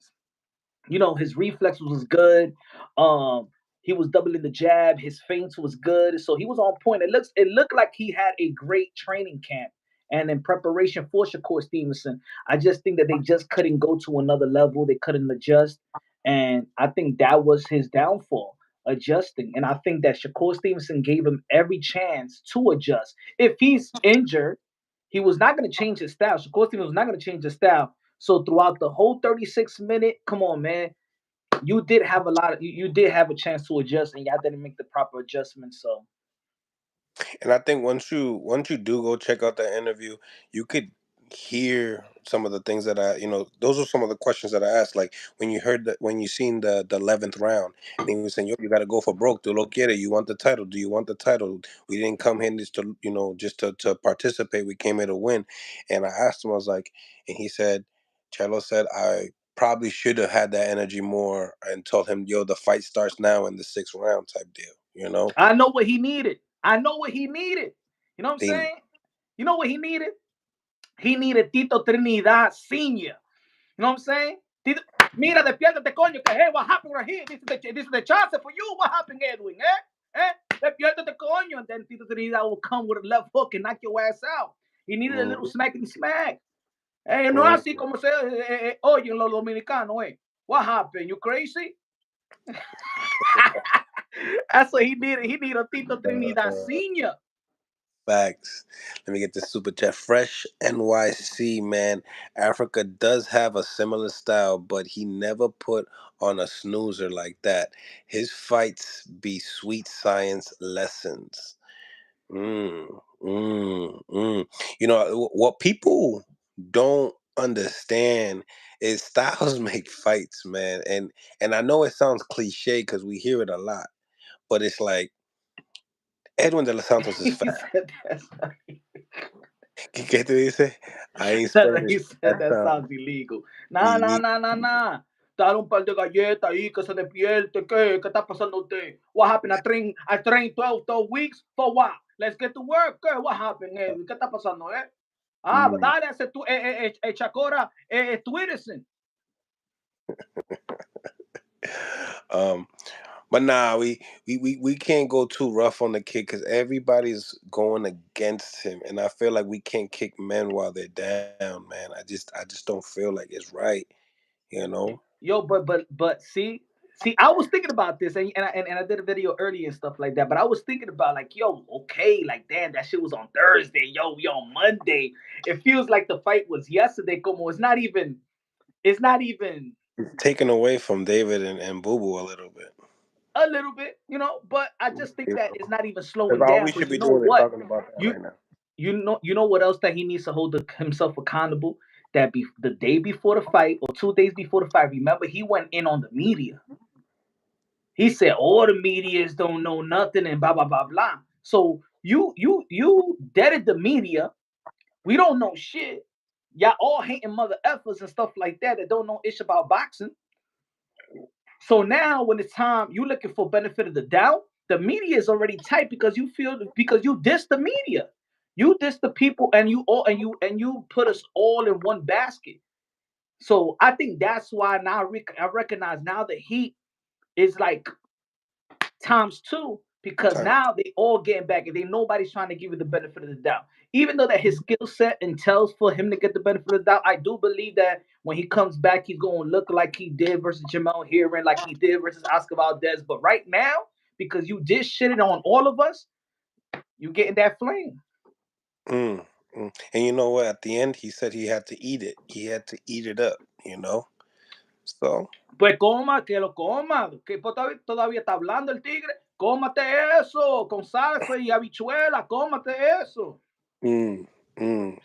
His reflexes was good. Um, he was doubling the jab. His feints was good, so he was on point. It looked like he had a great training camp and in preparation for Shakur Stevenson. I just think that they just couldn't go to another level. They couldn't adjust, and I think that was his downfall, adjusting. And I think that Shakur Stevenson gave him every chance to adjust. If he's injured, he was not going to change his style. Shakur Stevenson was not going to change his style. So throughout the whole 36 minute, come on, man, you did have you did have a chance to adjust, and y'all didn't make the proper adjustments. So And I think once you do go check out that interview, you could hear some of the things that those are some of the questions that I asked. Like when you seen the 11th round, and he was saying, "Yo, you got to go for broke. Do lo quiere. You want the title? Do you want the title? We didn't come here just to just to participate. We came here to win." And I asked him, I was like, and he said, Chelo said, I probably should have had that energy more and told him, "Yo, the fight starts now in the 6th round," type deal. I know what he needed. I know what he needed. You know what I'm Dime. saying? You know what he needed? He needed Tito Trinidad Senior. You know what I'm saying? Tito, mira, despiértate, coño, que hey, what happened right here? This is the chance for you. What happened, Edwin? Despiértate, coño. And then Tito Trinidad will come with a left hook and knock your ass out. He needed a little Mhm. smackety smack. Hey, no Mhm. así como se oyen los dominicanos, eh. What happened? You crazy? That's what he needed. He needed a Tito Trinidad Uh, Senior. Facts. Let me get this super chat. Fresh NYC, man. Africa does have a similar style, but he never put on a snoozer like that. His fights be sweet science lessons. Mm. You know what people don't understand is styles make fights, man. And I know it sounds cliche because we hear it a lot, but it's like Edwin de los Santos is He fast. said that's ¿Qué te dice? I ain't he Spanish. said That that sounds sounds illegal. Nah, nah, illegal. nah, nah, nah. Dale un par de galletas ahí que se despierte. ¿Qué está pasando usted? What happened? I trained 12 weeks for what? Let's get to work. What happened? ¿Qué está pasando, eh? Ah, Mm. dale ese tu, Chakora, Stevenson. Um, but nah, we can't go too rough on the kid because everybody's going against him, and I feel like we can't kick men while they're down, man. I just don't feel like it's right, you know. Yo, but see, I was thinking about this, and I did a video earlier and stuff like that. But I was thinking about like, yo, okay, like damn, that shit was on Thursday. Yo, we on Monday. It feels like the fight was yesterday. Como it's not even. It's not even It's taken away from David and Boo Boo a little bit. a little bit, But I just think You that it's know, not even because slowing all down. we Because should you be know doing is what? talking about that You right now. you know what else that he needs to hold himself accountable. That the day before the fight or 2 days before the fight. Remember, he went in on the media. He said all the medias don't know nothing and blah blah blah blah. So you deaded the media. We don't know shit. Y'all all hating mother effers and stuff like that don't know ish about boxing. So now when it's time you looking for benefit of the doubt, the media is already tight because you diss the media. You diss the people and you put us all in one basket. So I think that's why now I recognize now the heat is like times two because Time. now they all getting back and they nobody's trying to give you the benefit of the doubt. Even though that his skill set entails for him to get the benefit of the doubt, I do believe that when he comes back, he's going to look like he did versus Jamel Herring, like he did versus Oscar Valdez. But right now, because you did shit it on all of us, you getting that flame. Mm, and you know what? At the end, he said he had to eat it. He had to eat it up. You know. So Pues coma, que lo coma, que todavía está hablando el tigre. Cómate eso con salsa y habichuela, cómate eso. mm, mm.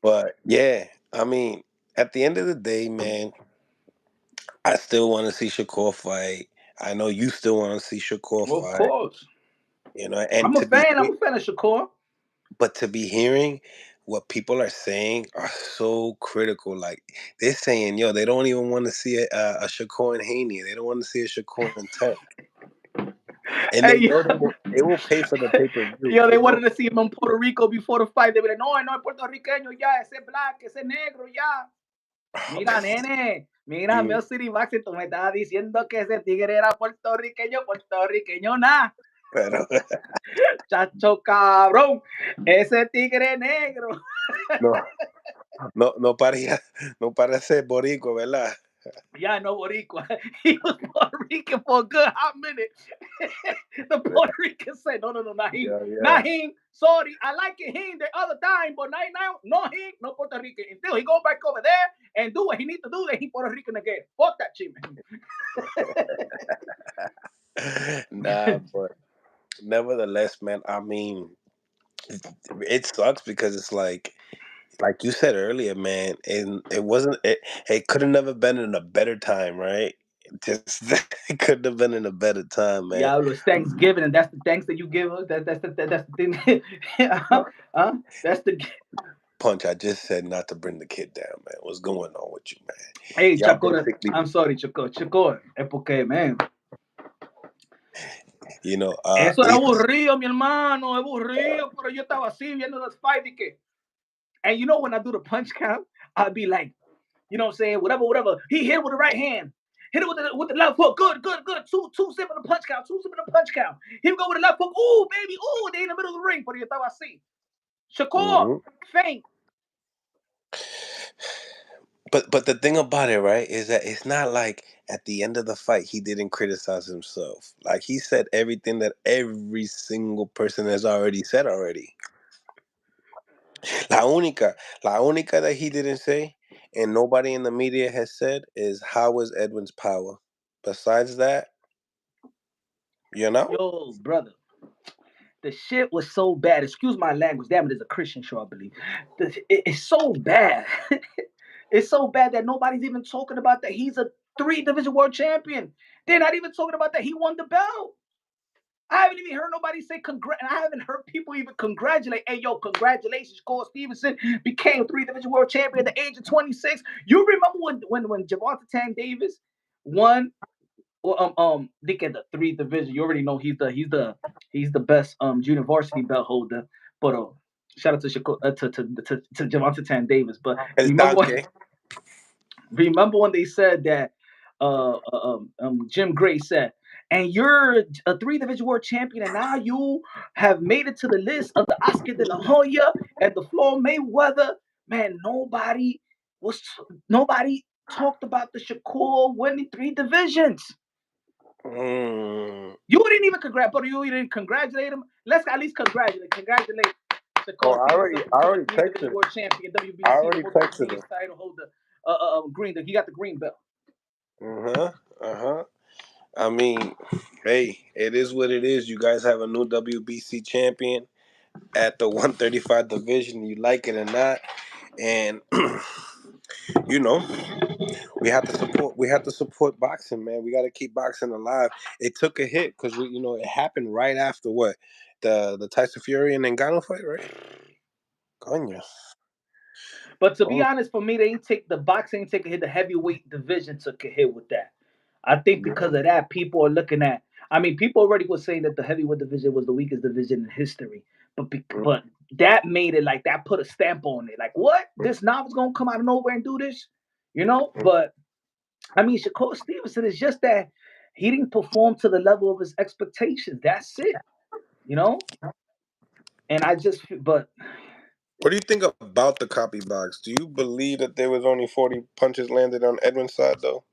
But yeah, I mean, at the end of the day, man, I still want to see Shakur fight. I know you still want to see Shakur Of fight. course. You know, and I'm a fan. I'm a fan of Shakur. but to be hearing what people are saying are so critical. Like they're saying, yo, they don't even want to see a Shakur and Haney. They don't want to see a Shakur and Tank, and they Hey, know they will pay for the pay per view. yo, They they know. wanted to see him in Puerto Rico before the fight. They were like, no, no es puertorriqueño ya, ese black, ese negro ya. Mira, nene, mira, Mel Mm, City Max, tú me estabas diciendo que ese tigre era puertorriqueño nada. pero Chacho cabrón, ese tigre negro. no, no parecía, no parece boricua, ¿verdad? Yeah, no Boricua. He was Puerto Rican for a good hot minute. The Puerto Rican said, no, no, no, not him. Yeah, yeah. Not him. Sorry, I like it him the other time, but now, no him, no Puerto Rican. Until he go back over there and do what he need to do, then he Puerto Rican again. Fuck that shit, Nah, man. but nevertheless, man, I mean, it sucks because it's like you said earlier, man, and it wasn't it could have never been in a better time, right? Just it couldn't have been in a better time, man. Yeah, it was Thanksgiving, and that's the thanks that you give us. That's the thing. No, That's the. Punch, I just said not to bring the kid down, man. What's going on with you, man? Hey, Y'all Chacora, basically, I'm sorry, Chacor. Es porque, man. you know, Eso era aburrido, mi hermano, aburrido, pero yo estaba así viendo los fight y que. And you know when I do the punch count, I'd be like, you know what I'm saying, whatever. He hit with the right hand. Hit it with the left hook. Good. Two zip in the punch count. Two zip in the punch count. He would go with the left hook. Ooh, baby. Ooh, they in the middle of the ring. Pero yo estaba así. Shakur, mhm. feint. But the thing about it, right, is that it's not like at the end of the fight he didn't criticize himself. Like he said everything that every single person has already said already. La única that he didn't say, and nobody in the media has said, is how was Edwin's power. Besides that, you know, Yo, brother. The shit was so bad. Excuse my language. Damn it, is a Christian show, I believe. It's so bad. It's so bad that nobody's even talking about that he's a 3 division world champion. They're not even talking about that he won the belt. I haven't even heard nobody say congrats. I haven't heard people even congratulate. Hey, yo, congratulations, Cole Stevenson became 3 division world champion at the age of 26. You remember when Javante Tank Davis won? They get the 3 division. You already know he's the best junior varsity belt holder. But shout out to to Javante Tank Davis. But El tanque. remember when they said that Jim Gray said, and you're a 3 division world champion, and now you have made it to the list of the Oscar de la Hoya and the Floyd Mayweather. Man, was nobody talked about the Shakur winning 3 divisions. Mm. You didn't even you didn't congratulate him. Let's at least congratulate Oh, Shakur Stevenson I for becoming already 3 division texted him. world champion, I WBC already texted him. title holder, green. He got the green belt. I mean, hey, it is what it is. You guys have a new WBC champion at the 135 division. You like it or not, and you know we have to support. We have to support boxing, man. We got to keep boxing alive. It took a hit because it happened right after what the Tyson Fury and Ngannou fight, right? Coño. But to be Oh, honest, for me, they ain't take the boxing ain't take a hit. The heavyweight division took a hit with that. I think because of that, people are looking at. I mean, people already were saying that the heavyweight division was the weakest division in history, but that made it like that put a stamp on it. Like, what? This novel's gonna come out of nowhere and do this, you know? But I mean, Shakur Stevenson is just that he didn't perform to the level of his expectations. That's it, you know. And but what do you think about the copy box? Do you believe that there was only 40 punches landed on Edwin's side, though?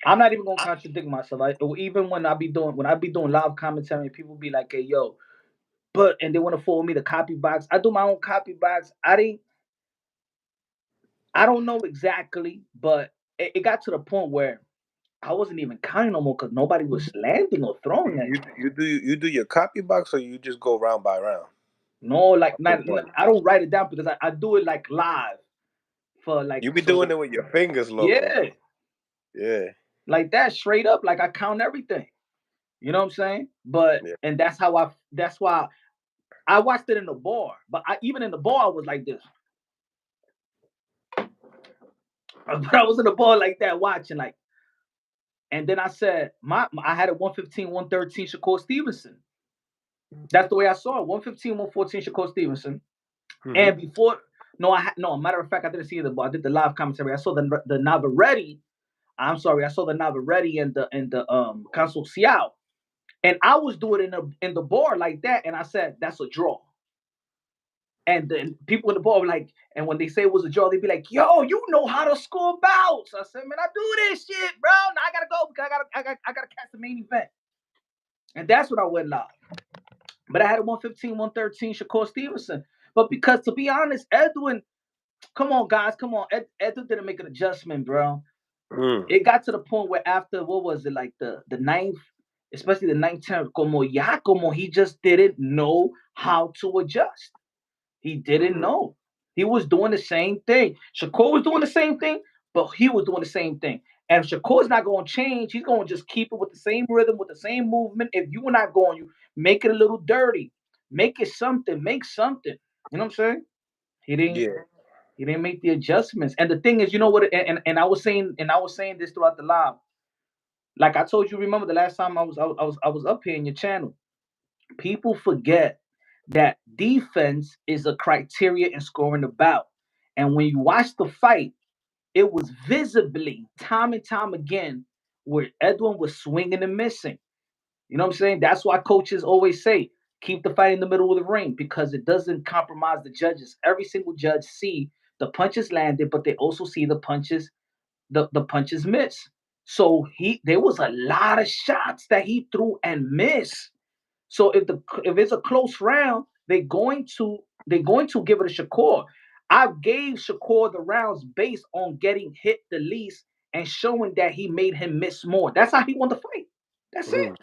I'm not even gonna contradict myself. Even when I be doing live commentary, people be like, "Hey, yo," and they want to follow me the copy box. I do my own copy box. I don't know exactly, but it got to the point where I wasn't even counting no more because nobody was landing or throwing You, anything. you do your copy box, or you just go round by round? No, like Which not, one? I don't write it down because I do it like live for like You be so. doing it with your fingers, loco. Yeah, Yeah, like that straight up. Like I count everything. You know what I'm saying? But yeah. and that's why I watched it in the bar, but even in the bar, I was like this. But I was in the bar like that watching, like, and then I said, I had a 115, 113 Shakur Stevenson. That's the way I saw it. 115, 114 Shakur Stevenson. Mm-hmm. And before, no, matter of fact, I didn't see the bar. I did the live commentary. I saw the Navarrete. I'm sorry, I saw the Navarrete and the Council Xiao. And I was doing it in the bar like that, and I said, that's a draw. And then people in the bar were like, and when they say it was a draw, they'd be like, "Yo, you know how to score bouts." I said, "Man, I do this shit, bro. Now I gotta go because I gotta catch the main event." And that's when I went live. But I had a 115, 113 Shakur Stevenson. But because to be honest, Edwin, come on, guys, come on. Edwin didn't make an adjustment, bro. Mm. It got to the point where after what was it, like the ninth, especially the ninth, como he just didn't know how to adjust. He didn't know. He was doing the same thing. Shakur was doing the same thing, but he was doing the same thing. And if Shakur's not going to change, he's going to just keep it with the same rhythm, with the same movement. If you are not going, you make it a little dirty, make it something, make something. You know what I'm saying? He didn't. Yeah. He didn't make the adjustments. And the thing is, you know what? And I was saying this throughout the live. Like I told you, remember the last time I was up here in your channel. People forget that defense is a criteria in scoring the bout. And when you watch the fight, it was visibly time and time again where Edwin was swinging and missing. You know what I'm saying? That's why coaches always say keep the fight in the middle of the ring because it doesn't compromise the judges. Every single judge see the punches landed, but they also see the punches miss. So there was a lot of shots that he threw and missed. So if it's a close round, they're going to give it a Shakur. I gave Shakur the rounds based on getting hit the least and showing that he made him miss more. That's how he won the fight. That's it. Mm.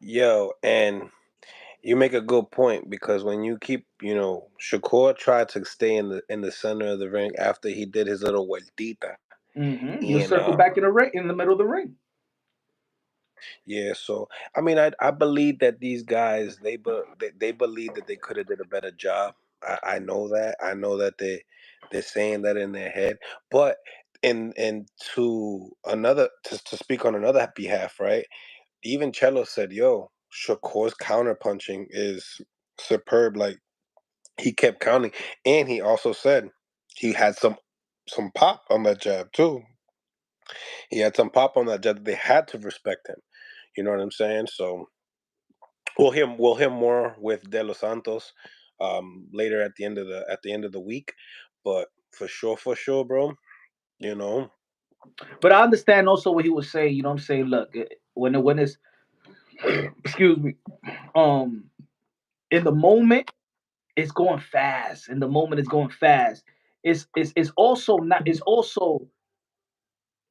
Yo, and you make a good point because when you keep, Shakur tried to stay in the center of the ring after he did his little vueltita, He'll and circle back in the ring in the middle of the ring. yeah. So I mean, I believe that these guys they believe that they could have did a better job. I know that. I know that they're saying that in their head, but and to speak on another behalf, right? Even Chelo said, "Yo, Shakur's counter punching is superb. Like he kept counting, and he also said he had some pop on that jab too. He had some pop on that jab. They had to respect him. You know what I'm saying? So we'll hear more with De Los Santos later at the end of the week. But for sure, bro. You know, But I understand also what he was saying. You know what I'm saying? Look, when it's excuse me, um, in the moment it's going fast. In the moment it's going fast. It's also not. It's also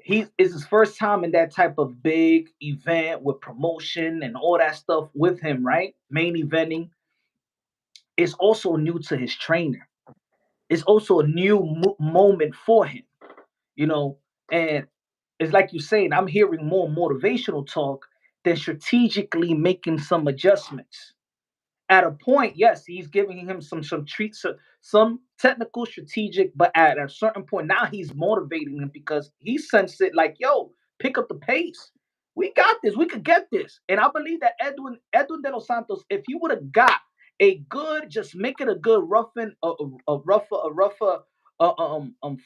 he is his first time in that type of big event with promotion and all that stuff with him, right? Main eventing. It's also new to his trainer. It's also a new moment for him, you know. And it's like you're saying, I'm hearing more motivational talk than strategically making some adjustments. At a point, yes, he's giving him some treats, some technical, strategic, but at a certain point, now he's motivating him because he sensed it like, yo, pick up the pace. We got this. We could get this. And I believe that Edwin De Los Santos, if he would have got a good, just make it a good rougher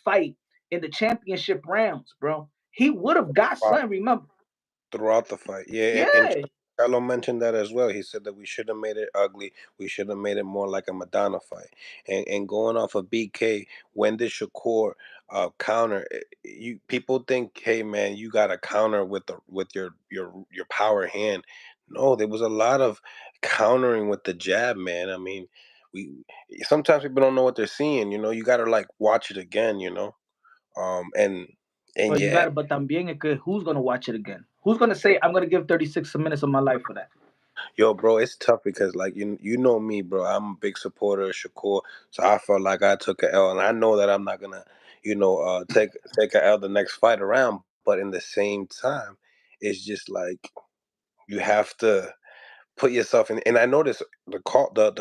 fight in the championship rounds, bro, he would have got something. Remember? throughout the fight. Yeah, and Yeah. Carlo mentioned that as well. He said that we should have made it ugly. We should have made it more like a Madonna fight. And going off of BK, when did Shakur counter? You people think, hey man, you got to counter with your power hand. No, there was a lot of countering with the jab, man. I mean, we sometimes people don't know what they're seeing. You got to like watch it again. And But you yeah, got to, but también es que who's gonna watch it again? Who's gonna say I'm gonna give 36 minutes of my life for that? yo, bro, it's tough because like you know me, bro. I'm a big supporter of Shakur, so I felt like I took a L, and I know that I'm not gonna, take a L the next fight around. But in the same time, it's just like you have to put yourself in. And I notice the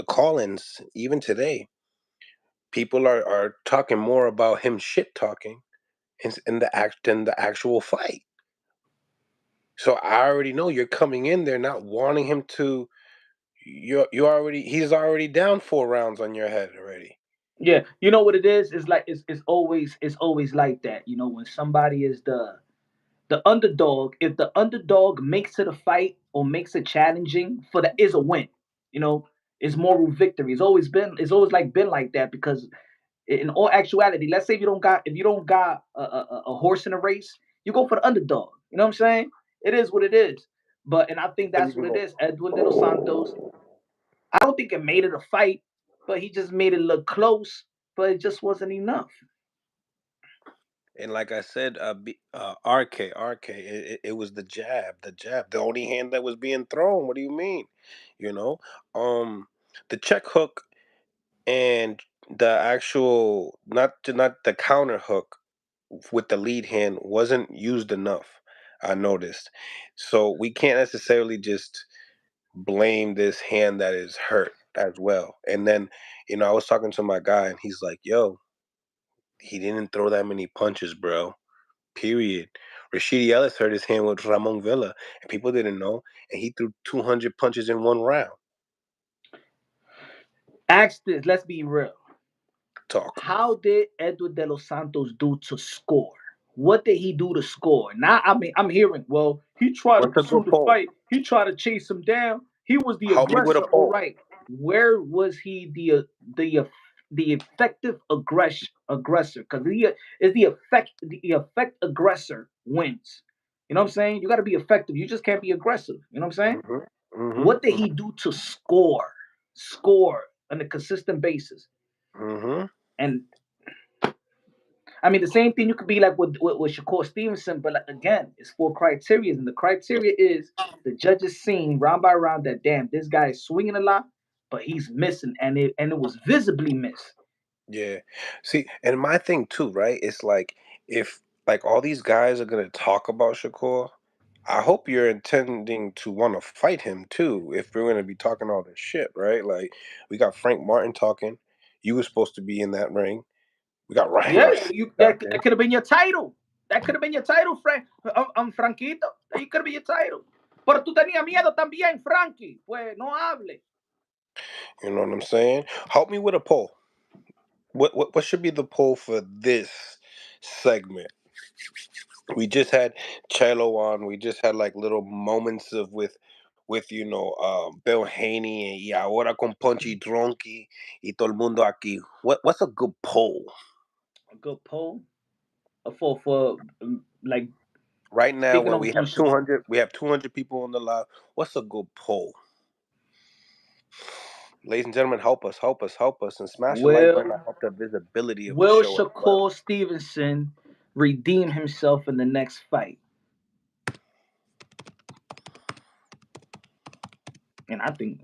call-ins even today, people are talking more about him shit talking in the act than the actual fight. So I already know you're coming in there not wanting him to. He's already down 4 rounds on your head already. Yeah, you know what it is? It's like it's always like that. You know, when somebody is the underdog, if the underdog makes it a fight or makes it challenging for the is a win. You know, it's moral victory. It's always like been like that because in all actuality, let's say if you don't got a horse in a race, you go for the underdog. You know what I'm saying? It is what it is. But and I think But you that's what can it go. is. Edwin De Los Santos. I don't think it made it a fight, but he just made it look close. But it just wasn't enough. And like I said, RK, it was the jab, the only hand that was being thrown. What do you mean? You know, um, the check hook and the actual not the counter hook with the lead hand wasn't used enough. I noticed, so we can't necessarily just blame this hand that is hurt as well. And then, I was talking to my guy, and he's like, "Yo, he didn't throw that many punches, bro. Period." Rashidi Ellis hurt his hand with Ramon Villa, and people didn't know, and he threw 200 punches in 1 round. Ask this. Let's be real. Talk. How did Edwin De Los Santos do to score? What did he do to score? Now, I mean, I'm hearing, well, he tried to What's a pursue good the poll? fight. He tried to chase him down. He was the Help me with a aggressor. All poll. right. Where was he the effective aggressor? Because he is the effect aggressor wins. You know what I'm saying? You got to be effective. You just can't be aggressive. You know what I'm saying? Mhm. Mhm. What did he do to score on a consistent basis? Mhm. And I mean, the same thing you could be like with Shakur Stevenson, but like, again, it's four criteria, and the criteria is the judges seen round by round that damn this guy is swinging a lot, but he's missing, and it was visibly missed. Yeah. See, and my thing too, right? It's like if like all these guys are gonna talk about Shakur, I hope you're intending to want to fight him too. If we're gonna be talking all this shit, right? Like we got Frank Martin talking. You were supposed to be in that ring. We got Ryan Yeah, Garcia you that talking. could have been your title. That could have been your title, Frank. Franquito. That could have been your title. Pero tú tenías miedo también, Frankie. Pues no hable. You know what I'm saying? Help me with a poll. What should be the poll for this segment? We just had Chelo on. We just had like little moments of with Bill Haney and y ahora con Punchy Drunky y todo el mundo aquí. What's a good poll? A good poll for like Right now, speaking what of we on have 200, we have 200 people on the live. What's a good poll? Ladies and gentlemen, help us, and smash the like button. Will To help the visibility of the Will show as well. Shakur Stevenson redeem himself in the next fight? And I think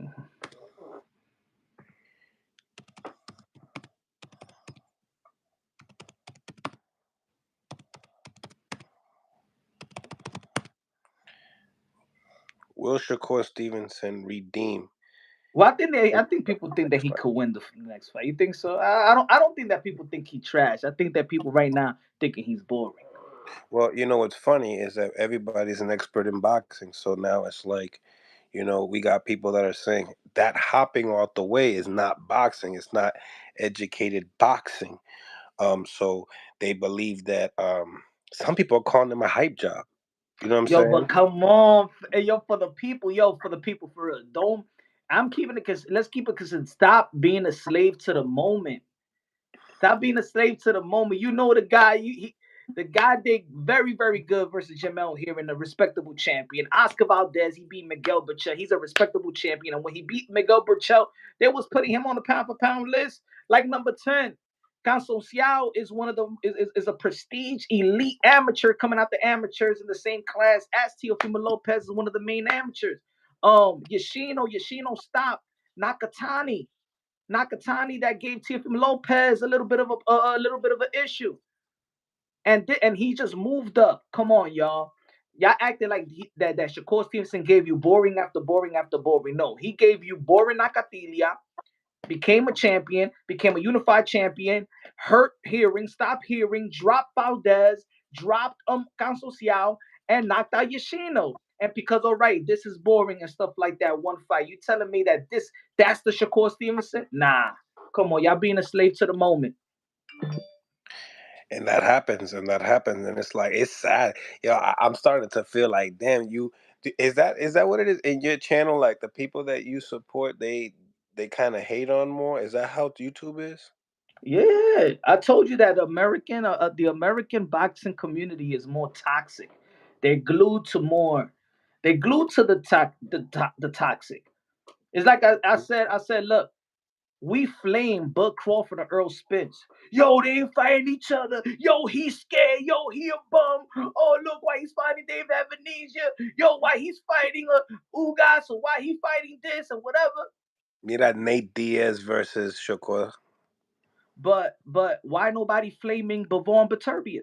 Will Shakur Stevenson redeem well, I think himself people in the think that next he fight? could win the next fight. You think so? I don't think that people think he trash. I think that people right now thinking he's boring. Well, what's funny is that everybody's an expert in boxing, so now it's like, we got people that are saying that hopping out the way is not boxing. It's not educated boxing. So they believe that some people are calling him a hype job. You know what I'm Yo, but saying? come on, yo, for the people, for real. Don't. I'm keeping it because let's keep it because stop being a slave to the moment. Stop being a slave to the moment. You know the guy. The guy did very, very good versus Jamel here in a respectable champion. Oscar Valdez, he beat Miguel Burchell. He's a respectable champion. And when he beat Miguel Burchell, they was putting him on the pound for pound list like number 10. Caso Xiao is one of the is a prestige elite amateur coming out the amateurs in the same class as Teofimo Lopez is one of the main amateurs. Yoshino stopped Nakatani. Nakatani that gave Teofimo Lopez a little bit of a little bit of an issue, and he just moved up. Come on, y'all. Y'all acting like that Shakur Stevenson gave you boring after boring after boring. No, he gave you boring Nakatilia, became a champion, became a unified champion, hurt hearing, stopped hearing, dropped Valdez, dropped Council Xiao, and knocked out Yoshino. And because all right, this is boring and stuff like that. One fight, you telling me that that's the Shakur Stevenson? Nah, come on, y'all being a slave to the moment. And that happens, and it's like it's sad. I'm starting to feel like, damn, is that what it is in your channel? Like the people that you support, they kind of hate on more. Is that how YouTube is? Yeah, I told you that the American boxing community is more toxic. They're glued to more. They're glued to the toxic. It's like I said, look, we flame Bud Crawford and Earl Spence. Yo, they ain't fighting each other. Yo, he's scared. Yo, he a bum. Oh, look why he's fighting Dave Ebenezer. Yo, why he's fighting Ugas or why he fighting this and whatever. Mira Nate Diaz versus Shakur. But why nobody flaming Bavon Baturbiev?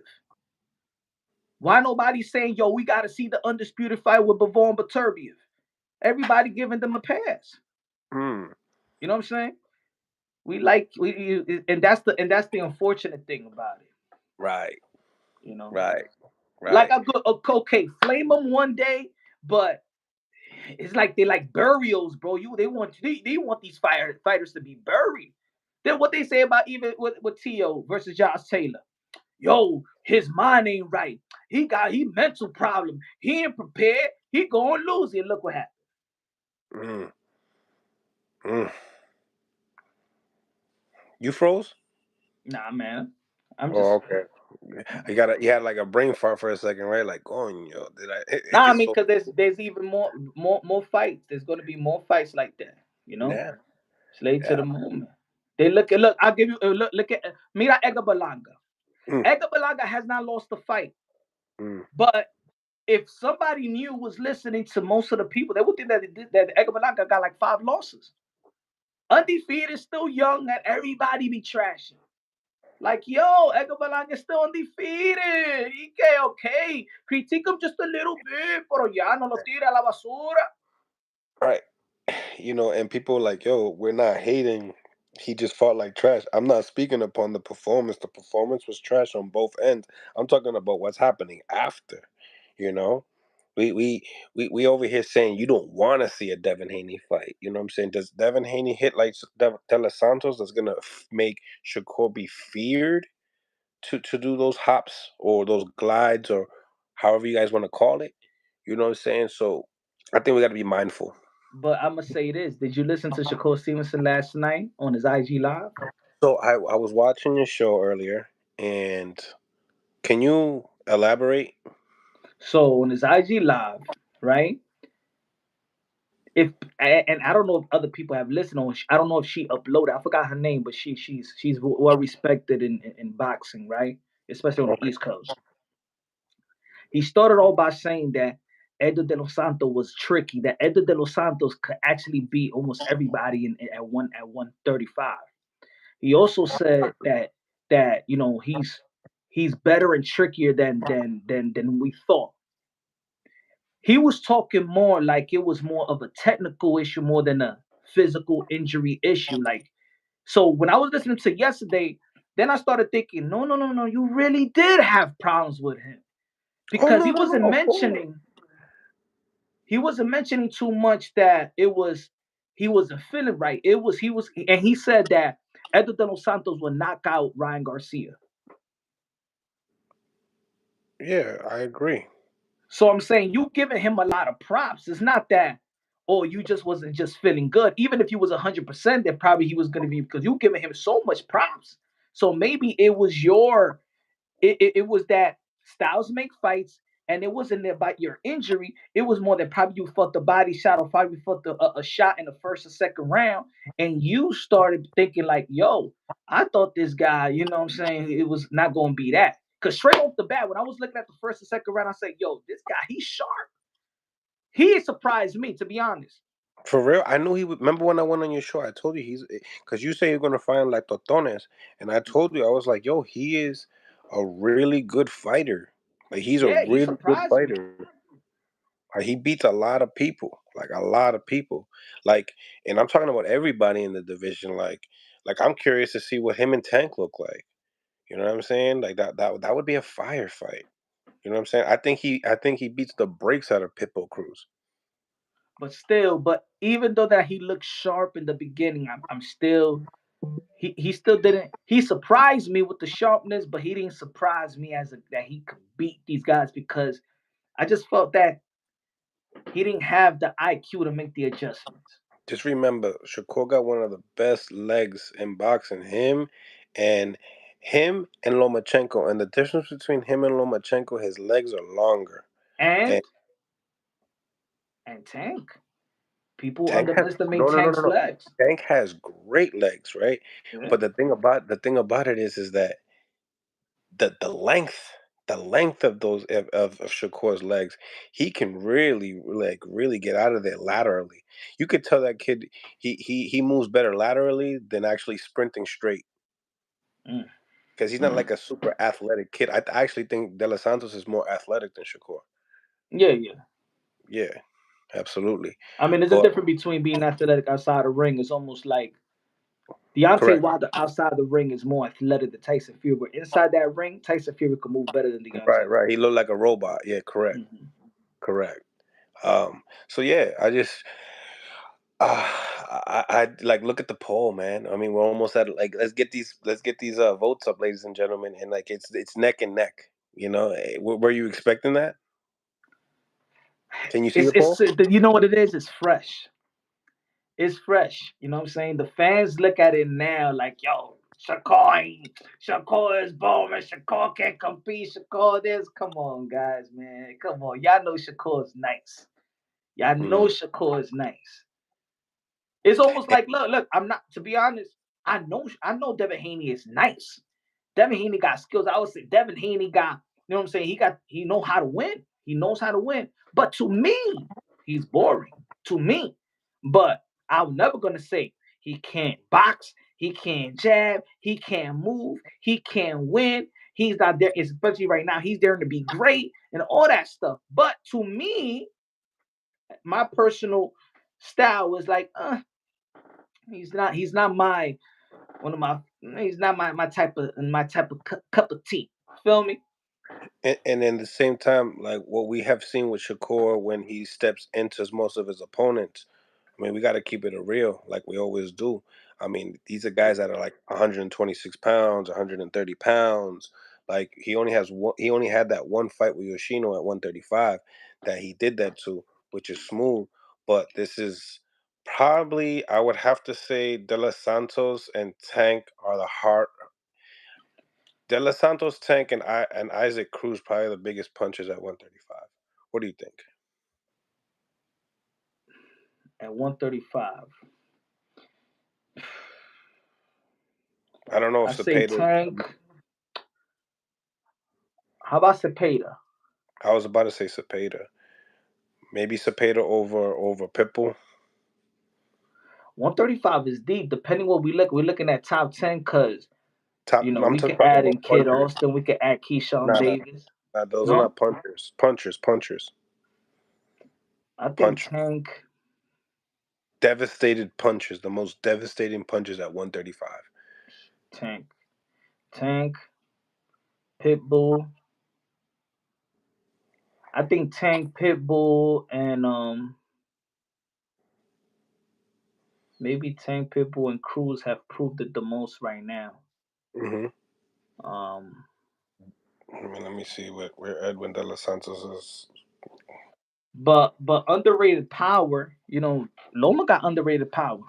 Why nobody saying, yo, we got to see the undisputed fight with Bavon Baturbiev? Everybody giving them a pass. Hmm. You know what I'm saying? And that's the unfortunate thing about it. Right. You know, Right. like Right. I go, okay, flame them one day, but it's like they like burials, bro. They want these fighters to be buried. Then what they say about even with Tio versus Josh Taylor. Yo, his mind ain't right. He mental problem. He ain't prepared. He gonna lose it. Look what happened. Mm. Mm. You froze? Nah, man. I'm Oh, just okay. You had like a brain fart for a second, right? Like, going, yo, did I? nah. I It's mean, so because there's even more fights. There's gonna be more fights like that. You know, yeah, slave to yeah. the moment. They look. I'll give you look. Look at Mira Edgar Balanga. Mm, Edgar Berlanga has not lost a fight, mm. but if somebody new was listening to most of the people, they would think that Edgar Berlanga got like 5 losses. Undefeated, still young, and everybody be trashing. Like, yo, Edgar Berlanga is still undefeated. Y que, okay, critique him just a little bit, pero ya no lo tira a la basura. Right. And people like, yo, we're not hating. He just fought like trash. I'm not speaking upon the performance. The performance was trash on both ends. I'm talking about what's happening after. You know, we we we over here saying you don't want to see a Devin Haney fight. You know what I'm saying? Does Devin Haney hit like De Los Santos? That's gonna make Shakur be feared to do those hops or those glides or however you guys want to call it. You know what I'm saying? So I think we got to be mindful. But I'm gonna say this: did you listen to Shakur Stevenson last night on his IG live? So I was watching your show earlier, and can you elaborate? So on his IG live, right? If and I don't know if other people have listened on. I don't know if she uploaded. I forgot her name, but she's well respected in boxing, right? Especially on the Okay. East Coast. He started off by saying that Edo de los Santos was tricky. That Edo de los Santos could actually beat almost everybody at 135. He also said that he's better and trickier than we thought. He was talking more like it was more of a technical issue more than a physical injury issue. Like, so when I was listening to yesterday, then I started thinking, no, no, no, no, you really did have problems with him Oh because no no no! Hold on. he wasn't mentioning too much that he wasn't feeling right. And he said that Edwin de los Santos would knock out Ryan Garcia. Yeah, I agree. So I'm saying you giving him a lot of props. It's not that, oh, you just wasn't just feeling good. Even if you was 100%, then probably he was going to be because you giving him so much props. So maybe it was that styles make fights, and it wasn't about your injury. It was more that probably you felt the body shot or probably felt a shot in the first or second round, and you started thinking like, yo, I thought this guy, you know what I'm saying, it was not going to be that. Because straight off the bat, when I was looking at the first and second round, I said, yo, this guy, he's sharp. He surprised me, to be honest. For real, I knew he would. Remember when I went on your show? I told you he's because you say you're gonna find like Totones, and I told you I was like, yo, he is a really good fighter. Like he's a Yeah, he really good surprised me. fighter. Like he beats a lot of people, like a lot of people. Like, and I'm talking about everybody in the division. Like I'm curious to see what him and Tank look like. You know what I'm saying? Like that would be a firefight. You know what I'm saying? I think he beats the brakes out of Pitbull Cruz. But even though that he looked sharp in the beginning, I'm still he still didn't he surprised me with the sharpness, but he didn't surprise me that he could beat these guys because I just felt that he didn't have the IQ to make the adjustments. Just remember, Shakur got one of the best legs in boxing. And him and Lomachenko, and the difference between him and Lomachenko, his legs are longer. And And Tank. People Tank has underestimate no no no no Tank's no. legs. Tank has great legs, right? Yeah. But the thing about it is that the length of those of Shakur's legs, he can really like really get out of there laterally. You could tell that kid he moves better laterally than actually sprinting straight. Mm, Because he's not mm. like a super athletic kid. I actually think De Los Santos is more athletic than Shakur. Yeah, yeah. Yeah, absolutely. I mean, there's a But difference between being athletic outside the ring. It's almost like Deontay correct. Wilder outside the ring is more athletic than Tyson Fury. But inside that ring, Tyson Fury can move better than Right, Deontay. right. He looked like a robot. Yeah, correct. Hmm. Correct. So yeah, I like look at the poll, man. I mean, we're almost at like let's get these votes up, ladies and gentlemen, and like it's neck and neck. Were you expecting that? Can you see the It's poll? you know what it is? It's fresh. It's fresh. You know what I'm saying? The fans look at it now like, yo, Shakur is boring. Shakur can't compete. Shakur this. Come on, guys, man. Come on. Y'all know Shakur is nice. Y'all know Mm. Shakur is nice. It's almost like, look. I'm not. To be honest, I know Devin Haney is nice. Devin Haney got skills. I would say Devin Haney got, you know what I'm saying? He know how to win. He knows how to win. But to me, he's boring. To me. But I'm never gonna say he can't box, he can't jab, he can't move, he can't win. He's not there, especially right now. He's there to be great and all that stuff. But to me, my personal style was like, he's not my one of my he's not my type of cup of tea. Feel me? And then the same time, like what we have seen with Shakur when he steps into most of his opponents, I mean, we got to keep it a real, like we always do. I mean, these are guys that are like 126 pounds, 130 pounds. Like he only had that one fight with Yoshino at 135 that he did that to, which is smooth. But this is probably, I would have to say, De Los Santos and Tank are the heart. De Los Santos, Tank, and Isaac Cruz probably the biggest punches at 135. What do you think? At 135. I don't know I if say Cepeda. Tank. How about Cepeda? I was about to say Cepeda. Maybe Cepeda over Pitbull. 135 is deep. Depending what we look, we're looking at top 10 because Top. I'm we talking could add in about Kid punchers. Austin, we could add Keyshawn Nah, nah, Davis. nah. Those are No, not punchers. Punchers. I think Punchers. Tank, Devastated punches. The most devastating punches at 135. Tank, Tank, Pitbull. I think Tank, Pitbull, and maybe Tank, Pitbull, and Cruz have proved it the most right now. Mm-hmm. Um, I mean, let me see where Edwin De Los Santos is. but underrated power. Loma got underrated power.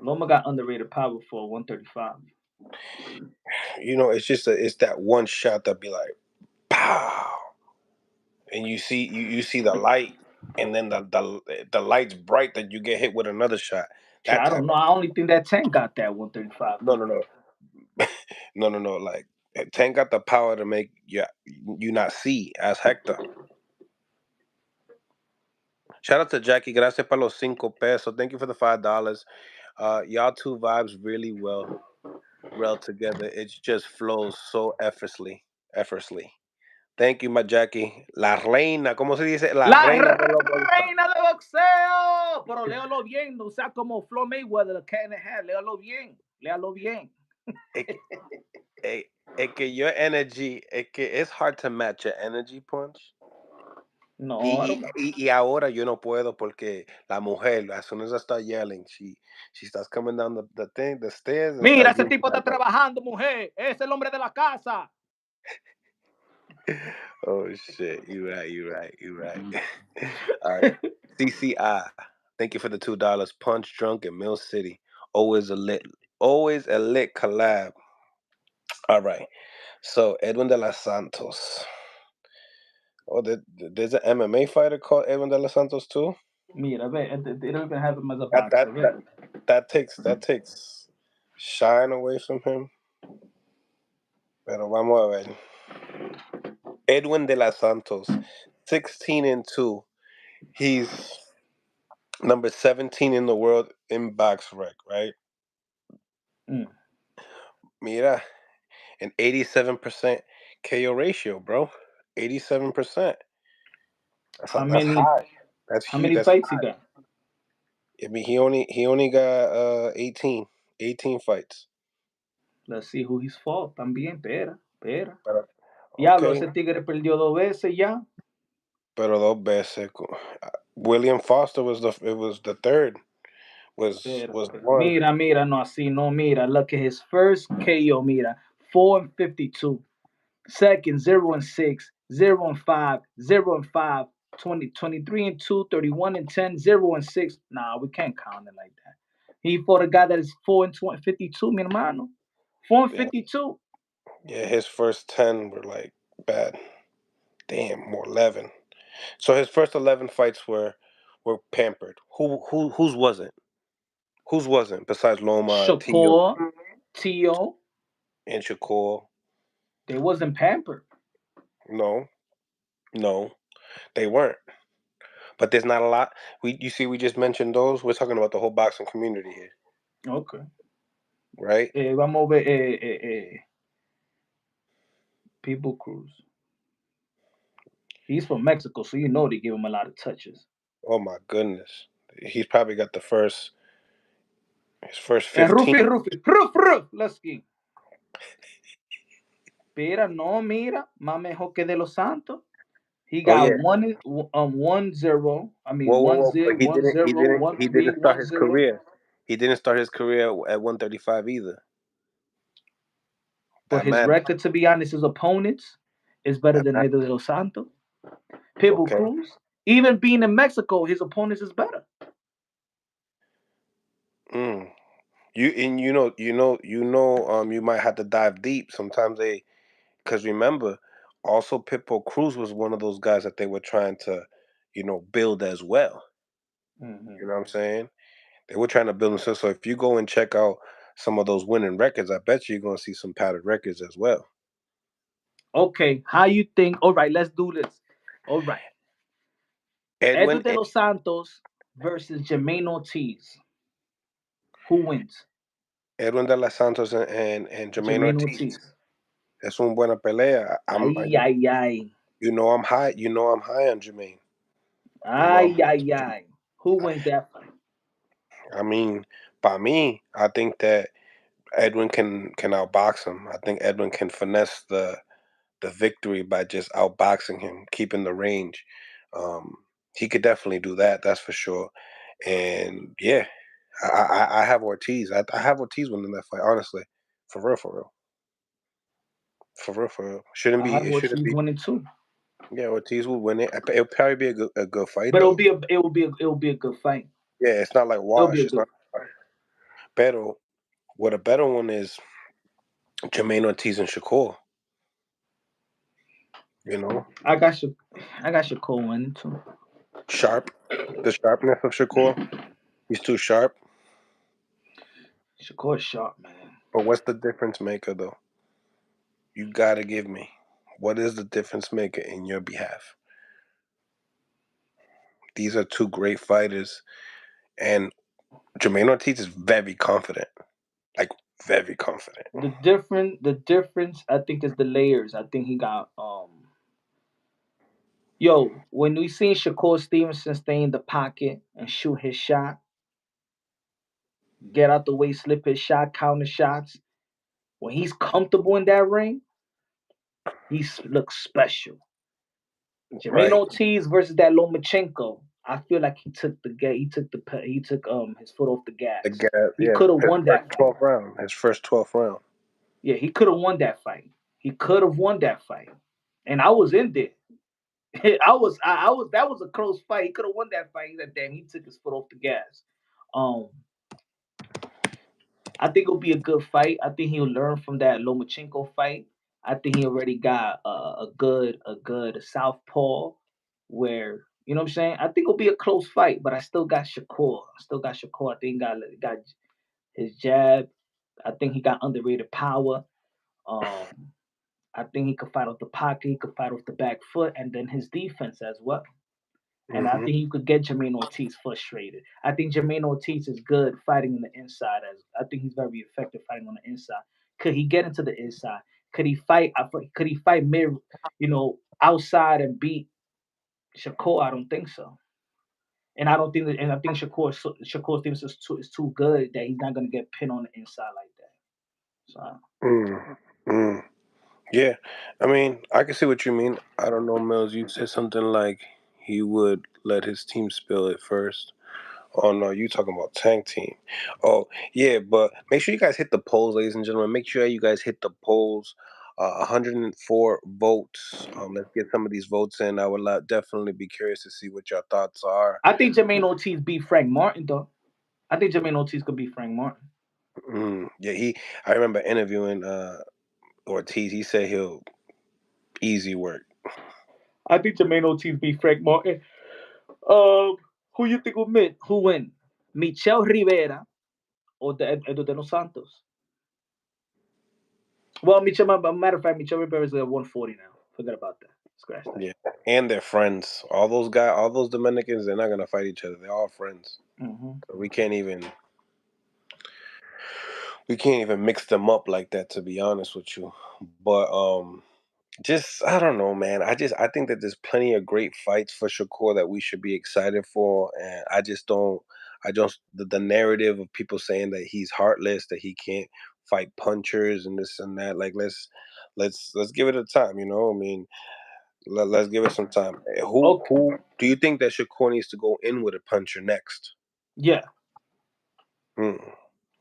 Loma got underrated power for 135. It's that one shot that be like, pow, and you see the light, and then the light's bright that you get hit with another shot. Shit, That I don't type know. of I only think that Tank got that 135 no though. no no no. Like Tank got the power to make you not see as Hector. Shout out to Jackie. Gracias por los 5 pesos. Thank you for the $5. Y'all two vibes really well together. It just flows so effortlessly. Thank you, my Jackie. La reina, ¿cómo se dice? La La reina de los boxeadores. reina del boxeo. Pero léalo bien, no sea como Floyd Mayweather, the cat in the hat. Léalo bien. Léalo bien. Es que, es que your energy, es que it's hard to match your energy punch. No, I Y, don't. y ahora yo no puedo porque la mujer, as soon as I start yelling, she starts coming down the stairs and Mira, starts ese being tipo está like, trabajando, mujer. Es el hombre de la casa. oh shit, you right. All right. CCI, thank you for the $2. Punch Drunk in Mill City. Always a lit collab. All right. So Edwin de los Santos. Oh, there's an MMA fighter called Edwin de los Santos too. Mira, ve, they don't even have him as a That that boxer. that that takes shine away from him. Pero vamos a ver. Edwin de los Santos, 16-2. He's number 17 in the world in box rec, right? Mm. Mira, an 87% KO ratio, bro. 87%. How That's many high. That's how huge. many That's fights he high. got? I mean, he only got 18 fights. Let's see who he's fought. También, espera. Pero, Diablo, okay, ese tigre perdió 2 veces ya. pero dos veces. William Foster was the third. Was the Espérate. one. Mira, no, así no, mira. Look at his first KO, mira. 4-52. Second, 0-6, 0-5, 0-5, 20, 23-2, 31-10, 0-6. Nah, we can't count it like that. He fought a guy that is 4-52, mi hermano. 4 and Yeah, 52. yeah. His first 10 were like bad. Damn, more 11. So his first 11 fights were pampered. Whose wasn't? Whose wasn't besides Loma, Tio? Shakur, Tio, and Shakur. they wasn't pampered. No, no, they weren't. But there's not a lot. You see, we just mentioned those. We're talking about the whole boxing community here, Okay. right? Vamos a ver. People Cruz. He's from Mexico, so you know they give him a lot of touches. Oh my goodness, he's probably got his first And 15. Roof, let's go. Mira, no, mira, más mejor que de los Santos. He Oh got yeah. 1-0. I mean Whoa, whoa, one whoa! zero, But he one didn't. He zero, didn't. one He three, didn't start one his zero. career. He didn't start his career at 135 either. But That his matters. record, to be honest, his opponents is better That than matters. Edo de los Santos. Pitbull Okay. Cruz. Even being in Mexico, his opponents is better. Mm. You might have to dive deep. Sometimes because remember, also Pitbull Cruz was one of those guys that they were trying to, build as well. You Mm-hmm. know what I'm saying? They were trying to build themselves. So if you go and check out some of those winning records, I bet you're gonna see some padded records as well. Okay, how you think? All right, let's do this. All right. Edo Edwin de los Santos versus Jermaine Ortiz. Who wins? Edwin de los Santos and Jermaine Jermaine Ortiz. Ortiz. Es una buena pelea. Ay, ay, ay. I'm high. I'm high on Jermaine. You know I'm Ay, high ay, on Jermaine. ay. Who wins that fight? I mean, by me, I think that Edwin can outbox him. I think Edwin can finesse the victory by just outboxing him, keeping the range. Um, he could definitely do that. That's for sure. And yeah, I have Ortiz. I have Ortiz winning that fight. Honestly, for real, for real, for real, for real. Shouldn't I be. have It shouldn't Ortiz be. winning too. Yeah, Ortiz will win it. It'll probably be a good fight But though. it will be a good fight. Yeah, it's not like It'll be wash. a It's good. not. Pero what a better one is Jermaine Ortiz and Shakur. You know, I got you. I got Shakur winning too. sharp. The sharpness of Shakur. He's too sharp. Shakur sharp, man. But what's the difference maker though? You gotta give me. What is the difference maker in your behalf? These are two great fighters, and Jermaine Ortiz is very confident. Like very confident. The difference, I think, is the layers. I think he got Yo, when we seen Shakur Stevenson stay in the pocket and shoot his shot, get out the way, slip his shot, counter shots. When he's comfortable in that ring, looks special. Jermaine Right. Ortiz versus that Lomachenko. I feel like he took the ga- he took his foot off the The gas. guy, He yeah, could have his won first that fight. 12th round. His first 12th round. Yeah, he could have won that fight. He could have won that fight. And I was in there. I was that was a close fight. He could have won that fight. He said, damn, he took his foot off the gas. Um, I think it'll be a good fight. I think he'll learn from that Lomachenko fight. I think he already got a good southpaw where you know what I'm saying. I think it'll be a close fight, but I still got Shakur. I think got his jab. I think he got underrated power. Um, I think he could fight off the pocket. He could fight off the back foot, and then his defense as well. And I Hmm. think you could get Jermaine Ortiz frustrated. I think Jermaine Ortiz is good fighting on the inside. As I think he's very effective fighting on the inside. Could he get into the inside? Could he fight? Could he fight mid? Outside and beat Shakur? I don't think so. And I don't think that. And I think Shakur Stevenson is too good that he's not gonna get pinned on the inside like that. So Mm. Mm. Yeah, I mean, I can see what you mean. I don't know, Mills. You said something like he would let his team spill it first. Oh no, you talking about tank team? Oh yeah, but make sure you guys hit the polls, ladies and gentlemen. Make sure you guys hit the polls. 104 votes. Let's get some of these votes in. I would definitely be curious to see what your thoughts are. I think Jermaine Ortiz beat Frank Martin though. I think Jermaine Ortiz could beat Frank Martin. Yeah, I remember interviewing Ortiz. He said he'll easy work. I think Jermaine Ortiz beat Frank Martin. Um, who you think will win? Who win? Michel Rivera or the Edo de los Santos? Well, matter of fact, Michel Rivera is at 140 now. Forget about that. Scratch that. Yeah, and they're friends. All those guys, all those Dominicans, they're not gonna fight each other. They're all friends. Hmm. So we can't even mix them up like that. To be honest with you, but just I don't know, man. I think that there's plenty of great fights for Shakur that we should be excited for, and I just don't. I just the narrative of people saying that he's heartless, that he can't fight punchers and this and that. Like let's give it a time. You know, I mean, let's give it some time. Okay. Who do you think that Shakur needs to go in with a puncher next? Yeah, Hmm.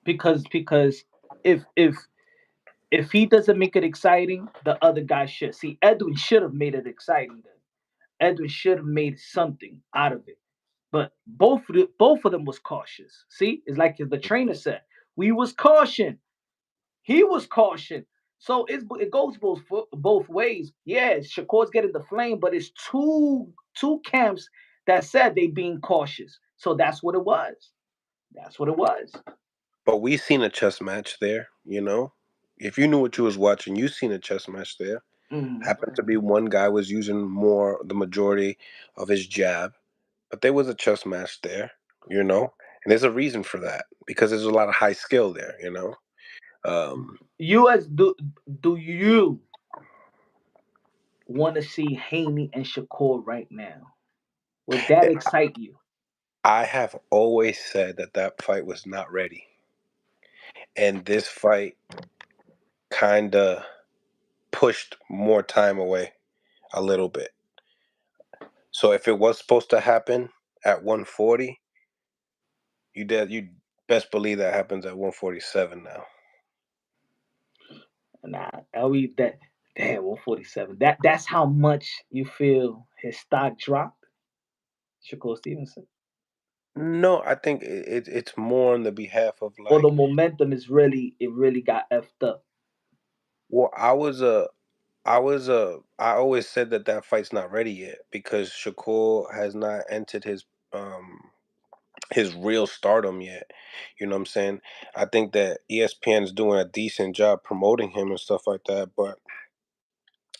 because if he doesn't make it exciting, the other guy should. See, Edwin should have made it exciting. Then Edwin should have made something out of it. But both of them was cautious. See, it's like the trainer said, we was caution. He was caution. So it goes both ways. Yeah, Shakur's getting the flame, but it's two camps that said they being cautious. So that's what it was. That's what it was. But we seen a chess match there. You know, if you knew what you was watching, you seen a chess match there. Mm. Happened to be one guy was using the majority of his jab, but there was a chess match there, you know, and there's a reason for that because there's a lot of high skill there, you know. Um, You as do you want to see Haney and Shakur right now? Would that excite you? I have always said that that fight was not ready, and this fight kind of pushed more time away a little bit. So if it was supposed to happen at 140, you best believe that happens at 147 now. Nah, are we that damn 147? That's how much you feel his stock dropped, Shakur Stevenson. No, I think it's more on the behalf of Or the like, momentum is really got effed up. well, I always said that that fight's not ready yet because Shakur has not entered his real stardom yet. You know what I'm saying? I think that ESPN's doing a decent job promoting him and stuff like that, but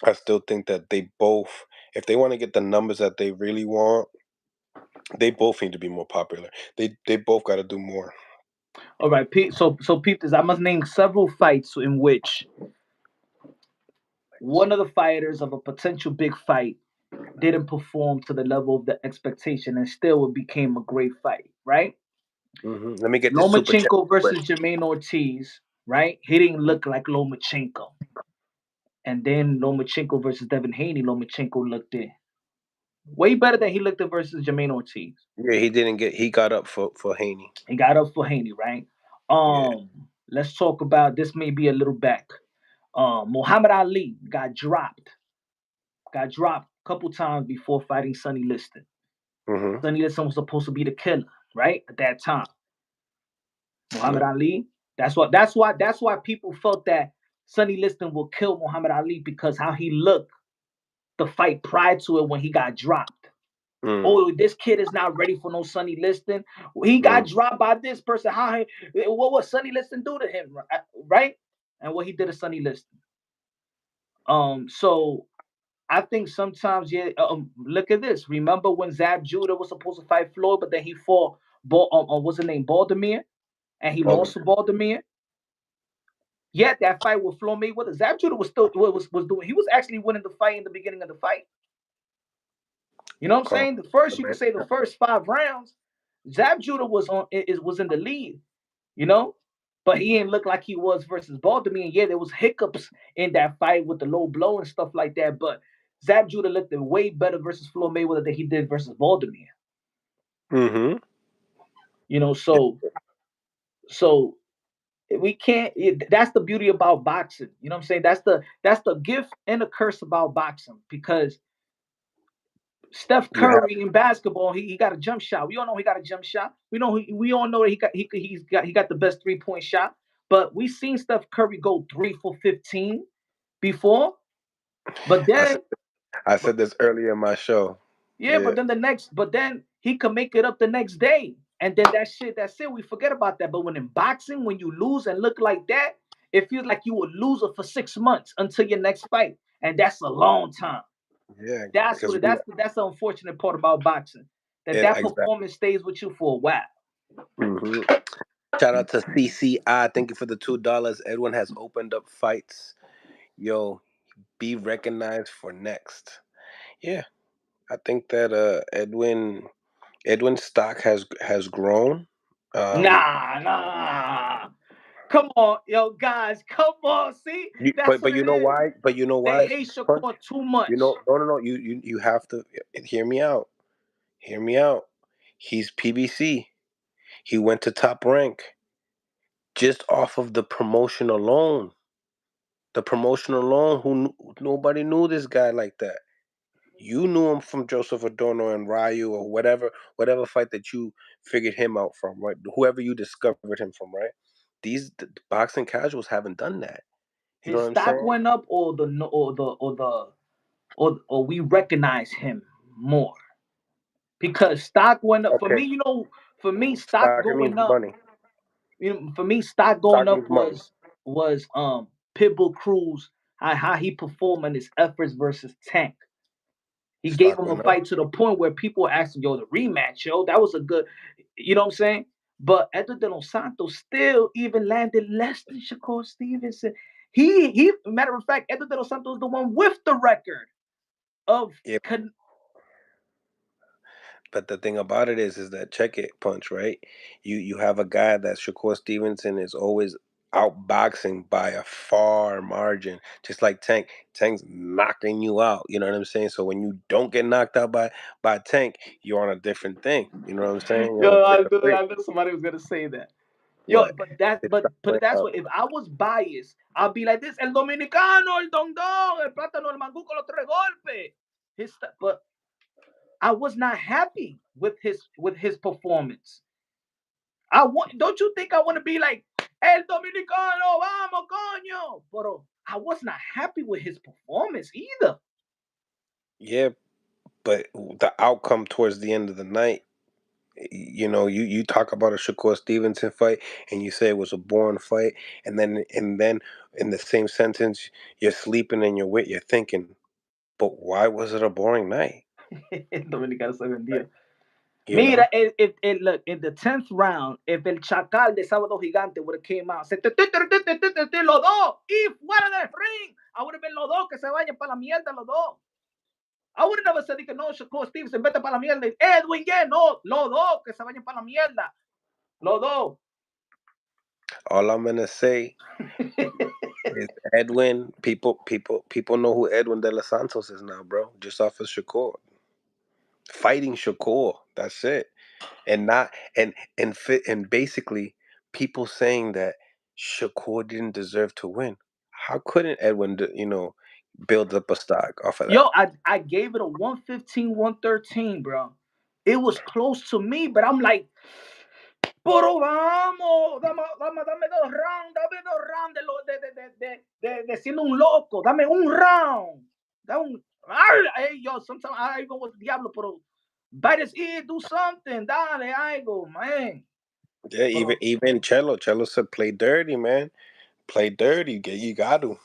I still think that they both, if they want to get the numbers that they really want, they both need to be more popular. They both got to do more. All right, Pete. So Pete, this I must name several fights in which one of the fighters of a potential big fight didn't perform to the level of the expectation and still it became a great fight, right? Let me get this super chat Lomachenko real versus Jermaine Ortiz, right? He didn't look like Lomachenko. And then Lomachenko versus Devin Haney, Lomachenko looked in way better than he looked at versus Jermaine Ortiz. Yeah, he didn't get. He got up for Haney. He got up for Haney, right? Yeah. Let's talk about this. May be a little back. Muhammad Ali got dropped a couple times before fighting Sonny Liston. hmm Sonny Liston was supposed to be the killer, right? At that time, Muhammad Yep. Ali. That's why people felt that Sonny Liston will kill Muhammad Ali because how he looked the fight prior to it when he got dropped. Mm, Oh, this kid is not ready for no Sonny Liston. He got mm. dropped by this person. What was Sonny Liston do to him? Right? And what he did to Sonny Liston. So I think sometimes, yeah. Look at this. Remember when Zab Judah was supposed to fight Floyd, but then he fought. What's his name? Baldomir, and he All lost the to Baldomir. Yet that fight with Floyd Mayweather, Zab Judah was still was doing. He was actually winning the fight in the beginning of the fight. You know what I'm car. saying? The first, you could say the first 5 rounds, Zab Judah was in the lead, you know, but he didn't look like he was versus Baltimore. And yeah, there was hiccups in that fight with the low blow and stuff like that. But Zab Judah looked way better versus Floyd Mayweather than he did versus Baltimore. Mm-hmm. You know, so we can't. That's the beauty about boxing. You know what I'm saying? That's the gift and the curse about boxing because Steph You have. Curry in basketball, he got a jump shot. We all know he got a jump shot. We all know that he got the best 3-point shot. But we seen Steph Curry go 3 for 15 before. But I said then, I but said this earlier in my show. yeah, Yeah. but then he could make it up the next day. And then that's it. We forget about that. But when in boxing, when you lose and look like that, it feels like you a loser for 6 months until your next fight, and that's a long time. Yeah, That's because what that's the unfortunate part about boxing. That exactly. performance stays with you for a while. Hmm. Shout out to CCI. Thank you for the $2. Edwin has opened up fights. Yo, be recognized for next. Yeah, I think that Edwin's stock has grown. Um, Nah. Come on, yo, guys. Come on. See, that's but what you it know is. why? But you know They why? hate Punch. Shakur too You much. know, no. You have to hear me out. Hear me out. He's PBC. He went to Top Rank just off of the promotion alone. The promotion alone, nobody knew this guy like that. You knew him from Joseph Adorno and Ryu or whatever fight that you figured him out from, right? Whoever you discovered him from, right? The boxing casuals haven't done that. You know His what I'm stock saying? went up, or or we recognize him more because stock went up. For Okay, me, for me, stock stock means going up. money. For me, stock going Stock up means money. was Pitbull Cruz, how he performed in his efforts versus Tank. He gave Stock him a went up. fight to the point where people were asking, yo, the rematch, yo, that was a good, you know what I'm saying? But Edwin de los Santos still even landed less than Shakur Stevenson. Matter of fact, Edwin de los Santos is the one with the record of Yeah, but the thing about it is that check it, Punch, right? You have a guy that Shakur Stevenson is always outboxing by a far margin, just like Tank. Tank's knocking you out. You know what I'm saying? So when you don't get knocked out by Tank, you're on a different thing. You know what I'm saying? You're on a Yo, different wave. I knew somebody was gonna say that. Yo, What? It's not but playing that's out. what, if I was biased, I'd be like this, el dominicano, el don don, el plátano, el manguco, los tres golpes. But I was not happy with his performance. Don't you think I want to be like el dominicano, vamos, coño? But I was not happy with his performance either. Yeah, but the outcome towards the end of the night, you talk about a Shakur Stevenson fight and you say it was a boring fight, and then in the same sentence you're sleeping and you're thinking, but why was it a boring night? El dominicano se vendió. You Mira, know? look, in the 10th round, if el Chacal de Sábado Gigante would have came out, los dos, y fuera del ring, I would have been los dos que se vayan para la mierda, los dos. I would have never said que no, Shakur Stevenson, vete para la mierda. Edwin, yeah, no, los dos que se vayan para la mierda, los dos. All I'm gonna say is Edwin. People know who Edwin de los Santos is now, bro. Just off of Shakur, fighting Shakur. That's it. And not and fit and basically people saying that Shakur didn't deserve to win. How couldn't Edwin, build up a stock off of that? Yo, I gave it a 115, 113, bro. It was close to me, but I'm like, pero vamos, dame 2 rounds, de siendo un loco, dame un round. Hey, yo, sometimes I go with Diablo, pero bite his ear, do something, dale, algo, man. Yeah, even Pero, even Chelo said play dirty, man. Play dirty. You got to.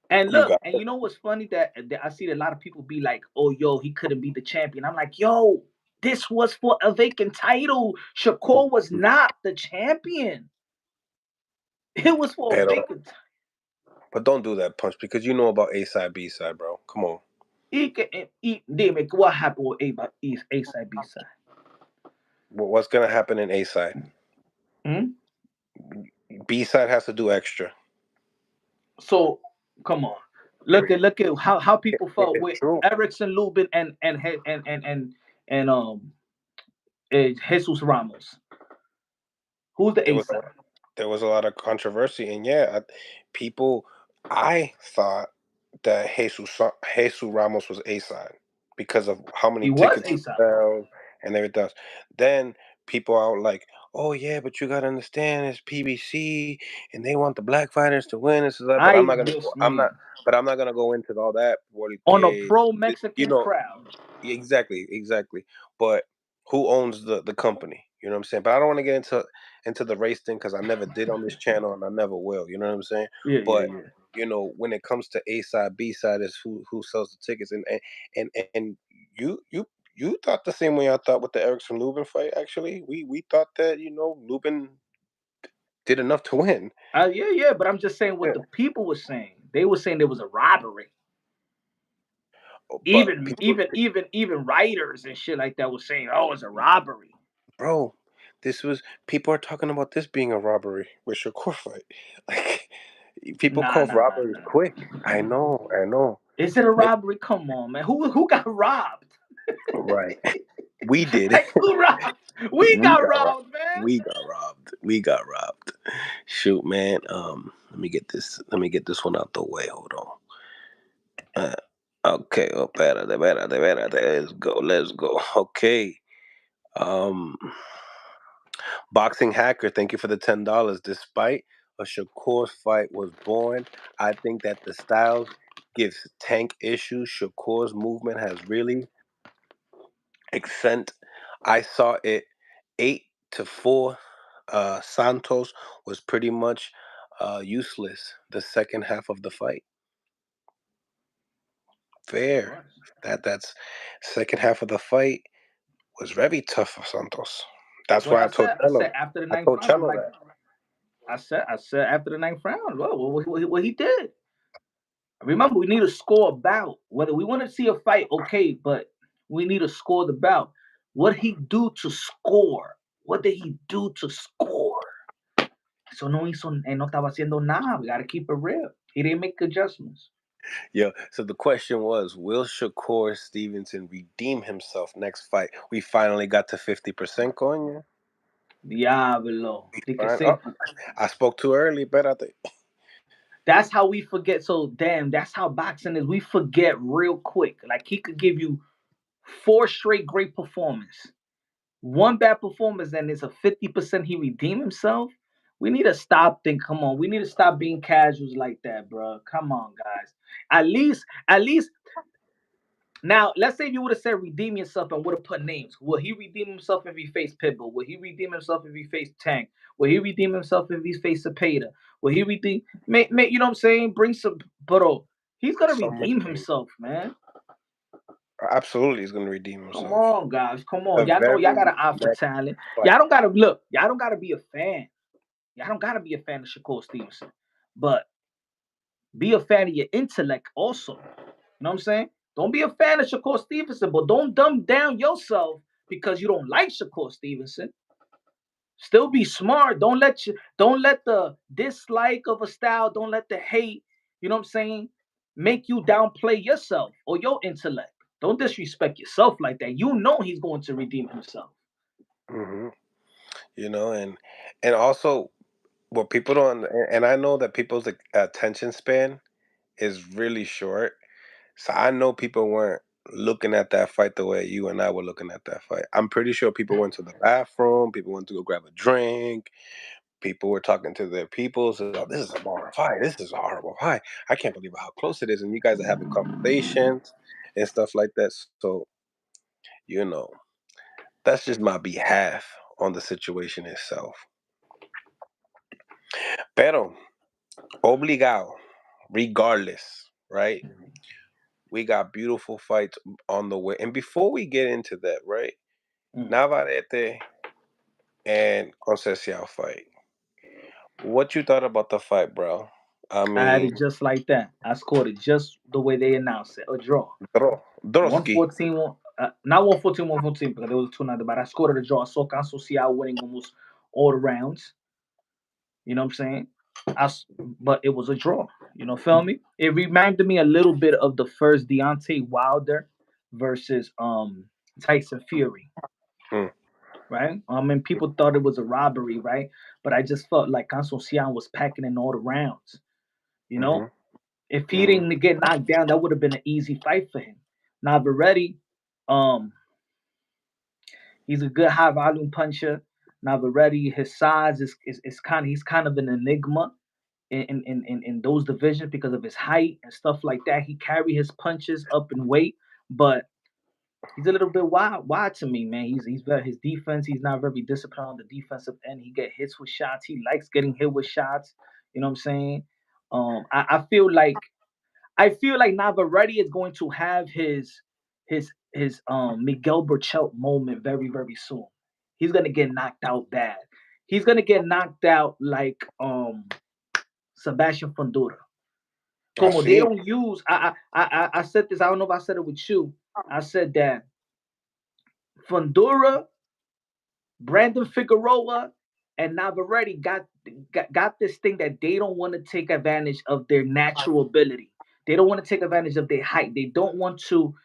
and You look, got and to. you know what's funny that I see a lot of people be like, oh, yo, he couldn't be the champion. I'm like, yo, this was for a vacant title. Shakur was not the champion. It was for a Pero, vacant title. but don't do that, Punch, because you know about A side, B side, bro. Come on. Dime, what happened with A side, B side? What's gonna happen in A side? Hmm? B side has to do extra. So come on, look at how people felt It's with true. Erickson Lubin and Jesus Ramos. Who's the There A was side? there was a lot of controversy, and yeah, people. I thought that Jesus Ramos was A side because of how many He was tickets A he side. sold and everything else. Then people are like, "Oh yeah, but you gotta understand it's PBC, and they want the black fighters to win." This is that, but I'm Ay, not gonna. Dios I'm not. mío. But I'm not gonna go into all that. On a Porque, pro you Mexican know crowd. exactly. But who owns the company? You know what I'm saying? But I don't want to get into the race thing because I never did on this channel and I never will. You know what I'm saying? Yeah, yeah, But yeah. when it comes to A side, B side is who sells the tickets, and you thought the same way I thought with the Erickson Lubin fight. Actually, we thought that Lubin did enough to win. Yeah, yeah. But I'm just saying what Yeah. the people were saying. They were saying there was a robbery. But Even people, even even even writers and shit like that was saying, "Oh, it's a robbery." bro, this was people are talking about this being a robbery with Shakur fight. Like people Nah, call nah, nah, robberies nah. quick. I know, I know. Is it a They, robbery? Come on, man. Who got robbed? right. We did. Like who robbed? We We got got robbed. robbed, man. We got robbed. We got robbed. Shoot, man. Let me get this. Let me get this one out the way. Hold on. Okay. Oh, espérate. Let's go. Let's go. Okay. Um, Boxing Hacker. Thank you for the $10. Despite a Shakur fight was born, I think that the styles gives Tank issues. Shakur's movement has really accent. I saw it 8-4. Santos was pretty much useless the second half of the fight. It Fair. was. That's second half of the fight was very tough for Santos. That's That's what why I I told said. I Chelo. said after the I ninth told round, I'm Chelo like, that. I said after the ninth round, well, what he did. Remember, we need to score a bout. Whether we want to see a fight, okay, but we need to score the bout. What he do to score? What did he do to score? So no estaba haciendo nada. We gotta keep it real. He didn't make adjustments. Yeah. So the question was, will Shakur Stevenson redeem himself next fight? We finally got to 50% going. Yeah. Diablo. Fine. Oh, I spoke too early, but I think. That's how we forget. So damn, that's how boxing is. We forget real quick. Like he could give you 4 straight great performance, one bad performance, and it's a 50% he redeem himself. We need to stop. Think, come on, we need to stop being casuals like that, bro. Come on, guys. At least. Now, let's say if you would have said redeem yourself and would have put names. Will he redeem himself if he faced Pitbull? Will he redeem himself if he faced Tank? Will he redeem himself if he faced Cepeda? Will he redeem? You know what I'm saying? Bring some, but he's gonna So much redeem pain. himself, man. Absolutely, he's gonna redeem Come himself. on, guys. Come on. The Y'all know y'all very got an eye for next talent. fight. Y'all don't gotta look. Y'all don't gotta be a fan. Y'all don't gotta be a fan of Shakur Stevenson. But be a fan of your intellect also. You know what I'm saying? Don't be a fan of Shakur Stevenson, but don't dumb down yourself because you don't like Shakur Stevenson. Still be smart. Don't let the dislike of a style, don't let the hate, you know what I'm saying, make you downplay yourself or your intellect. Don't disrespect yourself like that. You know he's going to redeem himself. hmm and also what people don't, and I know that people's attention span is really short. So I know people weren't looking at that fight the way you and I were looking at that fight. I'm pretty sure people went to the bathroom, people went to go grab a drink, people were talking to their people. So "Oh, this is a boring fight. This is a horrible fight. I can't believe how close it is." And you guys are having conversations and stuff like that. So you know, that's just my behalf on the situation itself. Pero obligado, regardless, right? We got beautiful fights on the way. And before we get into that, right? Mm. Navarrete and Conceição fight. What you thought about the fight, bro? I I had it mean, just like that. I scored it just the way they announced it. A draw. Droski. 114, not 114, 114, because there was two another, but I scored it a draw. I saw Social winning almost all the rounds. You know what I'm saying? But it was a draw. You know, feel me? It reminded me a little bit of the first Deontay Wilder versus Tyson Fury, Mm, right? And people thought it was a robbery, right? But I just felt like Constitucion was packing in all the rounds. You know, mm-hmm, if he mm-hmm, didn't get knocked down, that would have been an easy fight for him. Now Veretti, um, he's a good high volume puncher. Now Veretti, his size is kind of he's kind of an enigma in those divisions because of his height and stuff like that. He carry his punches up in weight, but He's a little bit wild to me, man. He's very his defense. He's not very disciplined on the defensive end. He get hits with shots. He likes getting hit with shots. You know what I'm saying? I feel like Navarrete is going to have his Miguel Burchelt moment very soon. He's gonna get knocked out bad. He's gonna get knocked out like Sebastian Fundora. I Como they seen. don't use I said this, I don't know if I said it with you. I said that Fundora, Brandon Figueroa, and Navarrete got this thing that they don't want to take advantage of their natural ability. They don't want to take advantage of their height. They don't want to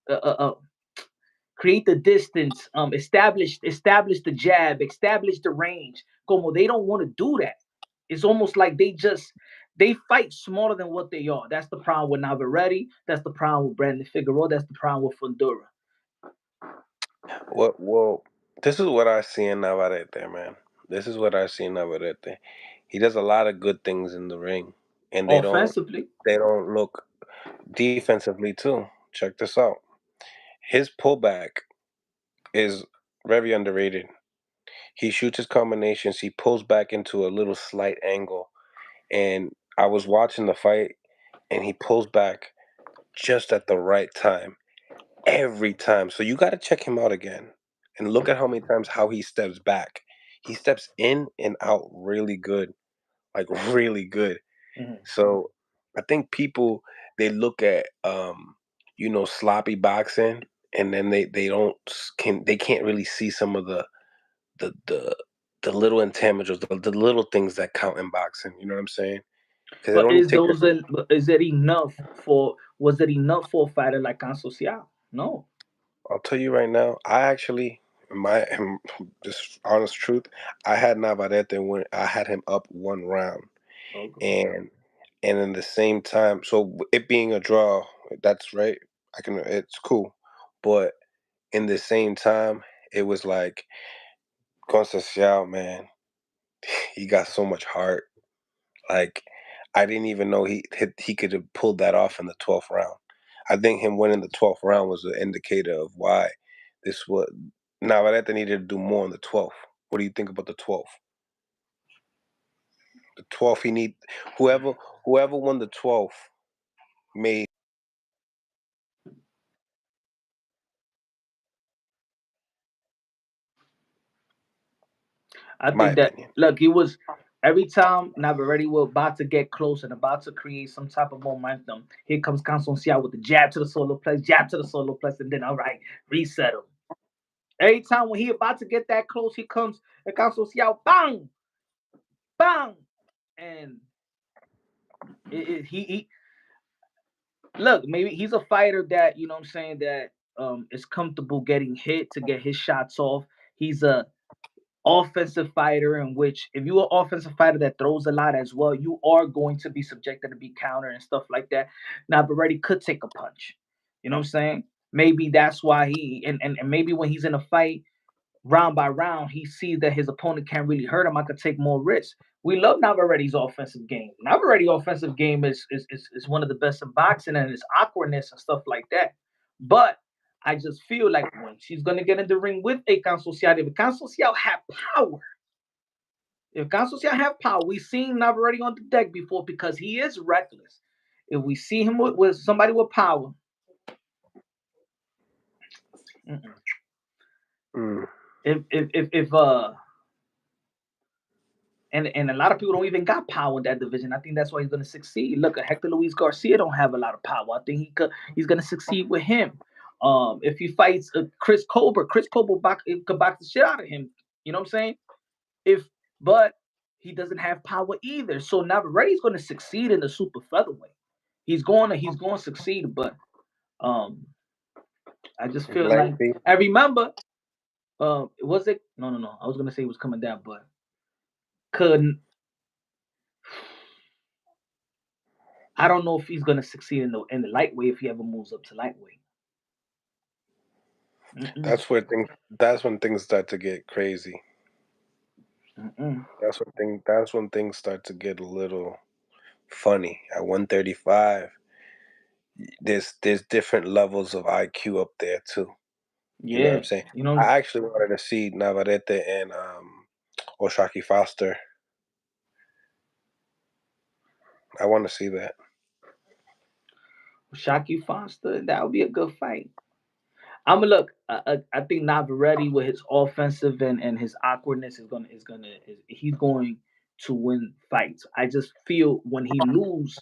uh, uh, uh, create the distance, establish the jab, establish the range. Como they don't want to do that. It's almost like they fight smaller than what they are. That's the problem with Navarrete. That's the problem with Brandon Figueroa. That's the problem with Fundora. Well, this is what I see in Navarrete, man. This is what I see in Navarrete. He does a lot of good things in the ring, and Offensively, they don't look defensively too. Check this out. His pullback is very underrated. He shoots his combinations. He pulls back into a little slight angle, and I was watching the fight, and he pulls back just at the right time every time. So you got to check him out again and look at how many times how he steps back. He steps in and out really good, like really good. mhm. So I think people they look at sloppy boxing and then they don't they can't really see some of the the the little intangibles, the little things that count in boxing. You know what I'm saying? Because they But don't take it. is it enough for was it enough for a fighter like Social? No. I'll tell you right now. I actually, in just honest truth, I had Navarrete when I had him up one round, Okay. and in the same time, so it being a draw, that's right. It's cool, but in the same time, it was like Conceição, man, he got so much heart. Like I didn't even know he could have pulled that off in the 12th round. I think him winning the 12th round was an indicator of why this was. Navarrete needed to do more in the 12th. What do you think about the 12th? The 12th he need whoever won the 12th made I my think that opinion. look, he was every time Navarrete was about to get close and about to create some type of momentum. Here comes Constantine with the jab to the solo place, jab to the solo place, and then all right, reset him. Every time when he about to get that close, he comes and Constantine, bang, bang, and he look, maybe he's a fighter that you know what I'm saying that is comfortable getting hit to get his shots off. He's a offensive fighter in which if you're an offensive fighter that throws a lot as well, you are going to be subjected to be countered and stuff like that. Now, Berretti could take a punch. You know what I'm saying? Maybe that's why and maybe when he's in a fight, round by round, he sees that his opponent can't really hurt him. I could take more risks. We love Navarrete's offensive game. Navarrete's offensive game is one of the best in boxing and his awkwardness and stuff like that. But I just feel like when she's gonna get in the ring with a Social, if Social have power, if Social have power, we've seen Navarrete on the deck before because he is reckless. If we see him with somebody with power, mm-mm. Mm. if and a lot of people don't even got power in that division. I think that's why he's going to succeed. Look, Hector Luis Garcia don't have a lot of power. I think he's going to succeed with him. If he fights Chris Colbert could box the shit out of him. You know what I'm saying? But he doesn't have power either. So Navarrete's going to succeed in the super featherweight. He's going to succeed, but um, I just feel Let's like see. I remember. Was it? No. I was going to say it was coming down, but could I don't know if he's gonna succeed in the lightweight if he ever moves up to lightweight. Mm-mm, That's when things start to get crazy. mm-mm. That's when things start to get a little funny. At 135, there's different levels of IQ up there too. You know what Yeah, I'm saying? you know, I actually wanted to see Navarrete and Oshaki Foster. I want to see that. Shakur Foster, that would be a good fight. I'm gonna look. I think Navarrete with his offensive and his awkwardness he's going to win fights. I just feel when he lose,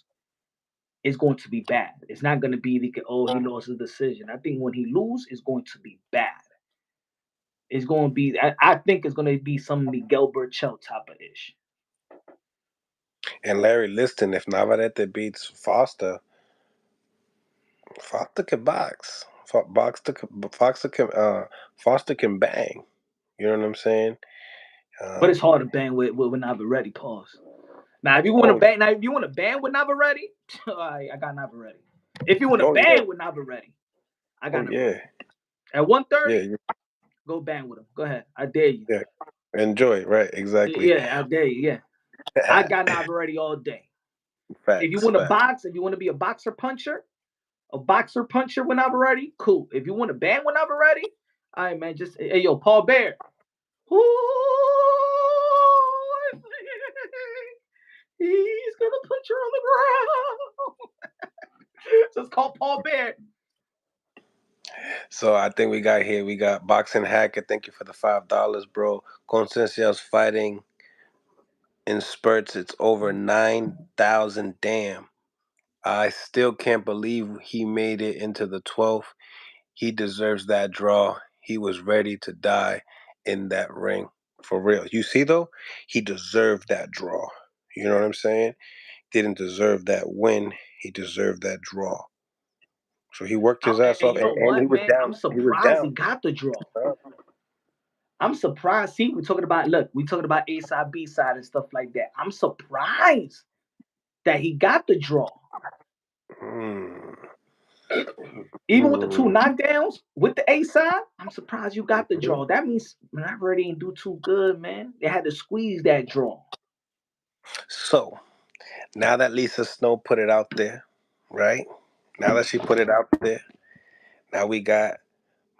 it's going to be bad. It's not going to be he lost his decision. I think when he lose, it's going to be bad. It's going to be. I think it's going to be some Miguel Burchell type of ish. And Larry, listen, if Navarrete beats Foster, Foster can box. Foster can bang. You know what I'm saying? But it's Um, hard to bang with Navarrete. Pause. Now, if you want to oh, bang, with Navarrete, I got Navarrete. If you want to oh yeah, bang with Navarrete, I oh got yeah, Navarrete. At 130, yeah, go bang with him. Go ahead. I dare you. yeah. Enjoy, right? Exactly. Yeah, I dare you. Yeah. I got Navarrete all day. If you Facts, want to facts. box, if you want to be a boxer puncher when Navarrete, cool. If you want to bang when Navarrete, all right, man. Just hey, yo, Paul Bear. Ooh, he's gonna put you on the ground. Just call Paul Bear. So I think we got Boxing Hacker. Thank you for the $5, bro. Conciencia's fighting in spurts. It's over 9,000. Damn. I still can't believe he made it into the 12th. He deserves that draw. He was ready to die in that ring. For real. You see, though? He deserved that draw. You know what I'm saying? Didn't deserve that win. He deserved that draw. So he worked his ass And off, you know and he what, was man? I'm down. He was surprised he down. got the draw. Huh? I'm surprised. See, we talking about A side, B side, and stuff like that. I'm surprised that he got the draw. Hmm. Even with the two Hmm. knockdowns with the A side, I'm surprised you got the draw. That means I already didn't do too good, man. They had to squeeze that draw. So now that Lisa Snow put it out there, right? Now that she put it out there, now we got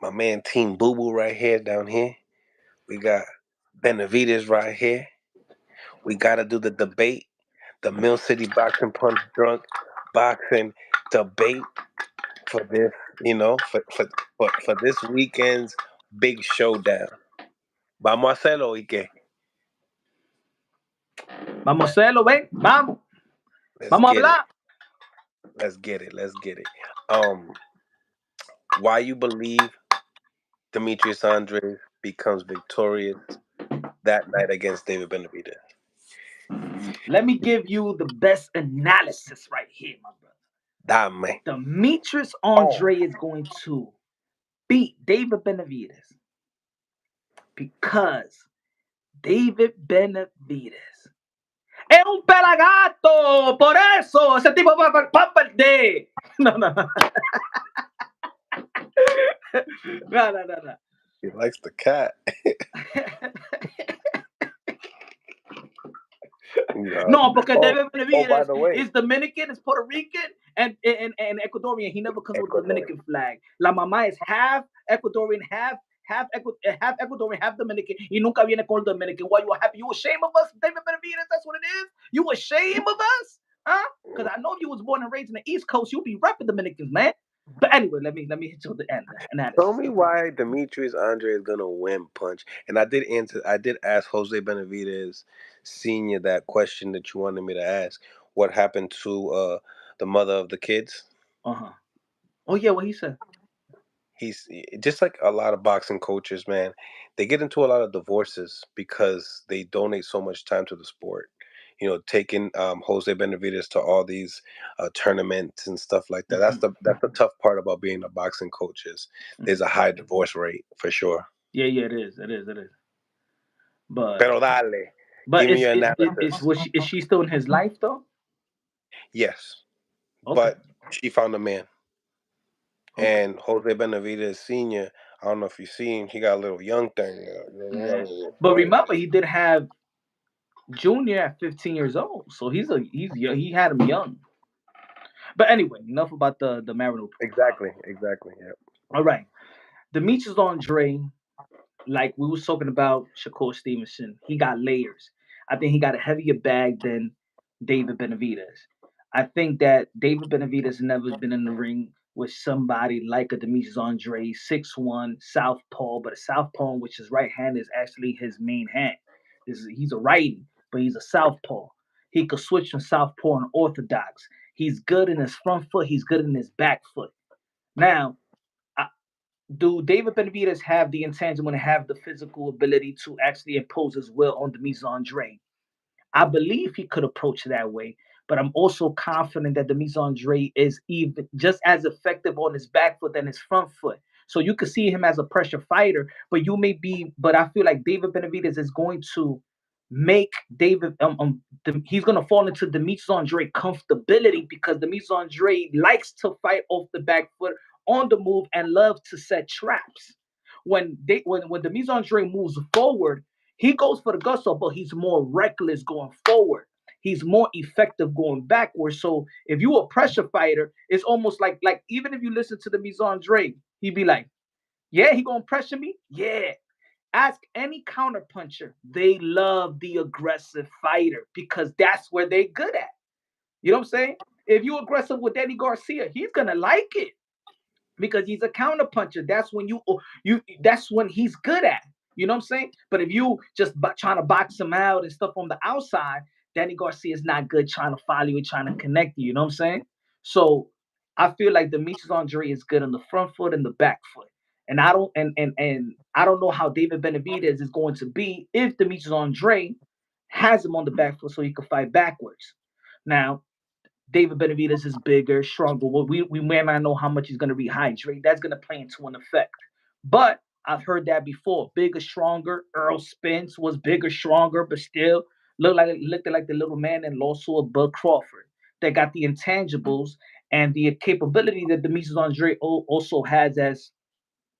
my man Team Boo Boo right here down here. We got Benavides right here. We got to do the debate, the Mill City Boxing Punch Drunk Boxing debate for this, for this weekend's big showdown. Vamos a hacerlo, ¿y qué? Vamos a hacerlo, ven. Vamos. Let's Vamos a get it. hablar. Let's get it. Let's get it. Why you believe Demetrius Andres becomes victorious that night against David Benavidez? Let me give you the best analysis right here, my brother. Dame. Demetrius Oh. Andre is going to beat David Benavidez because David Benavidez es un pelagato. Por eso ese tipo va a perder. No, no, no. No. He likes the cat. No, porque David By Benavidez the way, is Dominican, is Puerto Rican, and Ecuadorian. He never comes with the Ecuador. Dominican flag. La mamá is half Ecuadorian, half Ecuadorian, half Dominican. Y nunca viene con Dominican. Why you happy? You ashamed of us, David Benavidez? That's what it is. You ashamed of us, huh? Because I know if you was born and raised in the East Coast, you'll be repping Dominicans, man. But anyway, let me hit you with the end analysis. Tell me why Demetrius Andre is gonna win punch. And I did answer. I did ask Jose Benavidez Senior that question that you wanted me to ask. What happened to the mother of the kids? Oh yeah, what he said. He's just like a lot of boxing coaches, man. They get into a lot of divorces because they donate so much time to the sport. Taking Jose Benavidez to all these tournaments and stuff like that. That's the tough part about being a boxing coach is there's a high divorce rate for sure. Yeah, it is. But Pero dale, give me your analysis. is she still in his life though? Yes, Okay. but she found a man, Okay. and Jose Benavidez Senior. I don't know if you seen, he got a little young thing. He got a little But boy. remember, he did have Junior at 15 years old, so he had him young. But anyway, enough about the marital profile. Exactly. Yeah. All right, Demetrius Andre, like we was talking about Shakur Stevenson, he got layers. I think he got a heavier bag than David Benavidez. I think that David Benavidez has never been in the ring with somebody like a Demetrius Andre, 6'1", southpaw, but a southpaw which his right hand is actually his main hand. He's a righty, but he's a southpaw. He could switch from southpaw and orthodox. He's good in his front foot. He's good in his back foot. Now, do David Benavidez have the intangible and have the physical ability to actually impose his will on Demetrius Andre? I believe he could approach it that way, but I'm also confident that Demetrius Andre is even just as effective on his back foot than his front foot. So you could see him as a pressure fighter, but I feel like David Benavidez is going to make he's going to fall into Demetrius Andre comfortability because Demetrius Andre likes to fight off the back foot on the move and love to set traps. When Demetrius Andre moves forward, he goes for the gusto, but he's more reckless going forward. He's more effective going backwards. So if you a pressure fighter, it's almost like even if you listen to the Andre, he'd be like, "Yeah, he gonna pressure me? Yeah." Ask any counter puncher. They love the aggressive fighter because that's where they good at. You know what I'm saying? If you aggressive with Danny Garcia, he's gonna like it because he's a counter puncher. That's when that's when he's good at. You know what I'm saying? But if you just trying to box him out and stuff on the outside, Danny Garcia is not good trying to follow you and trying to connect you. You know what I'm saying? So I feel like Demetrius Andre is good on the front foot and the back foot. And I don't know how David Benavidez is going to be if Demetrius Andre has him on the back foot so he can fight backwards. Now, David Benavidez is bigger, stronger. Well, we may not know how much he's going to rehydrate. That's going to play into an effect. But I've heard that before. Bigger, stronger. Earl Spence was bigger, stronger, but still looked like the little man and lost to a Bud Crawford. They got the intangibles and the capability that Demetrius Andre also has as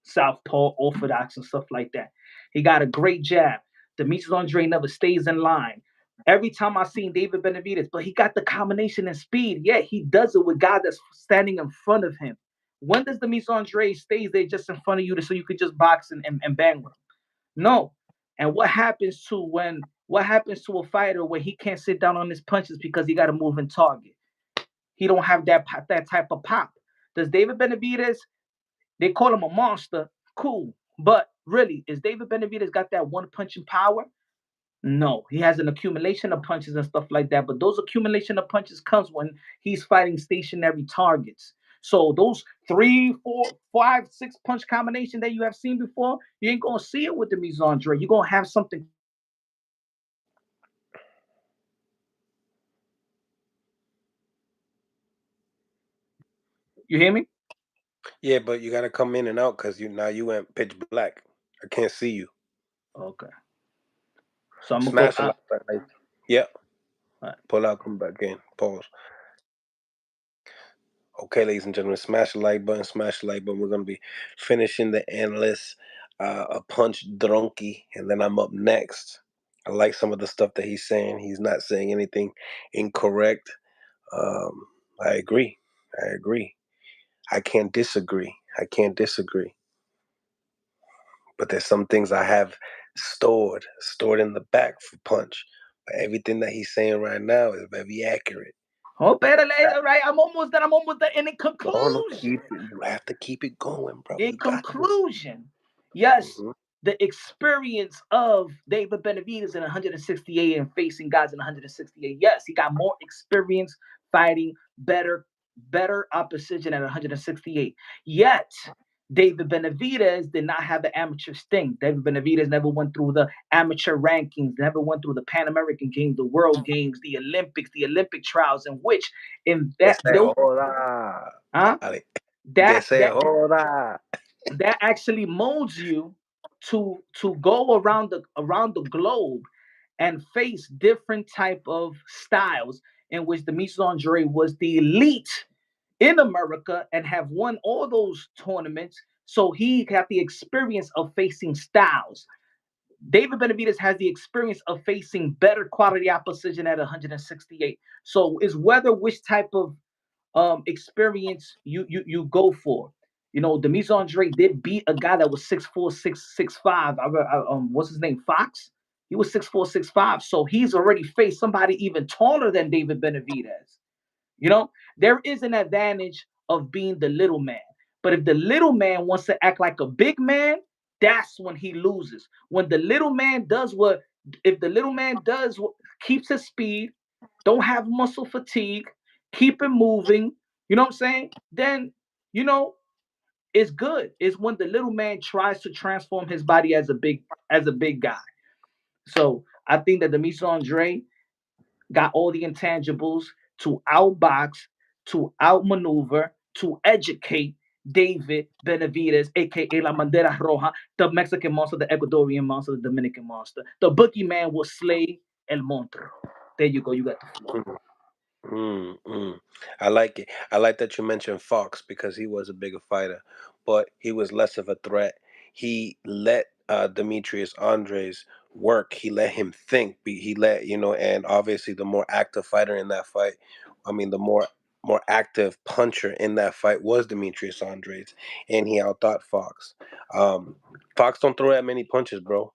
southpaw, orthodox, and stuff like that. He got a great jab. Demetrius Andre never stays in line. Every time I seen David Benavidez, but he got the combination and speed. Yeah, he does it with guys that's standing in front of him. When does Demetrius Andre stays there just in front of you so you could just box and bang with him? No. And what happens to a fighter when he can't sit down on his punches because he got a moving target? He don't have that type of pop. Does David Benavidez? They call him a monster. Cool. But really, is David Benavidez got that one punching power? No. He has an accumulation of punches and stuff like that. But those accumulation of punches comes when he's fighting stationary targets. So those 3, 4, 5, 6 punch combination that you have seen before, you ain't gonna see it with the Andre. You're gonna have something. You hear me? Yeah, but you gotta come in and out because you went pitch black. I can't see you. Okay. So I'm gonna go Smash a out. like button. Yep. Right. Pull out, come back in. Pause. Okay, ladies and gentlemen, smash the like button, smash the like button. We're gonna be finishing the analyst, a punch drunky, and then I'm up next. I like some of the stuff that he's saying. He's not saying anything incorrect. Um, I agree. I agree. I can't disagree. I can't disagree. But there's some things I have stored in the back for punch. But everything that he's saying right now is very accurate. Oh, better later, right? I'm almost done. I'm almost done. And in No, conclusion, keep it. You have to keep it going, bro. in You got to. conclusion, yes, Hmm. the experience of David Benavidez in 168 and facing guys in 168. Yes, he got more experience fighting better opposition at 168. Yet, David Benavidez did not have the amateur sting. David Benavidez never went through the amateur rankings, never went through the Pan American Games, the World Games, the Olympics, the Olympic trials, in which in Que that se those joda. huh Ale. Que that se joda. that actually molds you to go around the globe and face different type of styles in which Demetrius Andre was the elite in America and have won all those tournaments. So he got the experience of facing styles. David Benavidez has the experience of facing better quality opposition at 168. So it's whether which type experience you go for. Demise Andre did beat a guy that was 6'4", 6'5". What's his name? Fox. He was 6'4", 6'5". So he's already faced somebody even taller than David Benavidez. There is an advantage of being the little man. But if the little man wants to act like a big man, that's when he loses. When the little man does what, if the little man does what, keeps his speed, don't have muscle fatigue, keep it moving, you know what I'm saying? Then, you know, it's good. It's when the little man tries to transform his body as a big guy. So I think that the Demis Andre got all the intangibles to outbox, to outmaneuver, to educate David Benavidez, aka La Bandera Roja, the Mexican monster, the Ecuadorian monster, the Dominican monster. The boogeyman will slay El Monstro. There you go. You got the floor. Mm, mm. I like it. I like that you mentioned Fox because he was a bigger fighter, but he was less of a threat. He let Demetrius Andres work. He let him think. He let and obviously the more active fighter in that fight. I mean, the more active puncher in that fight was Demetrius Andres, and he outthought Fox. Um, Fox don't throw that many punches, bro.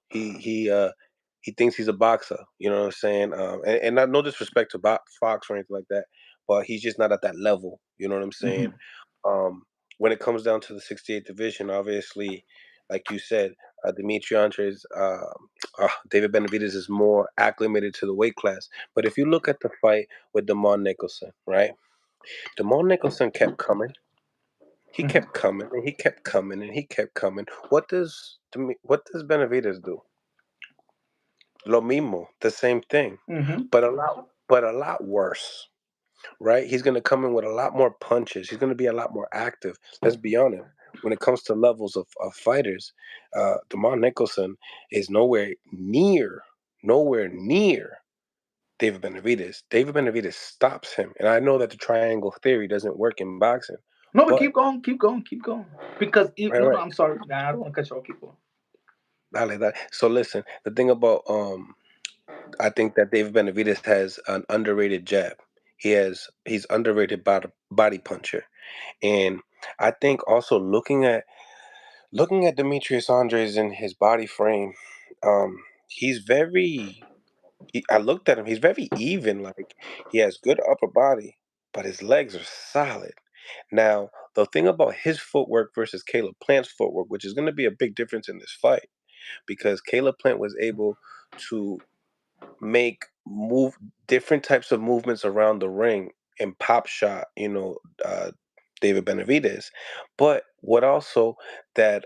He thinks he's a boxer. You know what I'm saying? And not no disrespect to Fox or anything like that, but he's just not at that level. You know what I'm saying? Mhm. Um, when it comes down to the 68 division, obviously, like you said, Dimitri Andres, David Benavidez is more acclimated to the weight class. But if you look at the fight with Damon Nicholson, right? Damon Nicholson kept coming. He Mhm. kept coming and he kept coming and he kept coming. What does Benavidez do? Lo mismo, the same thing, Mhm. but a lot worse, right? He's going to come in with a lot more punches. He's going to be a lot more active. Let's be honest. When it comes to levels of fighters, Damon Nicholson is nowhere near David Benavidez. David Benavidez stops him, and I know that the triangle theory doesn't work in boxing, No, but but keep going, keep going, keep going. Because right, no, no, right, I'm sorry. Nah, I don't want to cut you off. Keep going. dale, dale. So listen, the thing about I think that David Benavidez has an underrated jab. He's underrated body puncher, and I think also looking at Demetrius Andres in his body frame, he's very. I looked at him. He's very even. Like he has good upper body, but his legs are solid. Now, the thing about his footwork versus Caleb Plant's footwork, which is going to be a big difference in this fight, because Caleb Plant was able to make move different types of movements around the ring and pop shot, David Benavidez. But what also that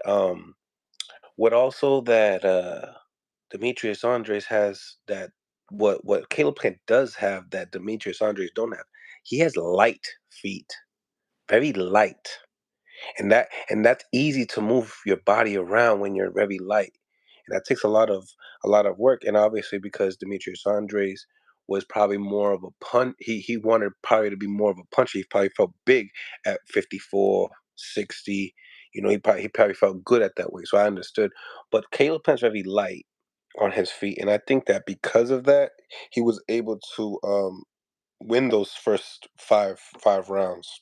Demetrius Andres has that what Caleb Plant does have that Demetrius Andres don't have. He has light feet, very light. And that's easy to move your body around when you're very light, and that takes a lot of work. And obviously, because Demetrius Andres was probably more of a punch, he wanted probably to be more of a puncher. He probably felt big at 54, 60. He probably felt good at that weight, so I understood. But Caleb Plant's very light on his feet, and I think that because of that, he was able to win those first five rounds.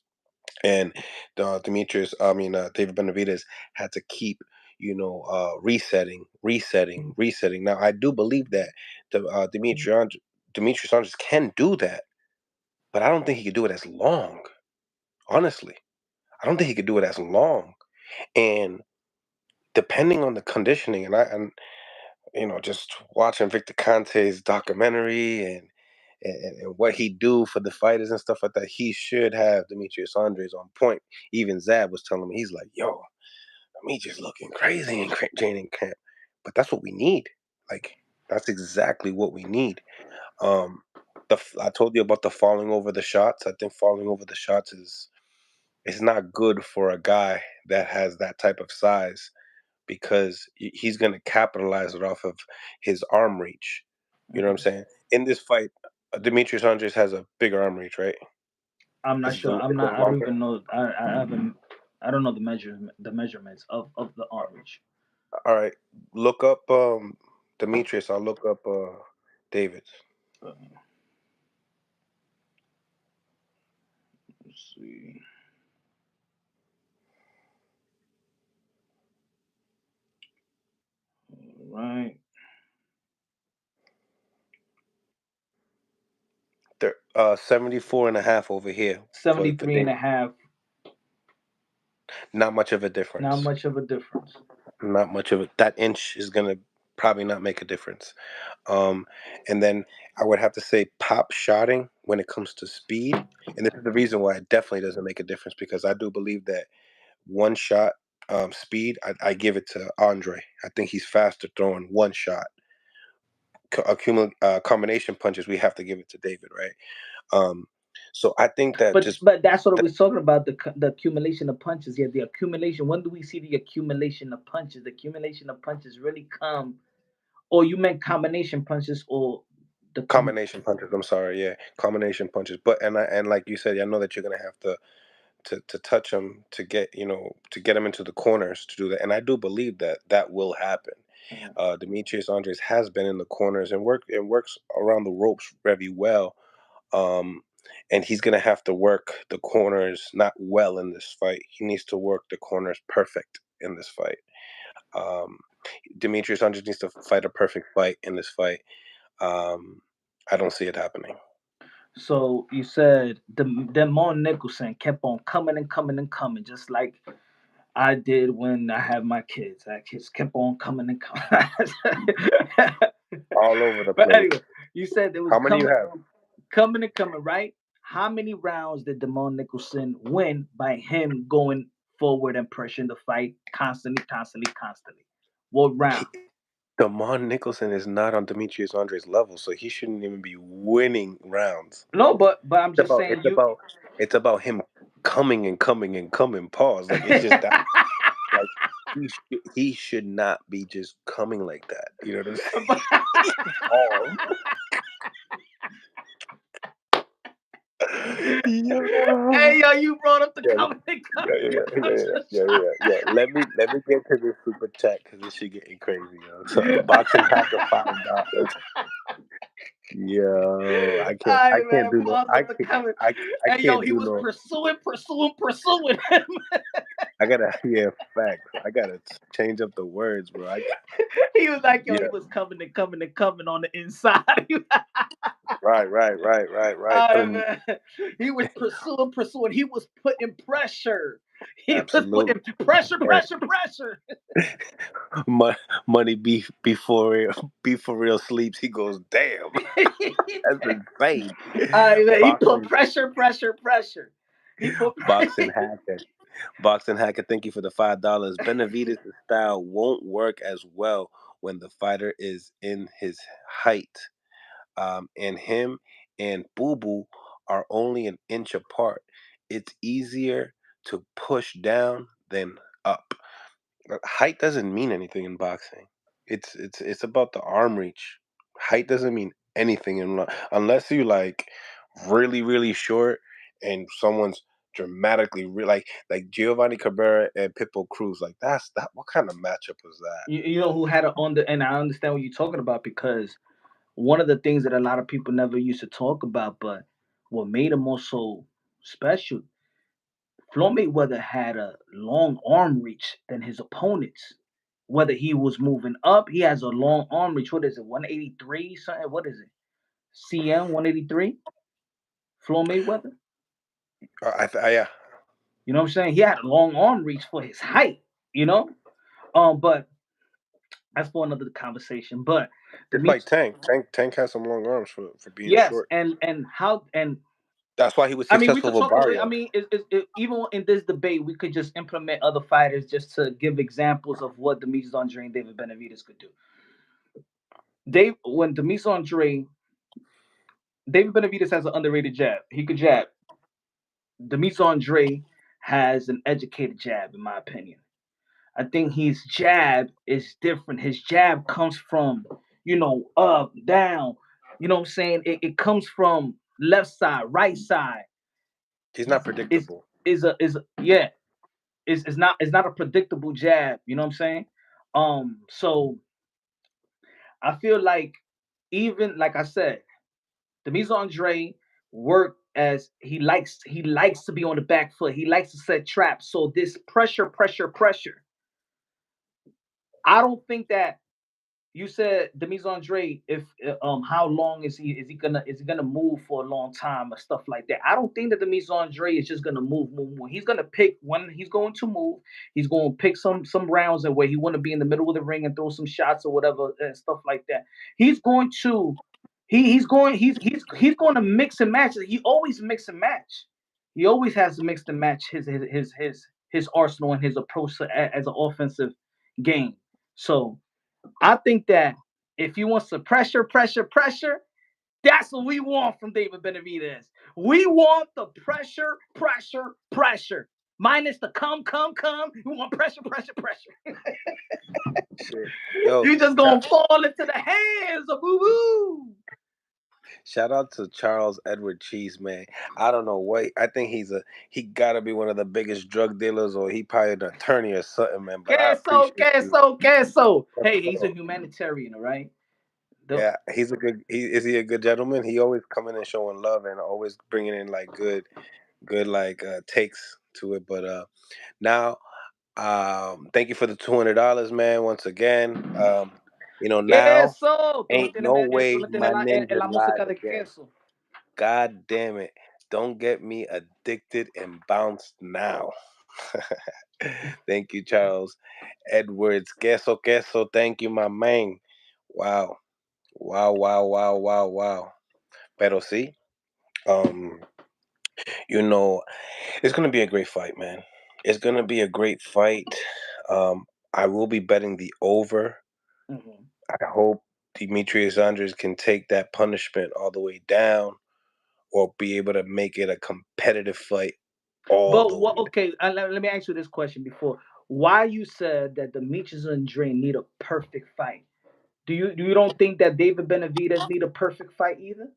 And David Benavidez had to keep, resetting. Now, I do believe that Demetrius Andres can do that, but I don't think he could do it as long. Honestly, I don't think he could do it as long. And depending on the conditioning, and just watching Victor Conte's documentary and what he do for the fighters and stuff like that, he should have Demetrius Andres on point. Even Zab was telling me, he's like, "Yo, me just looking crazy in training camp," but that's what we need. Like that's exactly what we need. Um, I told you about the falling over the shots. I think falling over the shots is not good for a guy that has that type of size because he's going to capitalize it off of his arm reach. You know what I'm saying? In this fight, Demetrius Andres has a bigger arm reach, right? I'm not Is sure. I'm is not. it I don't longer? even know. I haven't. I don't know the measurements of the arm reach. All right, look up Demetrius. I'll look up David. Uh, Let's see. All right. 74 and a half over here for 73 and a David. half. Not much of a Not difference. much of a difference. Not much of it. That inch is gonna probably not make a difference. Um, and then I would have to say pop shotting when it comes to speed, and this is the reason why it definitely doesn't make a difference because I do believe that one shot speed, I give it to Andre. I think he's faster throwing one shot. Combination punches, we have to give it to David, right? Um, so I think that But just but that's what we're talking about, the accumulation of punches. Yeah, the accumulation. When do we see the accumulation of punches? The accumulation of punches really come, or you meant combination punches, or the combination punches. I'm sorry, yeah, combination punches. But and like you said, I know that you're gonna have to touch him to get to get him into the corners to do that, and I do believe that that will happen. Demetrius Andres has been in the corners and works around the ropes very well. Um, and he's gonna have to work the corners not well in this fight. He needs to work the corners perfect in this fight. Um, Demetrius Andres needs to fight a perfect fight in this fight. Um, I don't see it happening. So you said the Demon Nicholson kept on coming and coming and coming, just like I did when I had my kids. I just kept on coming and coming. All over the But place. anyway, you said it was How many you have? coming and coming, right? How many rounds did Demon Nicholson win by him going forward and pressuring the fight constantly, constantly, constantly? What round? Damon Nicholson is not on Demetrius Andre's level, so he shouldn't even be winning rounds. No, but I'm It's just about saying it's you. about it's about him coming and coming and coming. Pause. Like it's just that. Like he should not be just coming like that. You know what I'm But- saying? Pause. Yeah. Hey yo, you brought up the Yeah, coming and yeah, coming yeah, and yeah, coming. yeah, yeah, yeah, yeah. Let me get to this super chat because this shit getting crazy, yo. So boxing hacker $5. Yo, I Alright, can't man, do no pause up the coming. I Hey yo, can't he do was no pursuing him. I gotta yeah facts. I gotta change up the words, bro. He was like, yo, he Yeah, was coming and coming and coming on the inside. right. Alright, man. He was pursuing. He was putting pressure. He was Absolute. putting pressure, Hey, pressure, pressure. Mo- money before real before real sleeps. He goes, damn, that's insane. Alright, man. He put Boxing, pressure, pressure, pressure. He put boxing hacker. Boxing hacker, thank you for the $5. Benavides' style won't work as well when the fighter is in his height. And him and Boo Boo are only an inch apart. It's easier to push down than up. Height doesn't mean anything in boxing. It's about the arm reach. Height doesn't mean anything unless you like really short and someone's dramatically like Giovanni Cabrera and Pitbull Cruz. Like that's that. What kind of matchup was that? You know who had it on the, and I understand what you're talking about, because one of the things that a lot of people never used to talk about, but what made him also special, Floyd Mayweather had a long arm reach than his opponents. Whether he was moving up, he has a long arm reach. What is it, 183 something? What is it? CM 183? Floyd Mayweather? Yeah, You know what I'm saying? He had a long arm reach for his height, you know? But that's for another conversation. But the just meet, like Tank has some long arms for being yes, short. and how, and That's why he was I mean, we successful could with talk about. I Barrios. mean, even in this debate, we could just implement other fighters just to give examples of what Demetrius Andre and David Benavidez could do. When Demetrius Andre, David Benavidez has an underrated jab. He could jab. Demetrius Andre has an educated jab, in my opinion. I think his jab is different. His jab comes from, up, down. You know what I'm saying? It comes from left side, right side. He's not Is predictable. is yeah. It's not a predictable jab. You know what I'm saying? So I feel like, even like I said, Demetrius Andre worked as he likes to be on the back foot. He likes to set traps. So this pressure, pressure, pressure. I don't think that you said Demise Andre, if how long is he gonna move for a long time or stuff like that? I don't think that Demise Andre is just gonna move. He's gonna pick when he's going to move. He's gonna pick some rounds and where he want to be in the middle of the ring and throw some shots or whatever and stuff like that. He's going to he's going to mix and match. He always mix and match. He always has to mix and match his arsenal and his approach as an offensive game. So I think that if he wants to pressure, pressure, pressure, that's what we want from David Benavidez. We want the pressure, pressure, pressure. Minus the come. We want pressure, pressure, pressure. Shit. Yo, You just gonna fall into the hands of Boo Boo. shout out to Charles Edward Cheese, man. I don't know what I think he gotta be one of the biggest drug dealers, or he probably an attorney or something, man. But I Queso, appreciate you. queso, queso. Hey, he's a humanitarian, all right? The- Yeah, he's a good. Is he a good gentleman? He always coming and showing love and always bringing in like good like takes to it. But now, thank you for the $200, man. Once again, now queso. ain't no Tú way me tienes my ninja la lied música de again. queso. God damn it! Don't get me addicted and bounced now. Thank you, Charles Edwards. Queso. Thank you, my man. Wow. Wow, wow, wow, wow, wow. Pero sí, um, you know, it's gonna be a great fight, man. It's gonna be a great fight. I will be betting the over. Mhm. I hope Demetrius Andres can take that punishment all the way down, or be able to make it a competitive fight all But the way what? down. Okay, let me ask you this question before. Why you said that the Demetrius and Dre need a perfect fight? Do you don't think that David Benavidez need a perfect fight either?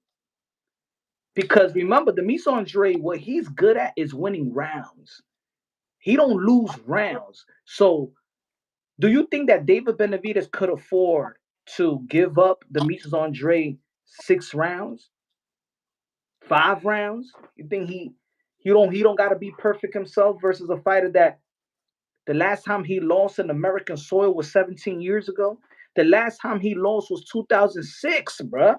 Because remember, the Demetrius Andre, what he's good at is winning rounds. He don't lose rounds. So, do you think that David Benavidez could afford to give up the Demetrius Andre 6 rounds, 5 rounds? You think he don't got to be perfect himself versus a fighter that the last time he lost in American soil was 17 years ago. The last time he lost was 2006, bruh.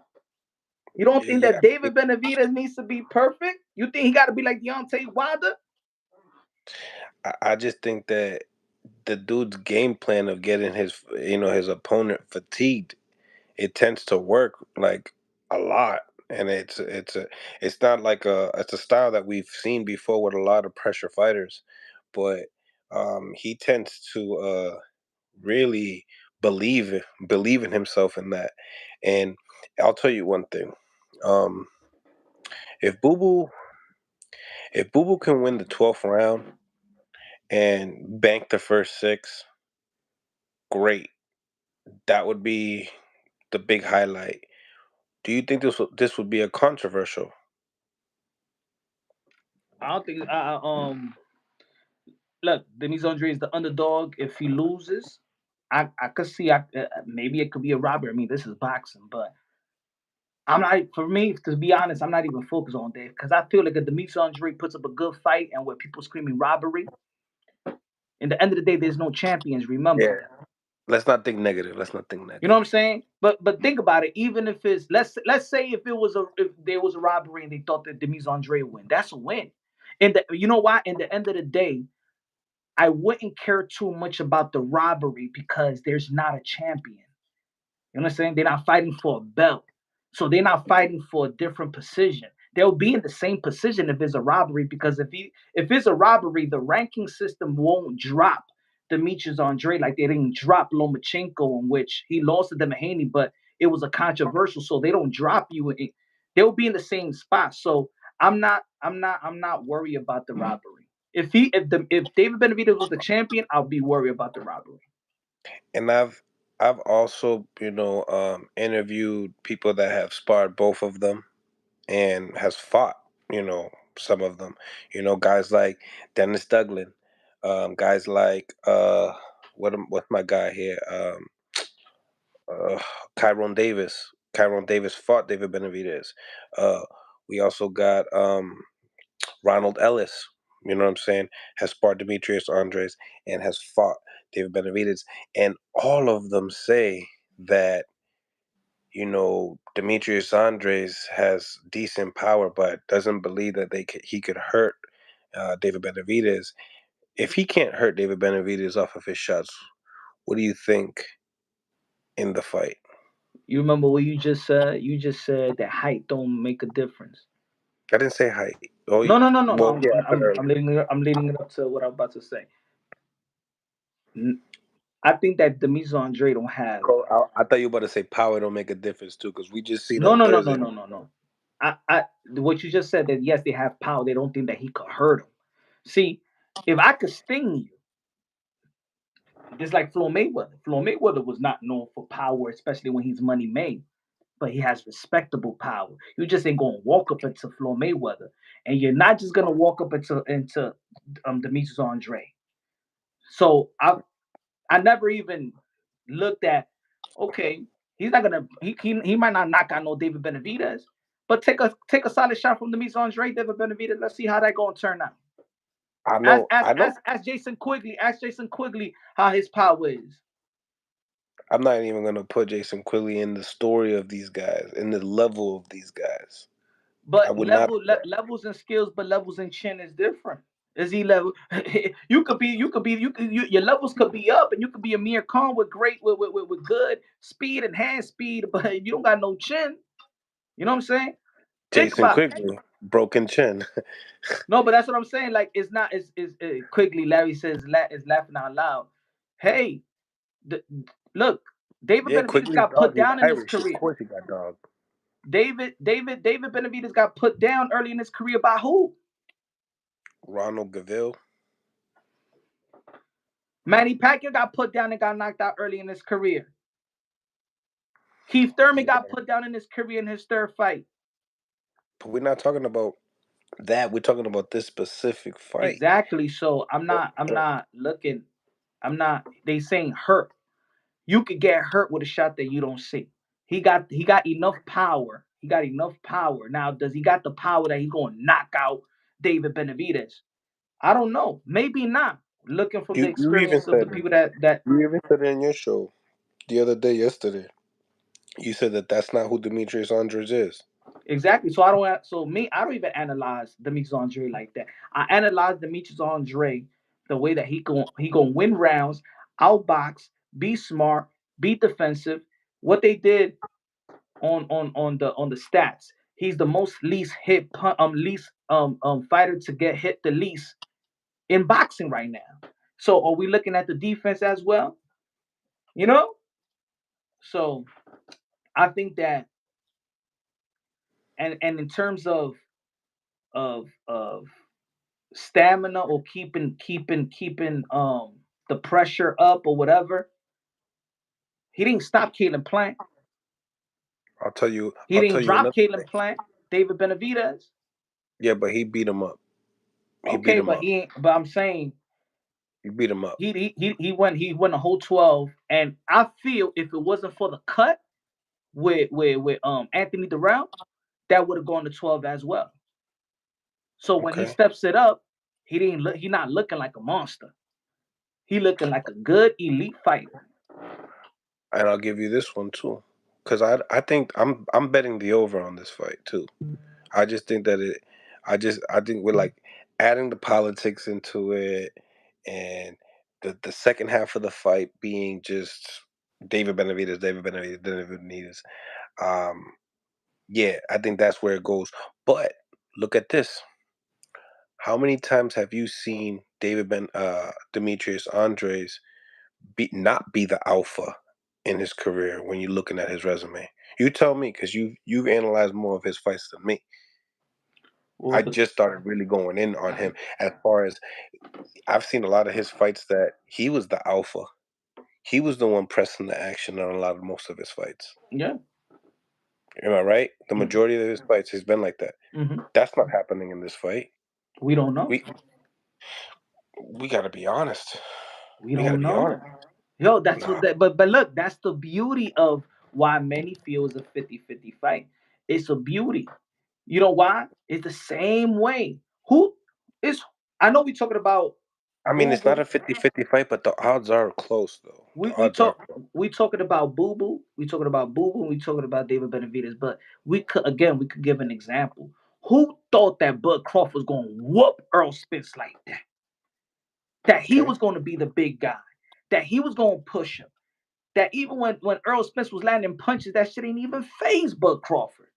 You don't think Yeah, that David Benavidez needs to be perfect? You think he got to be like Deontay Wilder? I just think that the dude's game plan of getting his opponent fatigued, it tends to work like a lot, and it's not like it's a style that we've seen before with a lot of pressure fighters, but he tends to really believe in himself in that. And I'll tell you one thing, um if Boo Boo if Boo Boo can win the 12th round and bank the first six, great. That would be the big highlight. Do you think this would be a controversial? I don't think. Look, Denis Andre is the underdog. If he loses, I could see. Maybe it could be a robbery. I mean, this is boxing, but I'm not. For me, to be honest, I'm not even focused on that because I feel like if Denis Andre puts up a good fight and where people screaming robbery, in the end of the day, there's no champions. Remember Yeah. that. Let's not think negative. Let's not think You know what negative. I'm saying? But think about it. Even if it's let's say if there was a robbery and they thought that Demis Andre win, that's a win. And you know why? In the end of the day, I wouldn't care too much about the robbery because there's not a champion. You know what I'm saying? They're not fighting for a belt. So they're not fighting for a different position. They'll be in the same position if it's a robbery because if it's a robbery, the ranking system won't drop Demetrius Andre like they didn't drop Lomachenko, in which he lost to Demahaney, but it was a controversial, so they don't drop you. They'll be in the same spot. So I'm not worried about the robbery. If David Benavidez was the champion, I'll be worried about the robbery. And I've also interviewed people that have sparred both of them and has fought some of them. Guys like Dennis Duglin, guys like what's my guy here, uh, Kyron Davis. Kyron Davis fought David Benavidez. Uh, We also got Ronald Ellis. You know what I'm saying? Has sparred Demetrius Andres and has fought David Benavidez, and all of them say that Demetrius Andres has decent power, but doesn't believe that he could hurt David Benavidez. If he can't hurt David Benavidez off of his shots, what do you think in the fight? You remember what you just said? You just said that height don't make a difference. I didn't say height. Oh, No, no, no, no, no. well, yeah, I said I'm earlier. leading it up to what I'm about to say. I think that Demetrius Andre don't have. I thought you were about to say power don't make a difference too, because we just seen No, on no, no, no, Thursday. no, no, no. What you just said that yes, they have power. They don't think that he could hurt him. See, if I could sting you, just like Floyd Mayweather. Floyd Mayweather was not known for power, especially when he's money made. But he has respectable power. You just ain't gonna walk up into Floyd Mayweather, and you're not just gonna walk up into Demetrius Andre. So I never even looked at, okay, he's not gonna he might not knock out no David Benavidez, but take a solid shot from Demetrius Andre, David Benavidez. Let's see how that gonna turn out. I know, I know. Ask Jason Quigley how his power is. I'm not even gonna put Jason Quigley in the story of these guys, in the level of these guys. I But would not do that. levels and skills, but levels and chin is different. Is he level? Your levels could be up, and you could be a Amir Khan with great with good speed and hand speed, but you don't got no chin. You know what I'm saying? Think Jason about it. Quigley, broken chin. No, but that's what I'm saying. Like it's not is quickly. Larry says is laughing out loud. Hey, the, look, David Yeah, Benavidez Quigley's got dog. put He's down in his Irish. Of career. course, he got dog. David Benavidez got put down early in his career by who? Ronald Gaville. Manny Pacquiao got put down and got knocked out early in his career. Keith Thurman got put down in his career in his third fight. But we're not talking about that. We're talking about this specific fight. Exactly. So I'm not looking. I'm not. They saying hurt. You could get hurt with a shot that you don't see. He got enough power. He got enough power. Now, does he got the power that he's going to knock out David Benavidez? I don't know. Maybe not. Looking from the You even experience of the said people that you even said it in your show the other day, yesterday. You said that that's not who Demetrius Andres is. exactly. So I don't. So me, I don't even analyze Demetrius Andre like that. I analyze Demetrius Andre the way that he going win rounds, outbox, be smart, be defensive. What they did on the stats. He's the most least hit least fighter to get hit the least in boxing right now. So are we looking at the defense as well? You know? So I think that and in terms of stamina or keeping the pressure up or whatever, he didn't stop Caleb Plant. I'll tell you. He I'll tell didn't you drop another thing. Caleb Plant, David Benavidez. Yeah, but he beat him up. He beat Okay, him but up. he ain't, but I'm saying He beat him up. he went a whole 12, and I feel if it wasn't for the cut with Anthony Durrell, that would have gone to 12 as well. So when he Okay. steps it up, he not looking like a monster. He looking like a good elite fighter. And I'll give you this one too, because I think I'm betting the over on this fight too. I just think that I think we're like adding the politics into it, and the second half of the fight being just David Benavidez, David Benavidez. Um, yeah, I think that's where it goes. But look at this. How many times have you seen Demetrius Andres not be the alpha in his career when you're looking at his resume? You tell me, because you've analyzed more of his fights than me. Well, I just started really going in on him as far as I've seen a lot of his fights that he was the alpha. He was the one pressing the action on most of his fights. yeah. Am I right? The Mm, majority of his fights has been like that. mhm. That's not happening in this fight. We don't know. We we got to be honest. We We got to don't be know. honest. Yo, that's what No. that but look, that's the beauty of why many feel it's a 50-50 fight. It's a beauty. You know why? It's the same way. Who is? I know we talking about I mean, Boo it's not Boo. a 50-50 fight, but the odds are close, though. We The we odds are talk close. we talking about Boo Boo. We talking about Boo Boo. We talking about David Benavidez. But we could give an example. Who thought that Bud Crawford was going to whoop Earl Spence like that? That he Okay. was going to be the big guy. That he was going to push him. That even when Earl Spence was landing punches, that shit ain't even phase Bud Crawford.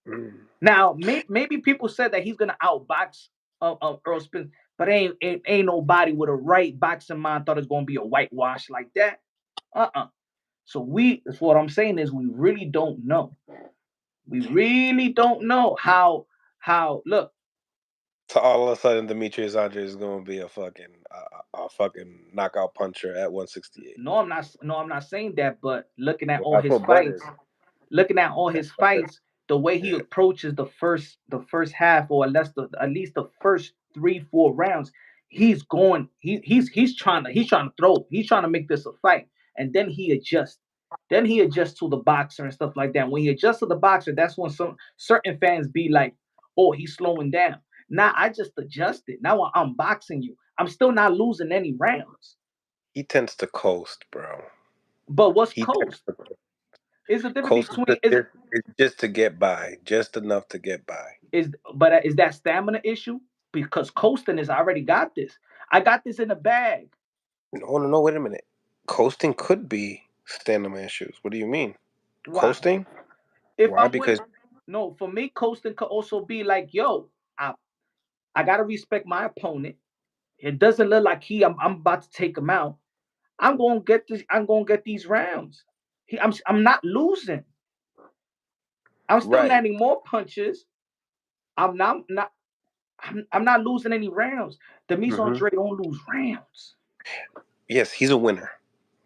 Mm. Now, maybe people said that he's gonna outbox Earl Spence, but ain't nobody with a right boxing mind thought it's gonna be a whitewash like that. So that's what I'm saying is we really don't know. We really don't know how look. So all of a sudden, Demetrius Andre is going to be a fucking knockout puncher at 168. No, I'm not saying that, but Well, that's what Bud is. looking at all his fights, the way he Yeah. approaches the first half, or at least the first 3-4 rounds, he's trying to make this a fight, and then he adjusts. Then he adjusts to the boxer and stuff like that. When he adjusts to the boxer, that's when some certain fans be like, "Oh, he's slowing down." Now I just adjusted. Now I'm boxing you. I'm still not losing any rounds. He tends to coast, bro. But what's He tends coast? to coast. Is the difference Coast is between is just to get by, just enough to get by. is that stamina issue? Because coasting is I already got this. I got this in the bag. No, no, no. Wait a minute. Coasting could be stamina issues. What do you mean? Why? Coasting? If Why? I'm with Because no, for me, coasting could also be like, yo, I gotta respect my opponent. It doesn't look like I'm about to take him out. I'm gonna get this. I'm gonna get these rounds. I'm not losing. I'm still right. landing more punches. I'm not losing any rounds. Demise Hmm. Andre don't lose rounds. Yes, he's a winner.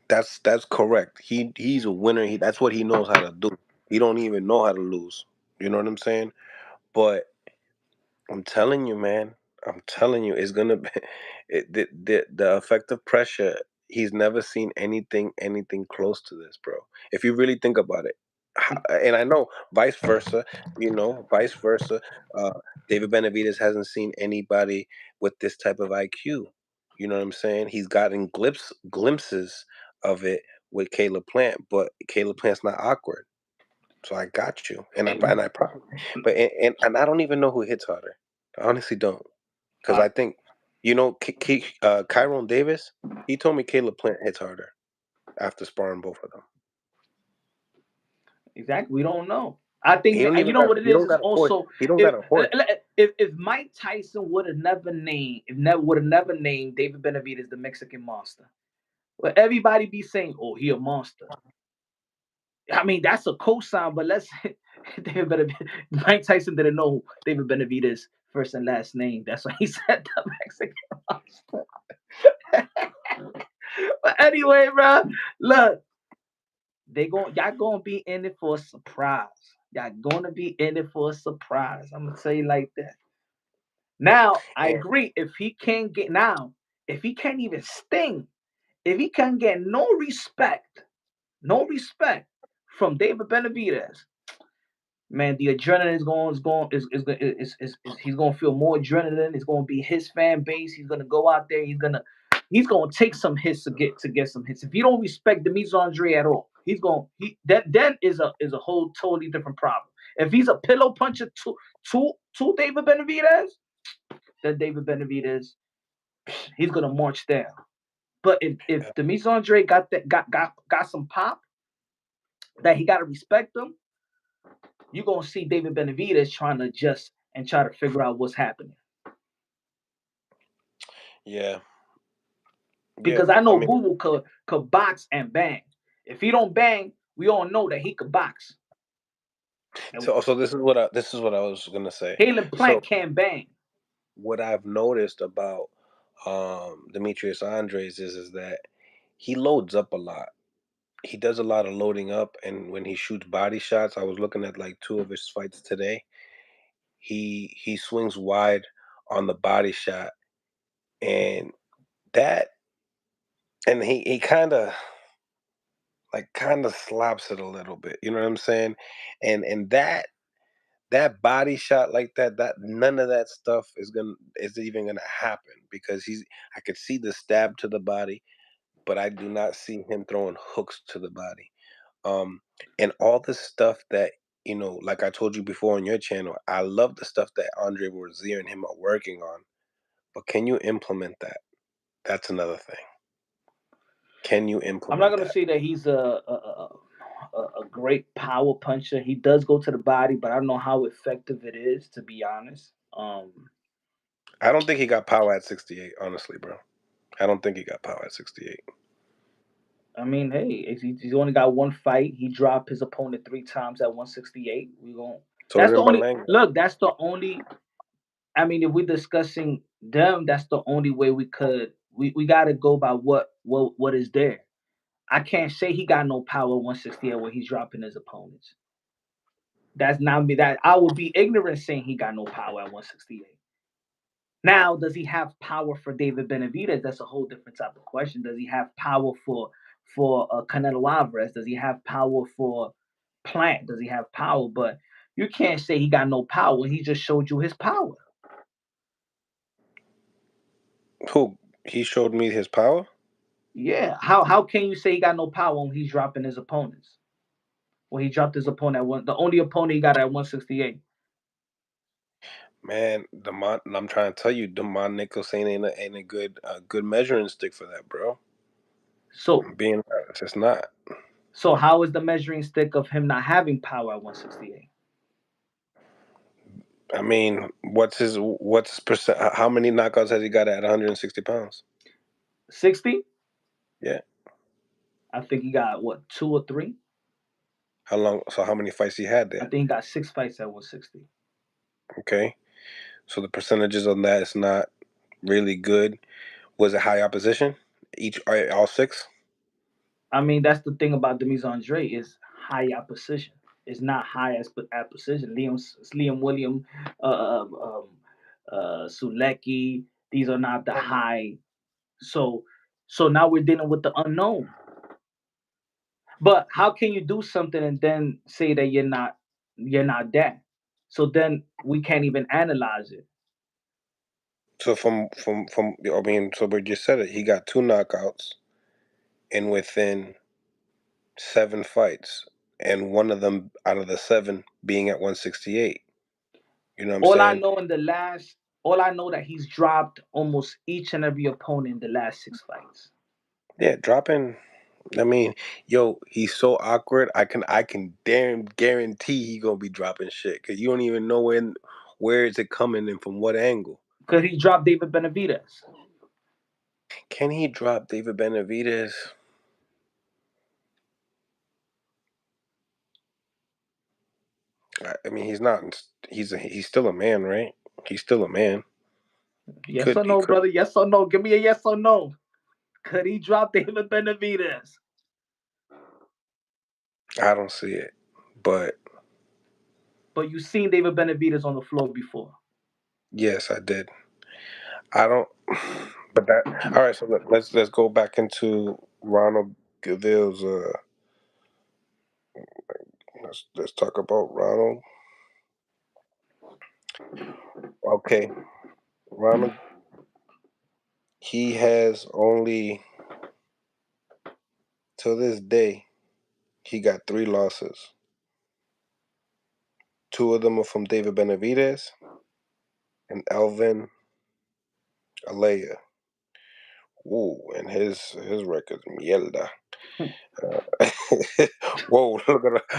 That's correct. He's a winner. That's what he knows how to do. He don't even know how to lose. You know what I'm saying? But I'm telling you, man. I'm telling you, it's gonna be the effect of pressure. He's never seen anything close to this, bro. If you really think about it, and I know vice versa. Vice versa. Uh, David Benavidez hasn't seen anybody with this type of IQ. You know what I'm saying? He's gotten glimpses of it with Caleb Plant, but Caleb Plant's not awkward. So I got you, and I probably, but and I don't even know who hits harder. I honestly don't, because Uh, I think, Kyron Davis. He told me Caleb Plant hits harder after sparring both of them. exactly. We don't know. I He think, don't and even you know got. what it He is. don't Is got a horse. also He don't if got a horse. if Mike Tyson would have never named, if never would have never named David Benavidez the Mexican monster, well, everybody be saying, "Oh, he a monster." I mean, that's a cosign, but let's David Benavidez, Mike Tyson didn't know David Benavidez first and last name. That's why he said the Mexican monster. But anyway, bro, look, y'all gonna be in it for a surprise. Y'all gonna be in it for a surprise. I'm gonna tell you like that. Now, I And agree. If he can't even sting, if he can't get no respect from David Benavidez, man, the adrenaline is he's gonna feel more adrenaline. It's gonna be his fan base. He's gonna go out there. He's gonna take some hits to get some hits. If you don't respect Demise Andre at all, that then is a whole totally different problem. If he's a pillow puncher to David Benavidez, then David Benavidez he's gonna march down. But if Demise Andre got some pop that he gotta respect him, you're gonna see David Benavidez trying to adjust and try to figure out what's happening. yeah, yeah. Because I I know mean, Boo Boo could box and bang. If he don't bang, we all know that he could box. And so this is what I was gonna say. Halen So Plant can't bang. what I've noticed about Demetrius Andres is that he loads up a lot. He does a lot of loading up, and when he shoots body shots, I was looking at like two of his fights today. He swings wide on the body shot, and that and he kind of slaps it a little bit. You know what I'm saying? And that that body shot like that none of that stuff is even gonna happen because I could see the stab to the body, but I do not see him throwing hooks to the body. Um, and all the stuff that like I told you before on your channel, I love the stuff that Andre Rozier and him are working on. But can you implement that? That's another thing. Can you I'm not implement gonna that? say that he's a great power puncher. He does go to the body, but I don't know how effective it is, to be honest. I don't think he got power at 68, honestly, bro. I don't think he got power at 68. I mean, hey, if he's only got one fight. He dropped his opponent 3 times at 168. We going So That's the did only Malanga. look. That's the only. I mean, if we're discussing them, that's the only way we could. We got to go by what is there. I can't say he got no power 168 when he's dropping his opponents. That's not me. That I would be ignorant saying he got no power at 168. Now, does he have power for David Benavidez? That's a whole different type of question. Does he have power for Canelo Alvarez? Does he have power for Plant? Does he have power? But you can't say he got no power when he just showed you his power. Who? He showed me his power? Yeah. How can you say he got no power when he's dropping his opponents? When he dropped his opponent at the only opponent he got at 168. Man, I'm trying to tell you, Demond Nicholson ain't a good measuring stick for that, bro. So I'm being honest, it's not. so how is the measuring stick of him not having power at 168? I mean, what's his percent? How many knockouts has he got at 160 pounds? 60? Yeah. I think he got what, 2 or 3? How long? So how many fights he had I there? think he got 6 fights at 160. Okay. So the percentages on that is not really good. Was it high opposition? All six? I mean, that's the thing about Demise Andre is high opposition. It's not high as opposition. Liam William, Sulecki. These are not the high. So so now we're dealing with the unknown. But how can you do something and then say that you're not that? So then we can't even analyze it. So I mean, so we just said it. He got two knockouts and within 7 fights, and one of them out of the seven being at 168. You know what I'm All I saying? know all I know that he's dropped almost each and every opponent in the last 6 fights. Yeah, dropping. I mean, yo, he's so awkward. I can damn guarantee he gonna be dropping shit because you don't even know where is it coming and from what angle. Because he dropped David Benavidez. Can he drop David Benavidez? I mean, he's not. He's still a man, right? He's still a man. Yes or He no, could. brother? Yes or no? Give me a yes or no. Could he drop David Benavidez? I don't see it, but But you've seen David Benavidez on the floor before. yes, I did. I don't. But that. All right. So let's go back into Ronald Gaville's. Let's talk about Ronald. Okay, Ronald. He has only to this day he got 3 losses. Two of them are from David Benavidez and Alvin Alea. Ooh, and his record's mierda. Whoa!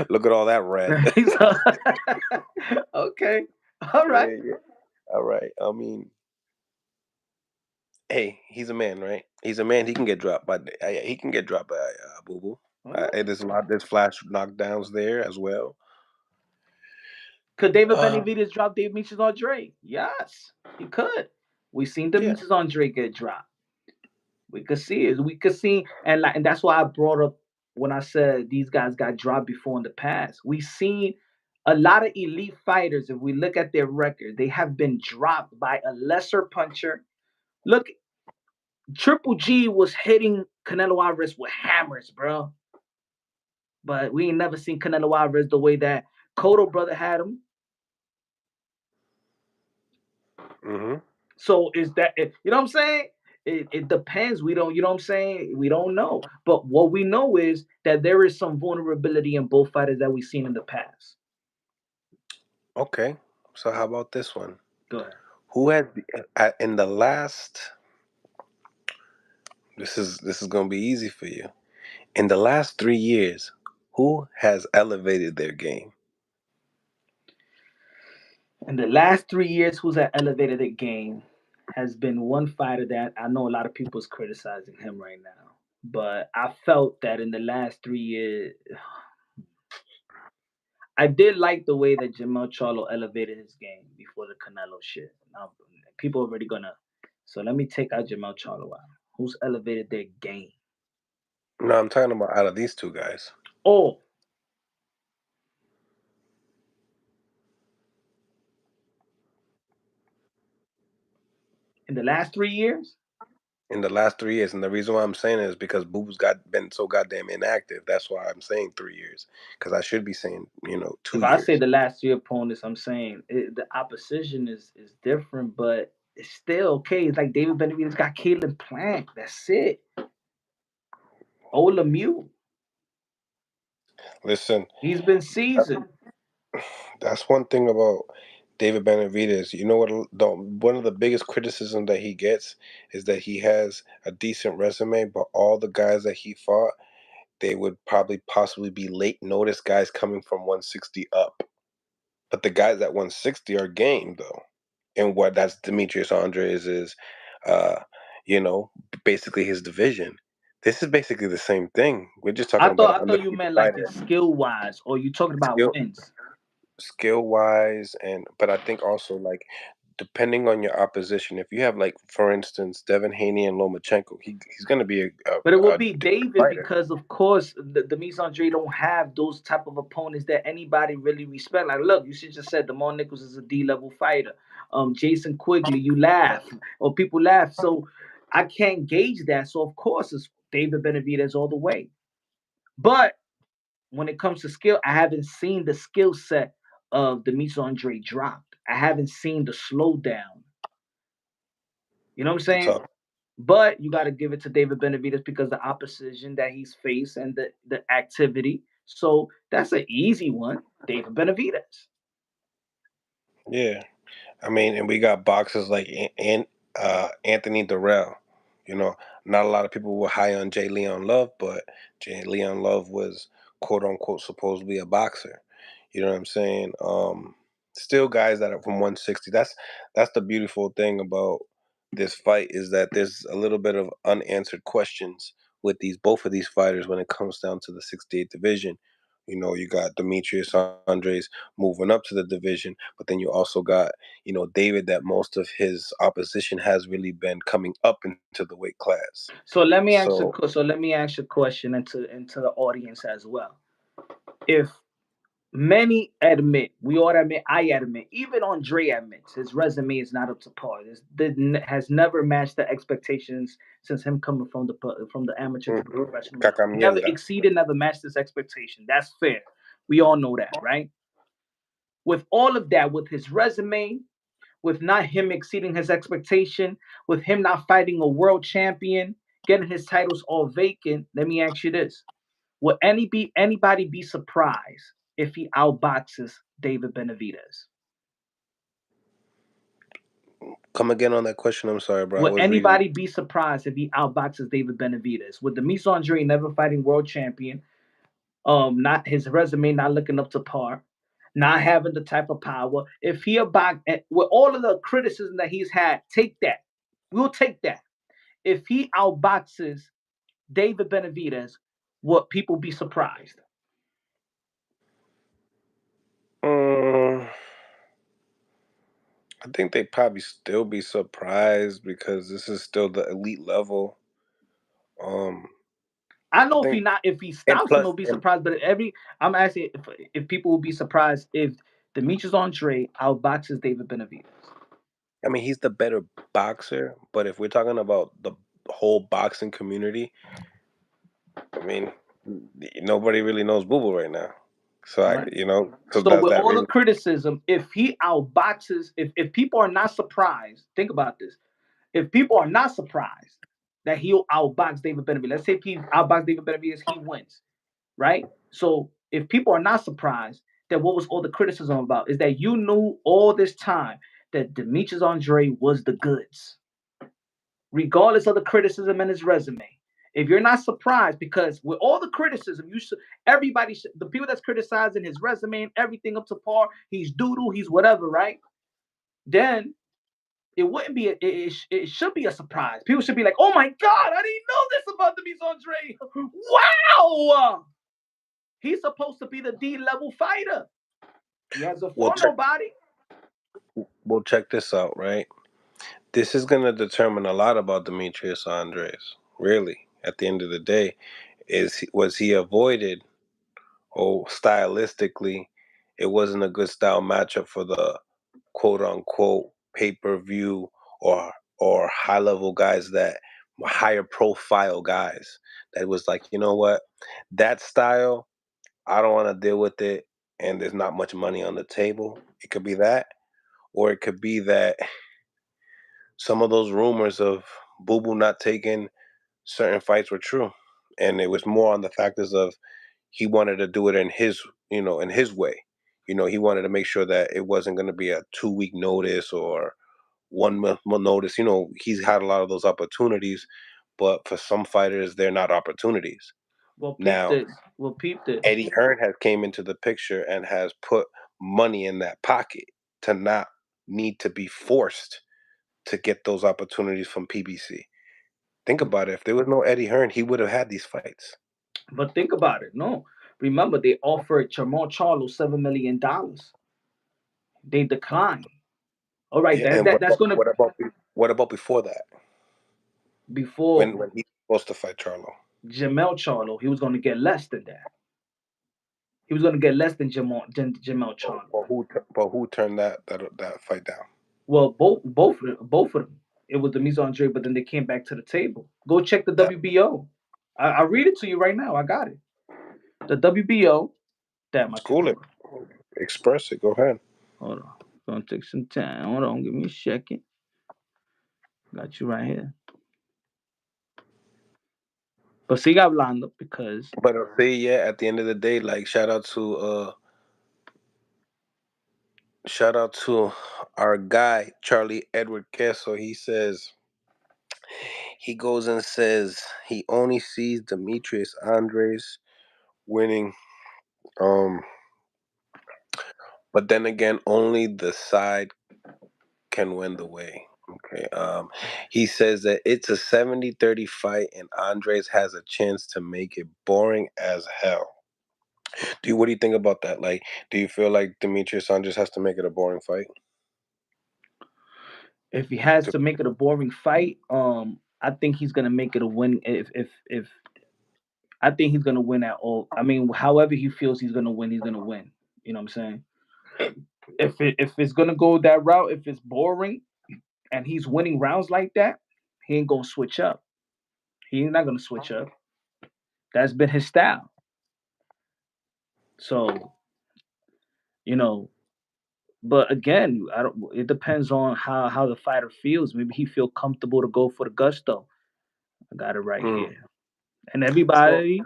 Look at all that red. Okay. All right. Yeah, yeah. All right. I mean, hey, he's a man, right? He's a man. He can get dropped he can get dropped by Boo Boo. All right. And there's flash knockdowns there as well. Could David Uh, Benavidez drop Demetrius Andre? Yes, he could. We've seen yeah. Demetrius Andre get dropped. We could see it. We could see, and that's why I brought up when I said these guys got dropped before in the past. We've seen a lot of elite fighters. If we look at their record, they have been dropped by a lesser puncher. Look, Triple G was hitting Canelo Alvarez with hammers, bro. But we ain't never seen Canelo Alvarez the way that Cotto brother had him. Mm-hmm. So is that you know what I'm saying? It depends. We don't, you know what I'm saying? We don't know. But what we know is that there is some vulnerability in both fighters that we've seen in the past. Okay. So how about this one? Go ahead. Who has in the last? This is gonna be easy for you. In the last 3 years, who has elevated their game? In the last 3 years, who's at elevated the game has been one fighter that I know a lot of people is criticizing him right now. But I felt that in the last 3 years, I did like the way that Jamel Charlo elevated his game before the Canelo shit. Now, people already gonna. So let me take out Jamel Charlo out. Who's elevated their game? No, I'm talking about out of these two guys. Oh, in the last 3 years? In the last 3 years, and the reason why I'm saying it is because Boo's got been so goddamn inactive. That's why I'm saying 3 years. Because I should be saying, two If I say years. the last three opponents, I'm saying the opposition is different, but it's still okay. It's like David Benavidez got Caleb Plant. That's it. Ola Mew. Listen, He's been seasoned. that's one thing about David Benavidez. You know what? One of the biggest criticism that he gets is that he has a decent resume, but all the guys that he fought, they would probably possibly be late notice guys coming from 160 up. But the guys at 160 are game though, and what that's Demetrius Andres is, uh, you know, basically his division. This is basically the same thing. We're just talking about I an thought you undefeated meant like his fighter. skill wise, or you talking about Skill, wins. skill wise, and but I think also like depending on your opposition, if you have like for instance Devin Haney and Lomachenko, he's going to be But it will a be different David fighter. because, of course, the Mise Andre don't have those type of opponents that anybody really respect. Like, look, you should just said Demar Nichols is a D level fighter. Jason Quigley, you laugh or people laugh, so I can't gauge that. So of course, it's David Benavidez all the way. But when it comes to skill, I haven't seen the skill set of the Mise Andre dropped. I haven't seen the slowdown. You know what I'm To saying? talk, But you got to give it to David Benavidez because the opposition that he's faced and the activity. So that's an easy one, David Benavidez. yeah. I mean, and we got boxers like Anthony Durrell. You know, not a lot of people were high on Jay Leon Love, but Jay Leon Love was quote unquote supposedly a boxer. You know what I'm saying? Still guys that are from 160. That's the beautiful thing about this fight is that there's a little bit of unanswered questions with these both of these fighters when it comes down to the 68 division. You got Demetrius Andres moving up to the division, but then you also got David, that most of his opposition has really been coming up into the weight class. So let me ask you. So So let me ask you a question into the audience as well. If many admit, we all admit, I admit, even Andre admits his resume is not up to par. Has never matched the expectations since him coming from the amateur to the ujú, professional level. Never Cacamienga. exceeded, never matched this expectation. That's fair. We all know that, right? With all of that, with his resume, with not him exceeding his expectation, with him not fighting a world champion, getting his titles all vacant, let me ask you this. Would anybody be surprised if he outboxes David Benavidez? Come again on that question. I'm sorry, bro. I Would was reading. anybody be surprised if he outboxes David Benavidez? With the Mise Andre never fighting world champion, not his resume not looking up to par, not having the type of power. If he about with all of the criticism that he's had, take that. We'll take that. If he outboxes David Benavidez, would people be surprised? Mm, I think they probably still be surprised because this is still the elite level. Um, I I know think, if he and stops him, plus, he'll be and surprised. But I'm asking if people will be surprised if Demetrius Andre outboxes David Benavidez. I mean, he's the better boxer. But if we're talking about the whole boxing community, I mean, nobody really knows Boo Boo right now. So Right. so So with that all the really. criticism, if he outboxes, if people are not surprised, think about this. If people are not surprised that he'll outbox David Benavidez, let's say if he outbox David Benavidez, he wins, right? So if people are not surprised, then what was all the criticism about? Is that you knew all this time that Demetrius Andre was the goods, regardless of the criticism in his resume. If you're not surprised, because with all the criticism, you should everybody should, the people that's criticizing his resume and everything up to par, he's doodle, he's whatever, right? Then it wouldn't be it should be a surprise. People should be like, oh my god, I didn't know this about Demetrius Andre. Wow, he's supposed to be the D-level fighter. He hasn't Well, fought nobody. check this out, right? This is going to determine a lot about Demetrius Andres. Really, at the end of the day, was he avoided, or stylistically, it wasn't a good style matchup for the quote unquote pay-per-view or high level guys, that higher profile guys, that was like, you know what, that style, I don't want to deal with it, and there's not much money on the table. It could be that, or it could be that some of those rumors of Boo Boo not taking certain fights were true, and it was more on the factors of he wanted to do it in his, in his way. He wanted to make sure that it wasn't going to be a 2 week notice or 1 month notice. He's had a lot of those opportunities, but for some fighters, they're not opportunities. Well, peep Now, this. Well, peep this. Eddie Hearn has came into the picture and has put money in that pocket to not need to be forced to get those opportunities from PBC. Think about it. If there was no Eddie Hearn, he would have had these fights. But think about it. No, remember they offered Chamon Charlo $7 million. They declined. All right, Yeah, and that's gonna what about before that? before When he's supposed to fight Charlo? Jamel Charlo, he was gonna get less than that. He was gonna get less than Jamel Charlo. But who turned that fight down? Well, both of them. It was the Mise Andre, but then they came back to the table. Go check the That WBO. I read it to you right now. I got it. The WBO. Damn, my school it, computer. express it. Go ahead. Hold on. Gonna take some time. Hold on. Give me a second. Got you right here. But siga hablando because But I'll say, yeah, at the end of the day, like shout out to our guy Charlie Edward Queso. He says, he goes and says he only sees Demetrius Andres winning. Um, but then again, only the side can win the way. Okay. He says that it's a 70-30 fight, and Andres has a chance to make it boring as hell. What do you think about that? Like, do you feel like Demetrius Andres has to make it a boring fight? if he has To, to make it a boring fight, I think he's gonna make it a win. If I think he's gonna win at all. I mean, however he feels he's gonna win, he's gonna win. You know what I'm saying? If it's gonna go that route, if it's boring and he's winning rounds like that, he ain't gonna switch up. He's not gonna switch up. That's been his style. So you know, but again, I don't. It depends on how the fighter feels. Maybe he feel comfortable to go for the gusto. I got it right mm. here. And So, everybody,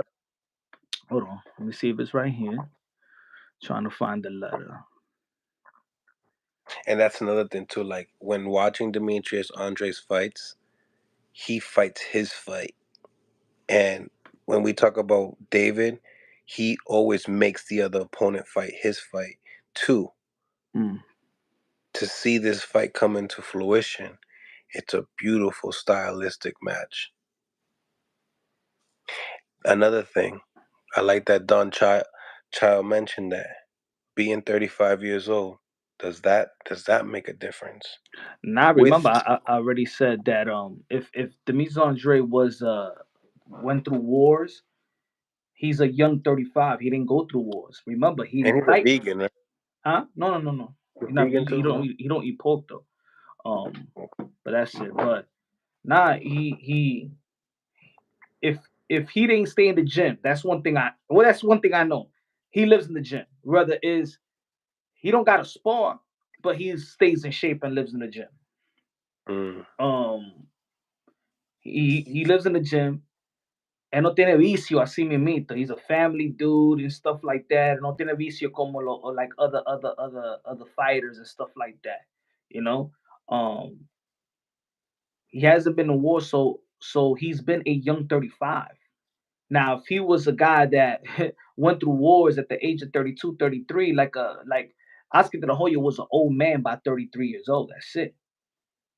hold on. Let me see if it's right here. Trying to find the letter. and that's another thing too. Like, when watching Demetrius Andres fights, he fights his fight, and when we talk about David, he always makes the other opponent fight his fight too. Mm. To see this fight come into fruition, it's a beautiful stylistic match. Another thing, I like that Child mentioned that being 35 years old, does that make a difference? Now With remember, I already said that if Demise Andre was went through wars, he's a young 35. He didn't go through wars. Remember, he And didn't he's a fight. vegan, right? Huh? No. He's He not. vegan He too, don't. no? He don't eat pork though. But that's it. But nah, he if he didn't stay in the gym, that's one thing I know. He lives in the gym. Brother is he don't got a spar, but he stays in shape and lives in the gym. Mm. Um, he lives in the gym. And no tiene vicio así mismito. He's a family dude and stuff like that. No tiene vicio como or like other fighters and stuff like that. You know, um, he hasn't been in war, so he's been a young 35. Now, if he was a guy that went through wars at the age of 32, 33, like Oscar De La Hoya was an old man by 33 years old. That's it.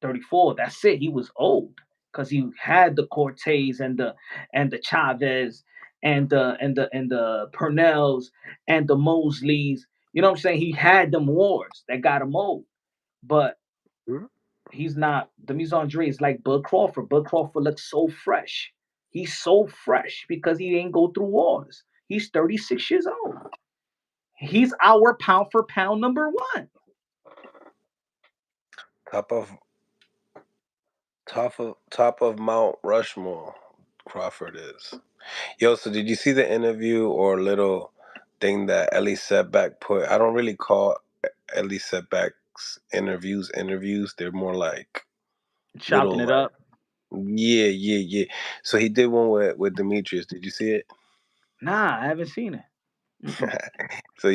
34. That's it. He was old because he had the Cortez and the Chavez and the Purnells and the Mosleys. You know what I'm saying? He had them wars that got him old. But Mm. he's not. Demis Andre is like Bud Crawford. Bud Crawford looks so fresh. He's so fresh because he didn't go through wars. He's 36 years old. He's our pound for pound number one. Top of top of Mount Rushmore, Crawford is. Yo, so did you see the interview or little thing that Ellie Setback put? I don't really call Ellie Setback's interviews. They're more like Chopping little it like up. yeah. So he did one with Demetrius. Did you see it? Nah, I haven't seen it. Mm-mm. So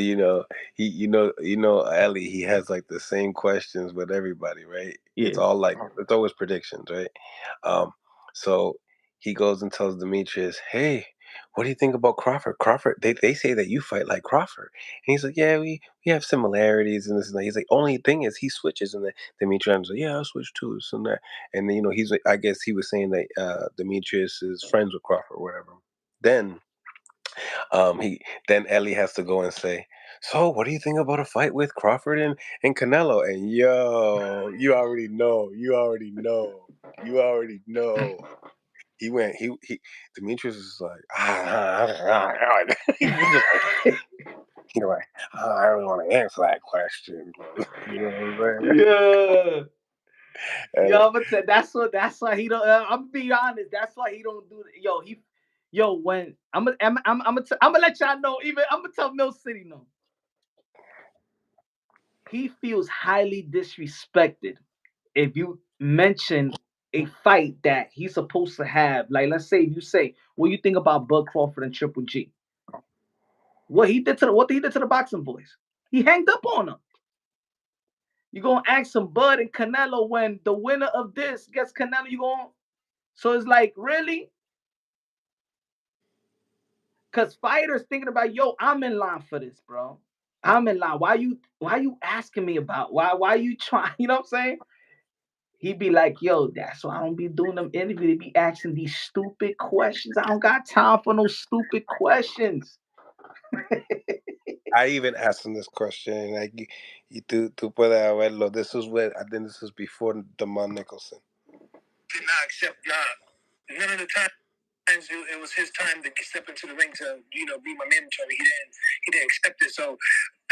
Ellie, he has like the same questions with everybody, right? It's Yeah. all like it's always predictions, right? Um, so he goes and tells Demetrius, "Hey, what do you think about Crawford? Crawford, they say that you fight like Crawford." And he's like, "Yeah, we have similarities and this and that." He's like, "Only thing is he switches." And then Demetrius was like, "Yeah, I'll switch too." This and that. And then he's like, I guess he was saying that Demetrius is friends with Crawford or whatever. Then he then Ellie has to go and say, "So, what do you think about a fight with Crawford and Canelo?" And yo, you already know. He went. He. Demetrius is like, he was just like, you know, like, I don't want to answer that question. You know what I'm saying? Yeah. And Yo, but that's why he don't. I'm be honest. That's why he don't do. Yo, when I'm gonna let y'all know. Even I'm gonna tell Mill City no. He feels highly disrespected if you mention a fight that he's supposed to have. Like, let's say if you say, "What do you think about Bud Crawford and Triple G?" What he did to the boxing boys? He hanged up on them. You gonna ask some Bud and Canelo when the winner of this gets Canelo? You going So it's like, really? Cause fighters thinking about, yo, I'm in line for this, bro. I'm in line. Why you asking me about? Why you trying? You know what I'm saying? He be like, yo, that's why I don't be doing them interviews. They be asking these stupid questions. I don't got time for no stupid questions. I even asked him this question. Like, tú puedes verlo. This was when I think this was before Demond Nicholson. Did not accept none of the times it was his time to step into the ring to be my manager. He didn't accept it. So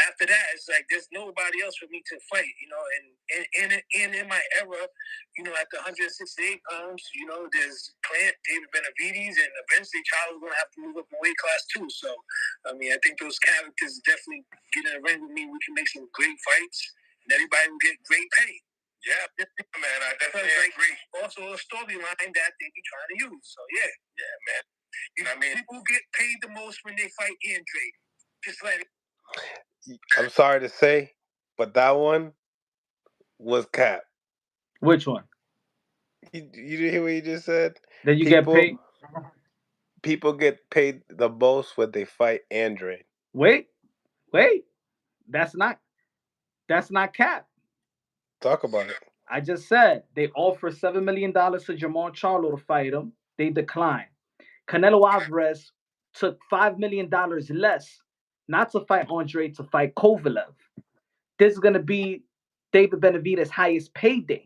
after that, it's like there's nobody else for me to fight. And in my era, at the 168 pounds, there's Clint, David Benavides, and eventually Chelo gonna have to move up in weight class too. So I mean, I think those characters definitely get in the ring with me. We can make some great fights, and everybody will get great pay. Yeah, man, I definitely agree. Also, a storyline that they be trying to use. So yeah, man. I mean, people get paid the most when they fight Andre. Just like I'm sorry to say, but that one was cap. Which one? You didn't hear what you just said? That you get People paid? people get paid the most when they fight Andre. Wait, wait. That's not cap. Talk about it. I just said they offered $7 million to Jamal Charlo to fight him. They declined. Canelo Alvarez took $5 million less, not to fight Andre, to fight Kovalev. This is gonna be David Benavidez' highest payday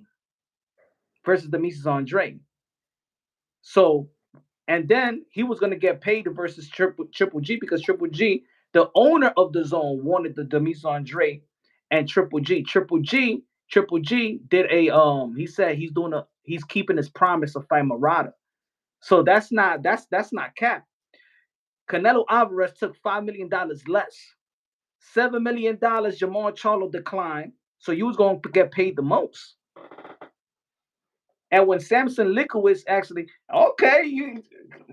versus the Mises Andre. So, and then he was gonna get paid versus Triple G because Triple G, the owner of the zone, wanted the Demis Andre and Triple G. Triple G did a he said he's keeping his promise of fight Murata. So that's not cap. Canelo Alvarez took $5 million less. $7 million Jamal Charlo declined, so you was going to get paid the most. And when Samson Likowitz actually, okay,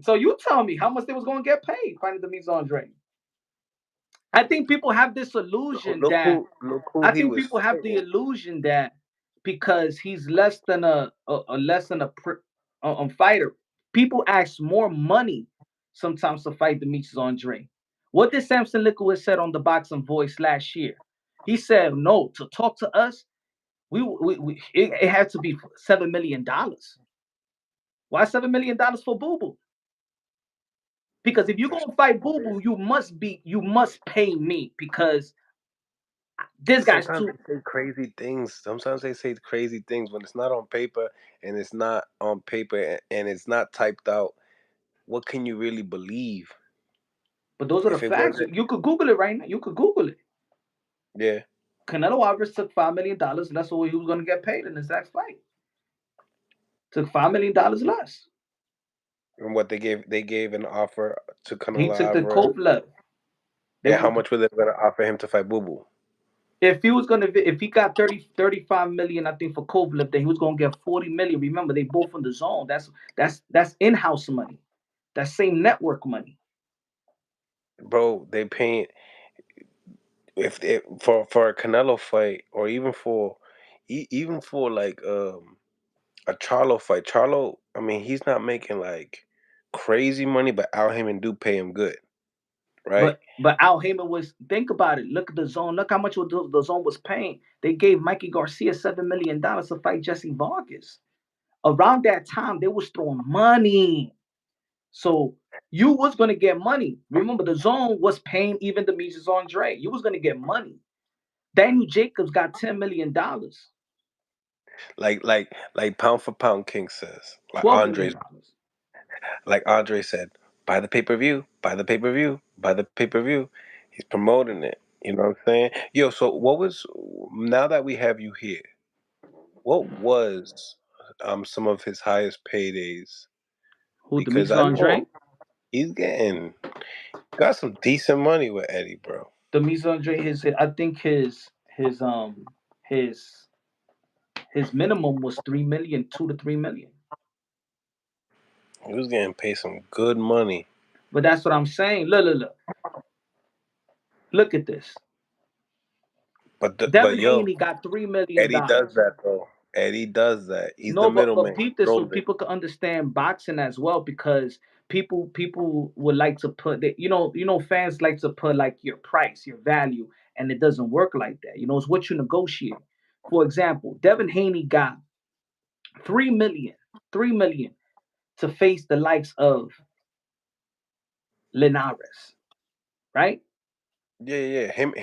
so you tell me how much they was going to get paid fighting Demetrius Andre. I think people have this illusion that look who I he think was people have the fighting. illusion that because he's less than a fighter, people ask more money sometimes to fight Demetrius Andre. What did Samson Likowitz said on the Boxing Voice last year? He said, "No, to talk to us, it had to be $7 million. Why $7 million for Boo Boo? Because if you're gonna fight Boo Boo, you must pay me because this guy's Sometimes too." they say crazy things. Sometimes they say crazy things when it's not on paper and it's not on paper and it's not typed out. What can you really believe? But those are the If it facts. wasn't, You could Google it right now. You could Google it. yeah. Canelo Alvarez took $5 million, and that's what he was going to get paid in his next fight. Took $5 million less. And what they gave an offer to He Canelo took the Alvarez. Kovalev. They And how were much were they going to offer him to fight Boo Boo? if he got 35 million, I think for Kovalev, then he was going to get 40 million. Remember, they both in the zone. That's in-house money. That's same network money. Bro, they paying if it, for a Canelo fight or even for even for like a Charlo fight. Charlo, I mean, he's not making like crazy money, but Al Heyman do pay him good, right? But Al Heyman was think about it. Look at the zone. Look how much the zone was paying. They gave Mikey Garcia $7 million to fight Jesse Vargas. Around that time, they was throwing money. So you was gonna get money. Remember, the zone was paying even Demetrius Andre. You was gonna get money. Daniel Jacobs got $10 million, Like pound for pound, King says. $12 million. Like Andre said, buy the pay per view, buy the pay per view, buy the pay per view. He's promoting it. You know what I'm saying? Yo, so what was now that we have you here? What was some of his highest paydays? Who Because Demetrius I know Andre? he's getting got some decent money with Eddie, bro. Demetrius Andre, I think his his minimum was 3 million, 2 to 3 million. He was getting paid some good money. But that's what I'm saying. Look at this. But Devin yo, Haney got Eddie does $3 million. that though. Eddie does that. He's the No, but middleman. He peep this so throws it. people can understand boxing as well because people would like to put that fans like to put like your price, your value, and it doesn't work like that. It's what you negotiate. For example, Devin Haney got 3 million, 3 million to face the likes of Linares, right? Yeah. Him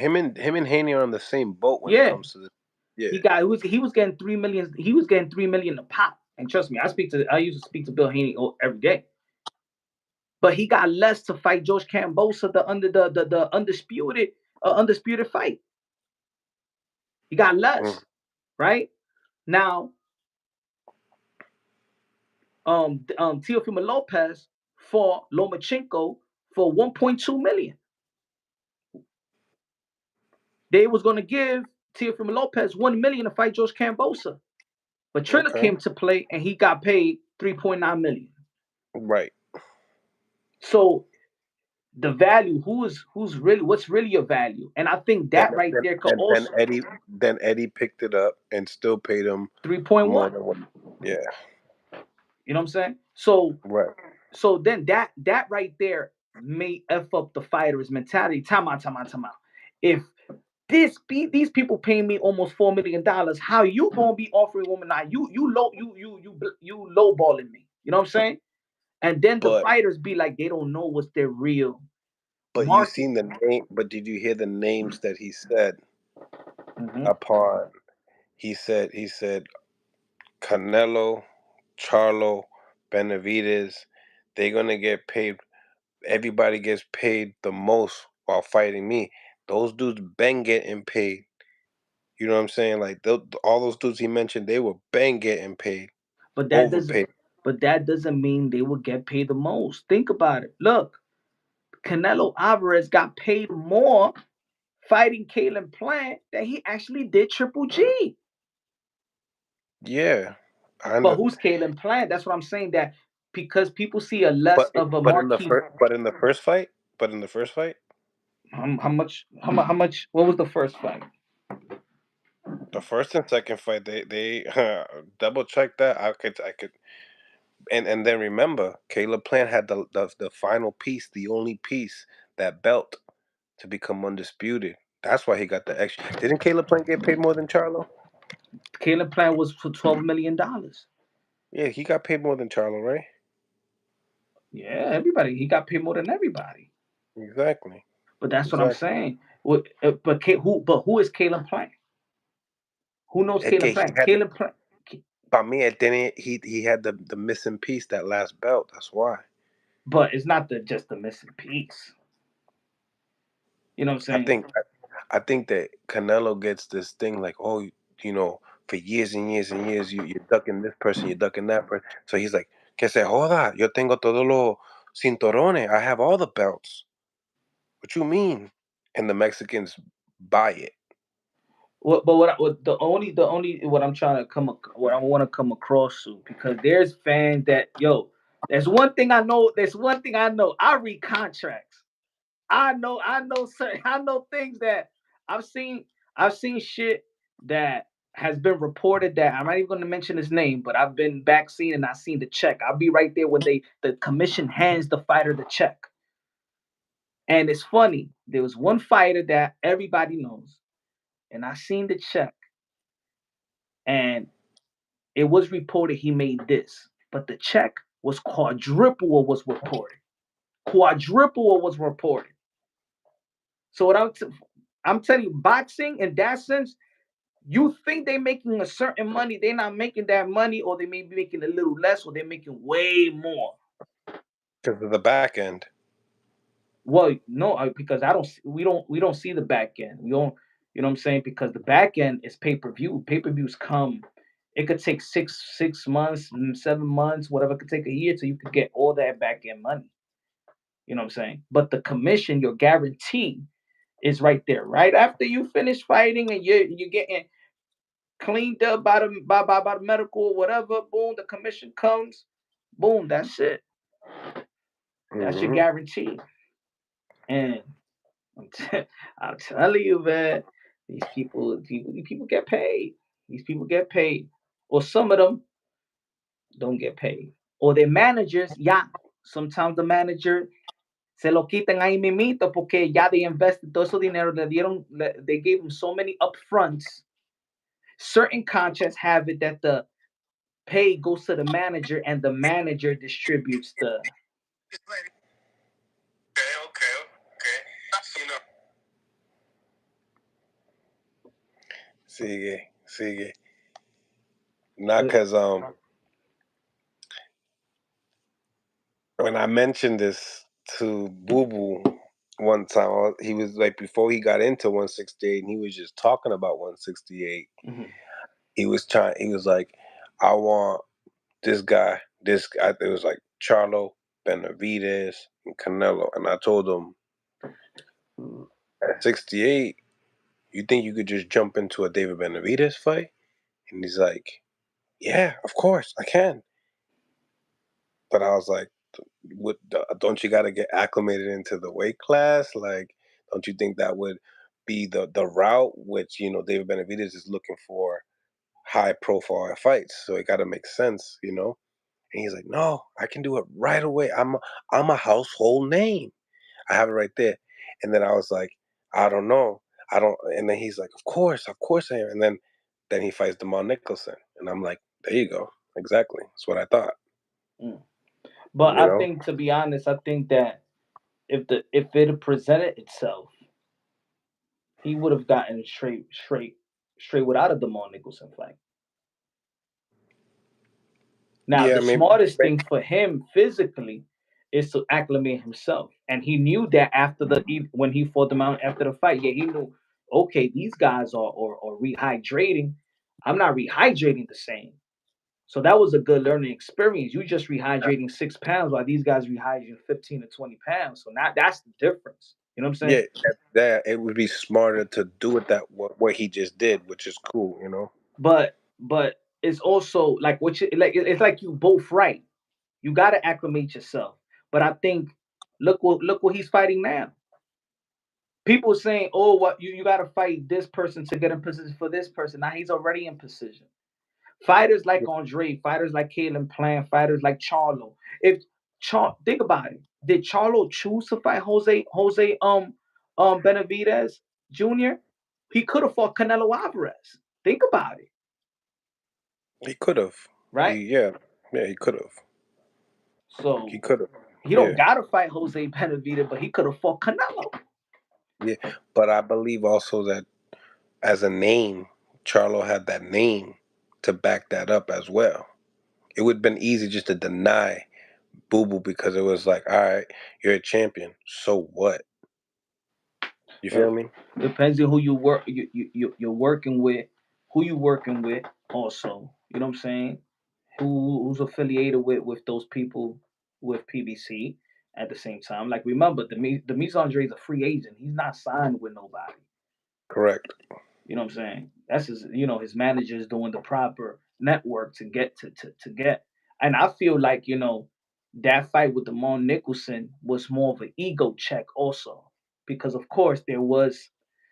and Haney are on the same boat when it Yeah, comes to this. Yeah. he was getting 3 million. He was getting 3 million a pop. And trust me, I used to speak to Bill Haney every day. But he got less to fight George Cambosa, the undisputed fight. He got Mm, less, right? Now, Teofimo Lopez for Lomachenko for 1.2 million. They was gonna give Teofimo Lopez 1 million to fight George Cambosa. But Triller okay. came to play and he got paid 3.9 million. Right. So the value, what's really your value? And I think Then that right then there could then, then also Eddie picked it up and still paid him more 3.1. than what. Yeah. You know what I'm saying? So Right. so then that right there may F up the fighter's mentality. Time out. If these people paying me almost $4 million, how you gonna be offering women now? You lowballing me. You know what I'm saying? And then the But fighters be like, they don't know what's their real you market. seen the name? But did you hear the names that he said Hmm. upon? He said Canelo, Charlo, Benavides. They're gonna get paid. Everybody gets paid the most while fighting me. Those dudes been getting paid. You know what I'm saying? Like all those dudes he mentioned, they were been getting paid, But that doesn't overpaid. but that doesn't mean they will get paid the most. Think about it. Look, Canelo Alvarez got paid more fighting Caleb Plant that he actually did Triple G. Yeah, I But know. who's Caleb Plant? That's what I'm saying. That because people see a less of a marquee. But in the first fight, but in the first fight, How much? How much? What was the first fight? the first and second fight, they double check that. I could, and then remember, Caleb Plant had the final piece, the only piece, that belt to become undisputed. That's why he got the extra. Didn't Caleb Plant get paid more than Charlo? Caleb Plant was for $12 million. Yeah, he got paid more than Charlo, right? Yeah, everybody. He got paid more than everybody. Exactly. But that's what I'm Exactly. saying. But who is Caleb Plant? Who knows Es que Caleb he Plant? had, Caleb Plant. para mí, él tenía, he had the missing piece, that last belt. That's why. But it's not just the missing piece. You know what I'm I saying? think I think that Canelo gets this thing like, oh, for years and years and years, you're ducking this person, you're ducking that person. So he's like, que se joda, yo tengo todos los cinturones, I have all the belts. What you mean? And the Mexicans buy it. What what I'm trying to what I want to come across to, because there's fans that, there's one thing I know. There's one thing I know. I read contracts. I know things that I've seen. I've seen shit that has been reported that I'm not even going to mention his name, but I've been back seeing and I seen the check. I'll be right there when the commission hands the fighter the check. And it's funny. There was one fighter that everybody knows, and I seen the check, and it was reported he made this, but the check was quadruple what was reported. Quadruple what was reported. So I'm telling you, boxing in that sense, you think they're making a certain money, they're not making that money, or they may be making a little less, or they're making way more. Because of the back end. Well, no, because I don't. We don't see the back end. We don't. You know what I'm saying? Because the back end is pay per view. Pay per views come. It could take 6 months, 7 months, whatever. It could take a year till you could get all that back end money. You know what I'm saying? But the commission, your guarantee, is right there. Right after you finish fighting and you're getting cleaned up by the medical, whatever. Boom, the commission comes. Boom, that's it. That's your Hmm. guarantee. And I'm telling you, man, these people get paid. These people get paid, or some of them don't get paid, or their managers, yeah. Sometimes the manager se lo quitan ahí mimito porque ya they invested todo ese dinero, they gave them so many upfronts. Certain contracts have it that the pay goes to the manager and the manager distributes the. Okay. Sigue, sigue. Not uh, because when I mentioned this to Boo Boo one time, he was like, before he got into 168, and he was just talking about 168. mhm. He was trying. He was like, I want this guy. This guy. It was like Charlo, Benavides, and Canelo. And I told him, at 68, you think you could just jump into a David Benavides fight? And he's like, yeah, of course I can. But I was like, don't you got to get acclimated into the weight class? Like, don't you think that would be the route? Which David Benavides is looking for high profile fights, so it got to make sense. And he's like, no, I can do it right away. I'm a household name. I have it right there. And then I was like, I don't know. I don't. And then he's like, of course I am. And then he fights Demal Nicholson, and I'm like, there you go, exactly. That's what I thought. Mm. But You I know. think, to be honest, I think that if it had presented itself, he would have gotten straight without a Demar Nicholson fight. Now, Yeah, the maybe. smartest thing for him physically is to acclimate himself, and he knew that when he fought them out after the fight. Yeah, he knew. Okay, these guys are rehydrating. I'm not rehydrating the same. So that was a good learning experience. You just rehydrating 6 pounds while these guys rehydrating 15 to 20 pounds. So now that's the difference. You know what I'm saying? Yeah, that it would be smarter to do it that what he just did, which is cool, you know. But it's also like what you like. It's like you both right. You got to acclimate yourself. But I think look what he's fighting now. People saying, "Oh, what you got to fight this person to get in position for this person." Now he's already in position. Fighters like Andre, fighters like Kalen Plant, fighters like Charlo. If think about it, did Charlo choose to fight Jose Benavidez Jr.? He could have fought Canelo Alvarez. Think about it, He could have. right? Yeah, he could have. He So could have. he don't Yeah, gotta fight Jose Benavidez, but he could have fought Canelo. yeah. But I believe also that as a name, Charlo had that name to back that up as well. It would have been easy just to deny Boo Boo because it was like, all right, you're a champion. So what? You feel Well, me? depends on who you work you're working with, who you working with also. You know what I'm saying? Who's affiliated with those people with PBC at the same time. Like remember, the Andre is a free agent. He's not signed with nobody. Correct. You know what I'm saying? That's his, his managers doing the proper network to get to get. And I feel like, that fight with Demond Nicholson was more of an ego check also. Because of course there was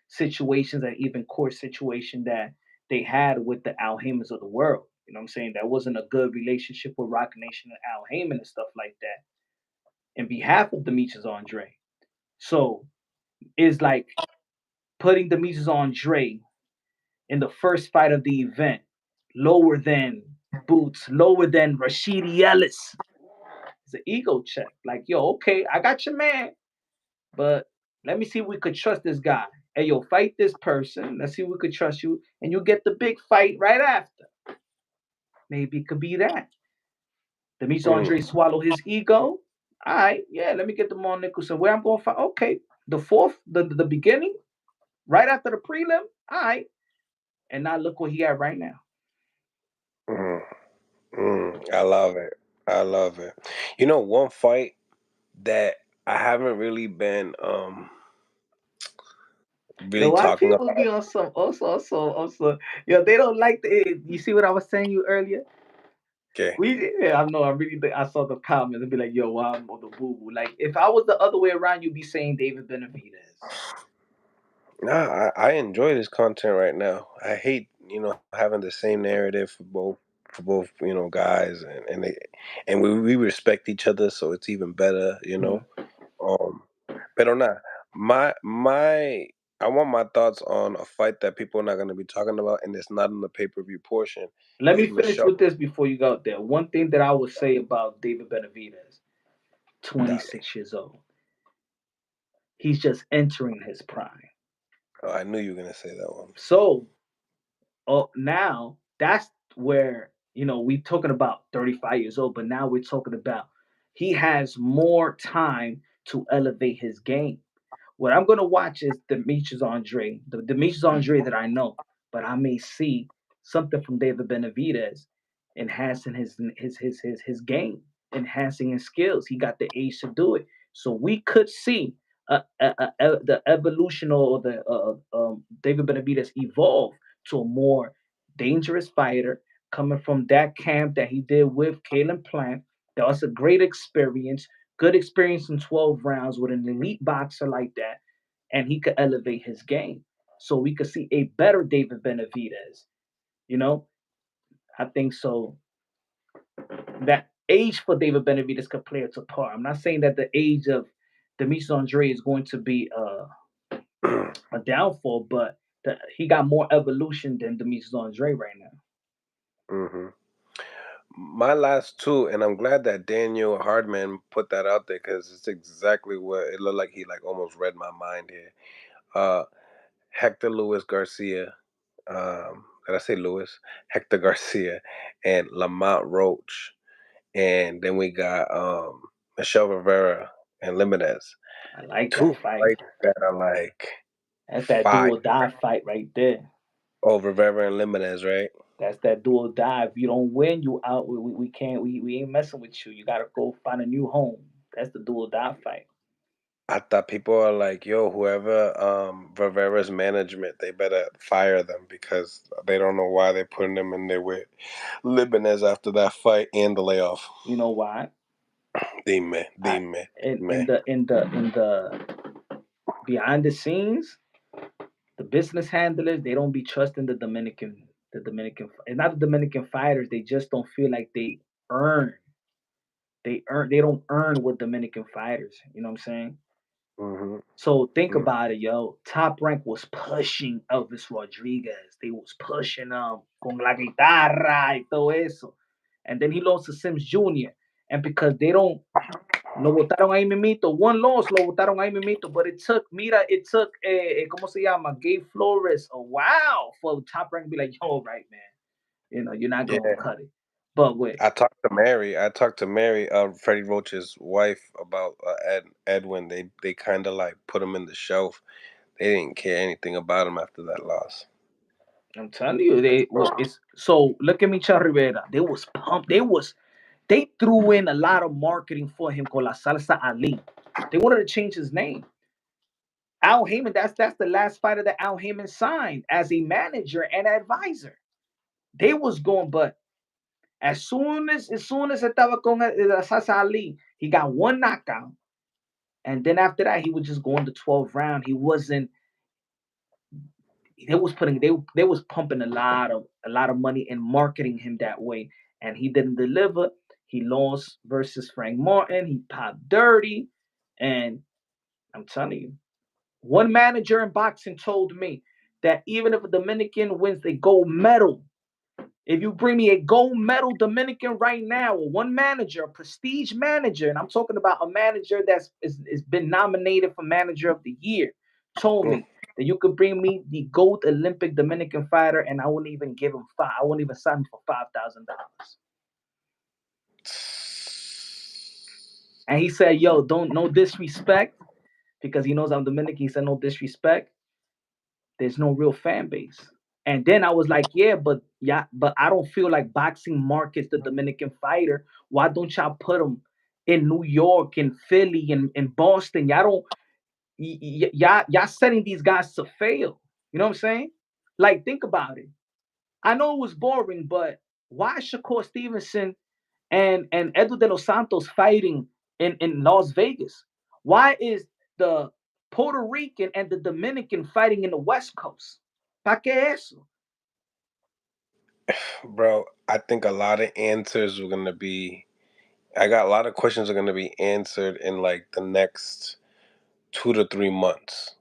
situations and even court situation that they had with the Al Haymans of the world. You know what I'm saying? That wasn't a good relationship with Rock Nation and Al Heyman and stuff like that. In behalf of Demetrius Andre. So it's like putting Demetrius Andre in the first fight of the event, lower than Boots, lower than Rashidi Ellis. It's an ego check. Like, yo, okay, I got your man, but let me see if we could trust this guy. Hey, yo, fight this person. Let's see if we could trust you. And you get the big fight right after. Maybe it could be that. Demetrius Andre Mm, swallow his ego. All right, yeah, let me get the Mon Nicholson. Where I'm going to fight. Okay, the fourth, the beginning, right after the prelim. All right. And now look what he at right now. mm, I love it. I love it. You know, one fight that I haven't really been Yo, really why talking people be about. on some also? Yo, they don't like the. You see what I was saying you earlier? Okay. I know. I really think I saw the comments and be like, "Yo, why I'm on the boo boo?" Like, if I was the other way around, you'd be saying David Benavidez. Nah, I enjoy this content right now. I hate, having the same narrative for both, guys and we respect each other, so it's even better, you Mm. know. Um but on that, my I want my thoughts on a fight that people are not gonna be talking about and it's not in the pay-per-view portion Let me is finish Michelle with this before you go out there. One thing that I would say about David Benavidez, Dale. 26 years old. He's just entering his prime. Oh, I knew you were gonna say that one. So now that's where we talking about 35 years old, but now we're talking about he has more time to elevate his game. What I'm gonna watch is Demetrius Andre, the Demetrius Andre that I know, but I may see something from David Benavidez enhancing his game, enhancing his skills. He got the age to do it, so we could see the evolution or the David Benavidez evolve to a more dangerous fighter coming from that camp that he did with Kalen Plant. That was a great experience, good experience in 12 rounds with an elite boxer like that, and he could elevate his game. So we could see a better David Benavidez. You know, I think so. That age for David Benavidez could play its part. I'm not saying that the age of Demetrius Andre is going to be a downfall, but he got more evolution than Demetrius Andre right now. hmm My last two, and I'm glad that Daniel Hardman put that out there because it's exactly what it looked like. He like almost read my mind here. Uh, Hector Luis Garcia. Did I say Lewis? Hector Garcia and Lamont Roach, and then we got Michelle Rivera and Limonez. I like Two that fight. fights that are like That's that do fire. or die fight right there. Oh, Rivera and Limonez, right? That's that do or die. If you don't win, you out. We can't. We ain't messing with you. You gotta go find a new home. That's the do or die fight. I thought people are like, yo, whoever Rivera's management, they better fire them because they don't know why they're putting them in there with Libanez after that fight and the layoff. You know why? Dime, I, dime, in dime. the behind the scenes, the business handlers, they don't be trusting the Dominican, and not the Dominican fighters. They just don't feel like earn they don't earn with Dominican fighters. You know what I'm saying? Hmm. So think about it, yo. Top Rank was pushing Elvis Rodriguez. They was pushing con la guitarra y todo eso. And then he lost to Sims Jr. And because they don't lo votaron ahí mimito, one loss lo votaron ahí mimito, but it took ¿cómo se llama? Gabe Flores a while for Top Rank to be like, yo, right, man. You're not gonna Yeah. cut it. But wait, I talked to Mary, Freddie Roach's wife, about Edwin. They kind of like put him in the shelf. They didn't care anything about him after that loss. I'm telling you, they look. It's so look at Michel Rivera. They was pumped. They threw in a lot of marketing for him called La Salsa Ali. They wanted to change his name. Al Heyman. That's the last fighter that Al Heyman signed as a manager and advisor. They was going, but as soon as estaba con La Salsa Ali, he got one knockout, and then after that, he was just going to 12 round. He wasn't. They was pumping a lot of money and marketing him that way, and he didn't deliver. He lost versus Frank Martin. He popped dirty, and I'm telling you, one manager in boxing told me that even if a Dominican wins the gold medal, if you bring me a gold medal Dominican right now, or one manager, a prestige manager, and I'm talking about a manager is been nominated for manager of the year, told Mm. me that you could bring me the gold Olympic Dominican fighter, and I wouldn't even give him five. I wouldn't even sign him for $5,000. And he said, "Yo, don't no disrespect, because he knows I'm Dominican." He said, "No disrespect. There's no real fan base." And then I was like, yeah, but I don't feel like boxing markets the Dominican fighter. Why don't y'all put him in New York, in Philly, in Boston? Y'all don't, y'all setting these guys to fail. You know what I'm saying? Like, think about it. I know it was boring, but why is Shakur Stevenson and Edwin de los Santos fighting in Las Vegas? Why is the Puerto Rican and the Dominican fighting in the West Coast? ¿Pa qué eso? Bro, I think a lot of answers are gonna be. I got a lot of questions are gonna be answered in like the next 2 to 3 months,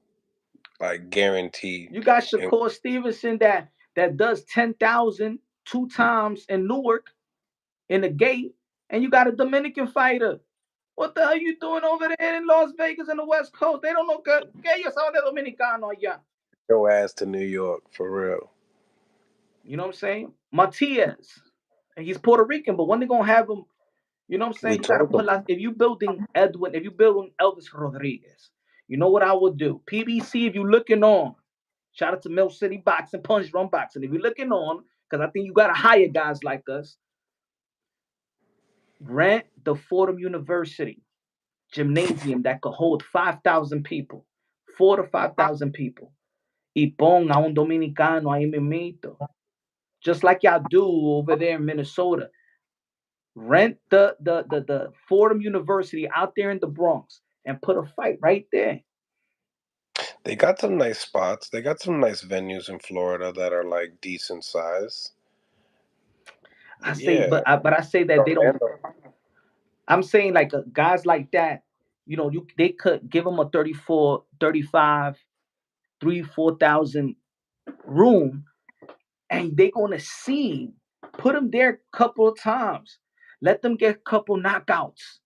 like guaranteed. You got And Shakur Stevenson that does 10,000 2 times in Newark in the gate, and you got a Dominican fighter. What the hell you doing over there in Las Vegas and the West Coast? They don't know que ellos son de Dominicano allá. go ass to New York for real. You know what I'm saying? Matias, and he's Puerto Rican, but when they gonna have him? You know what I'm We saying? You gotta told put them. like, if you building Edwin, if you building Elvis Rodriguez, you know what I would do? PBC, if you looking on, shout out to Mill City Boxing, Punch Run Boxing. If you're looking on, because I think you gotta hire guys like us, rent the Fordham University gymnasium that could hold 5,000 people, 4 to 5,000 people. Y ponga un dominicano ahí mimito. Just like y'all do over there in Minnesota. Rent the Fordham University out there in the Bronx and put a fight right there. They got some nice spots. They got some nice venues in Florida that are like decent size. I say, Yeah. but I say that they don't. Orlando. I'm saying like guys like that, they could give them a 34, 35, 3, 4,000 room, and they gonna see. Put them there a couple of times. Let them get a couple knockouts,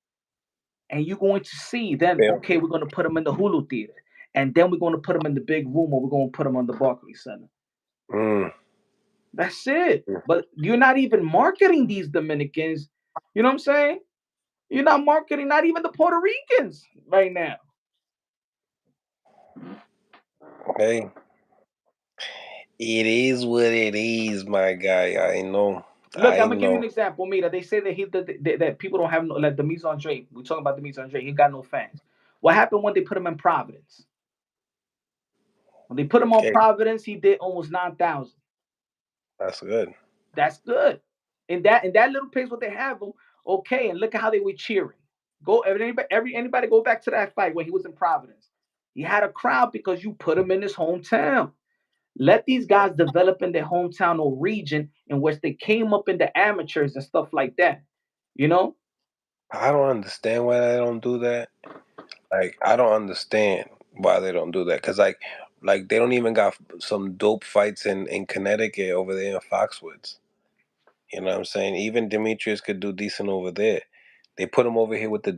and you're going to see. Then Yeah. okay, we're gonna put them in the Hulu theater, and then we're gonna put them in the big room, or we're gonna put them on the Barclays Center. Mm. That's it. But you're not even marketing these Dominicans. You know what I'm saying? You're not marketing not even the Puerto Ricans right now. Hey, it is what it is, my guy. I know. Look, I I'm gonna give you an know. example. Mira, they say that that people don't have no, like the mise en We're talking about the mise en He got no fans. What happened when they put him in Providence? When they put him on Okay, Providence, he did almost 9,000. that's good. That's good. In that little place where they have him, okay, and look at how they were cheering. Go anybody go back to that fight when he was in Providence. He had a crowd because you put him in his hometown. Let these guys develop in their hometown or region in which they came up in the amateurs and stuff like that. You know? I don't understand why they don't do that. Like, I don't understand why they don't do that. Cause like they don't even got some dope fights in Connecticut over there in Foxwoods. You know what I'm saying? Even Demetrius could do decent over there. They put him over here with the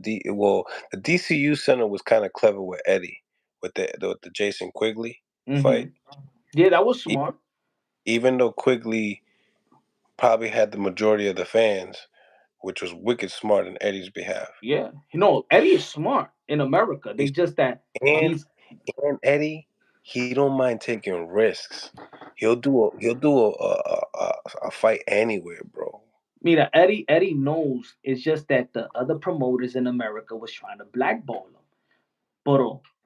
DCU center was kind of clever with Eddie, with the Jason Quigley Hmm. fight. Yeah, that was E- smart. Even though Quigley probably had the majority of the fans, which was wicked smart in Eddie's behalf. Yeah. Eddie is smart in America. They He's just that and he's and Eddie, he don't mind taking risks. He'll do a fight anywhere, bro. Mira, Eddie knows. It's just that the other promoters in America was trying to blackball him. But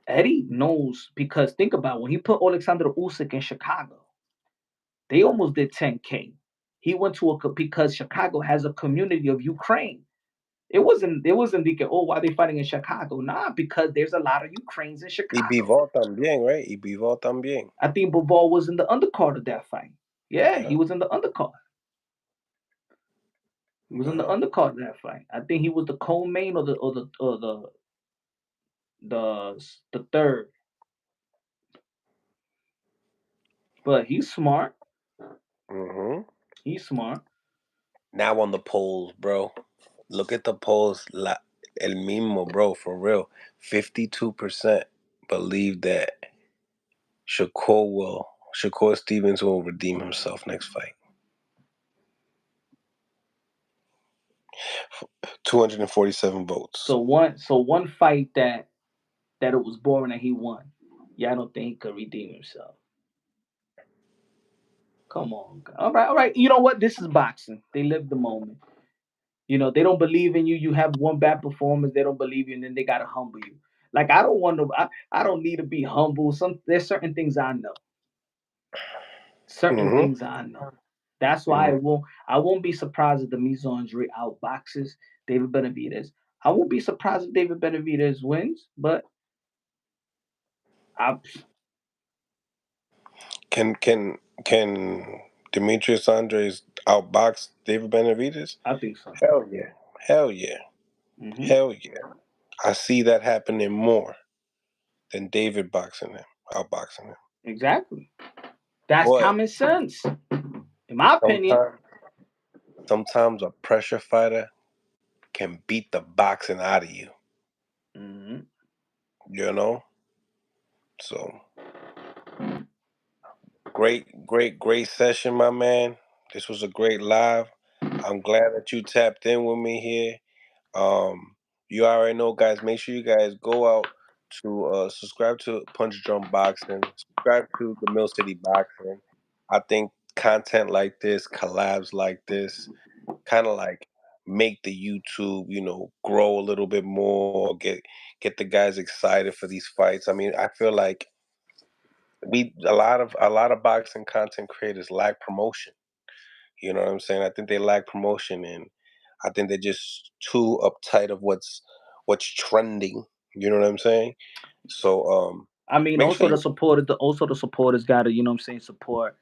Eddie knows because think about when he put Alexander Usyk in Chicago, they almost did 10K. He went to because Chicago has a community of Ukraine. It wasn't thinking, oh, why are they fighting in Chicago? Nah, because there's a lot of Ukrainians in Y Chicago. Bivol también, right? Y Bivol también. I think Bivol was in the undercard of that fight. Yeah, he Yeah, was in the undercard. He was in the yeah. undercard of that fight. I think he was the co-main or the third. But he's smart. Hmm. He's smart. Now on the polls, bro. Look at the polls. El mismo, bro, for real. 52% believe that Shakur Stevens will redeem himself next fight. 247 votes. So one fight that it was boring and he won. Yeah, I don't think he could redeem himself. Come on. All right, all right. You know what? This is boxing. They live the moment. They don't believe in you. You have one bad performance, they don't believe you, and then they gotta humble you. Like I don't want to. I don't need to be humble. There's certain things I know. Certain Hmm. things I know. That's why I Hmm. won't. I won't be surprised if the Mizondre outboxes David Benavidez. I won't be surprised if David Benavidez wins, but I Can Demetrius Andres outbox David Benavidez? I think so. Hell yeah. Hell yeah. Hmm. Hell yeah. I see that happening more than David boxing him, outboxing him. Exactly. That's But common sense, in my opinion. sometimes sometimes a pressure fighter can beat the boxing out of you. Hmm. You know? So great session, my man. This was a great live. I'm glad that you tapped in with me here. You already know, guys. Make sure you guys go out to subscribe to Punch Drum Boxing, subscribe to the Mill City Boxing. I think content like this, collabs like this, kind of like make the YouTube, grow a little bit more. Get the guys excited for these fights. I mean, I feel like we a lot of boxing content creators lack promotion. You know what I'm saying? I think they lack promotion, and I think they're just too uptight of what's trending. You know what I'm saying? So I mean, make sure also you the supporters got to, what I'm saying, support,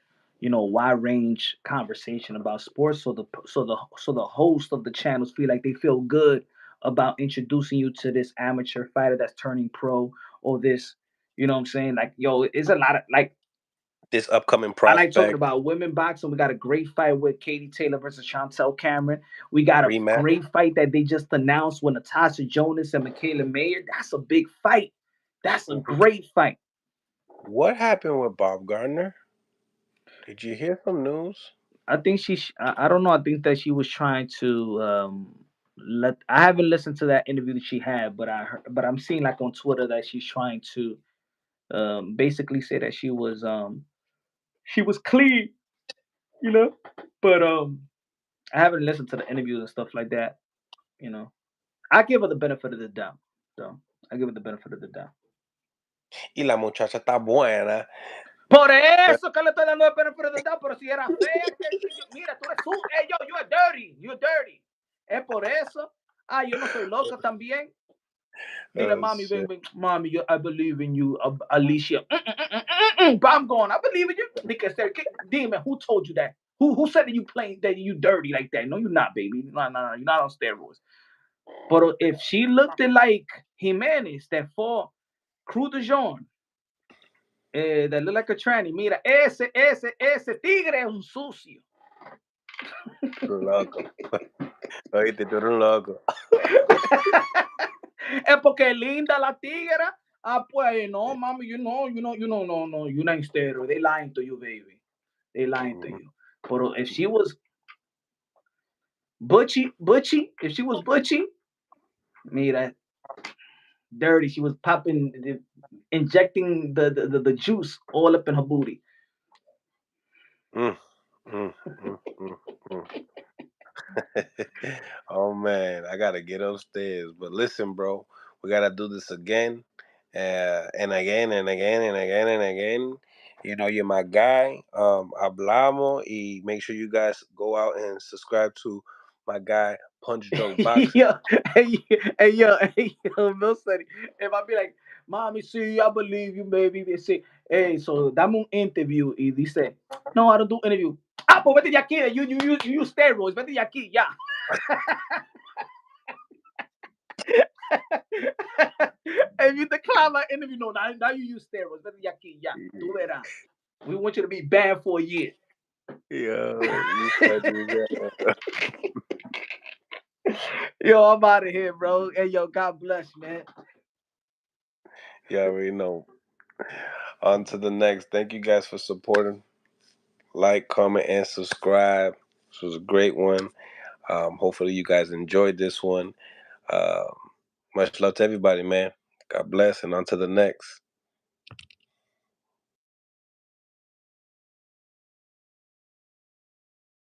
wide range conversation about sports. So the host of the channels feel like they feel good about introducing you to this amateur fighter that's turning pro or this, what I'm saying, like yo, it's a lot of like this upcoming I like talking prospect about women boxing. We got a great fight with Katie Taylor versus Chantel Cameron. We got a rematch. great fight that they just announced with Natasha Jonas and Michaela Mayer. That's a big fight. That's a Mhm. great fight. What happened with Bob Gardner? Did you hear some news? I think I don't know. I think that she was trying to let. I haven't listened to that interview that she had, but I'm seeing like on Twitter that she's trying to basically say that she was clean, you know. But I haven't listened to the interviews and stuff like that. You know, I give her the benefit of the doubt, though. I give it the benefit of the doubt. Y la muchacha está buena. Por eso que le estoy dando el benefit of the doubt, pero si era fea, mira, tú eres hey, yo, you're dirty, you're dirty. Es por eso. Yo no soy loca también. Dile, mami, ven, mami, I believe in you, Alicia. But I'm going, I believe in you. Because dime, who told you that? Who said that you dirty like that? No, you're not, baby. No, you're not on steroids. But if she looked like Jimenez, that for Cruz de Jean, that look like a tranny, mira, ese tigre es un sucio. Loco. Oíste, tú eres un loco. Es porque linda la tigra. Pues no, mami, no, you're not steroid. They lying to you, baby. They lying to you. But if she was butchy, if she was butchy, mira, dirty. She was injecting the juice all up in her booty. Oh man, I gotta get upstairs. But listen, bro, we gotta do this again, and again and again and again and again. You know, you're my guy. Hablamos, y make sure you guys go out and subscribe to my guy Punch Drunk Boxing. Yo, Wilson. If I be like, mommy, see, I believe you, baby. They say, hey, so dame un interview. Y dice, no, I don't do interview. Pues vete de aquí. You use steroids. Vete de aquí, ya. If you decline my interview, no, now you use steroids. Vete de aquí, ya. Tú verás. We want you to be banned for a year. Yo, you funny, Yo, I'm out of here, bro. Hey, yo, God bless, man. You already know. On to the next. Thank you guys for supporting. Like, comment, and subscribe. This was a great one. Hopefully you guys enjoyed this one. Much love to everybody, man. God bless, and on to the next.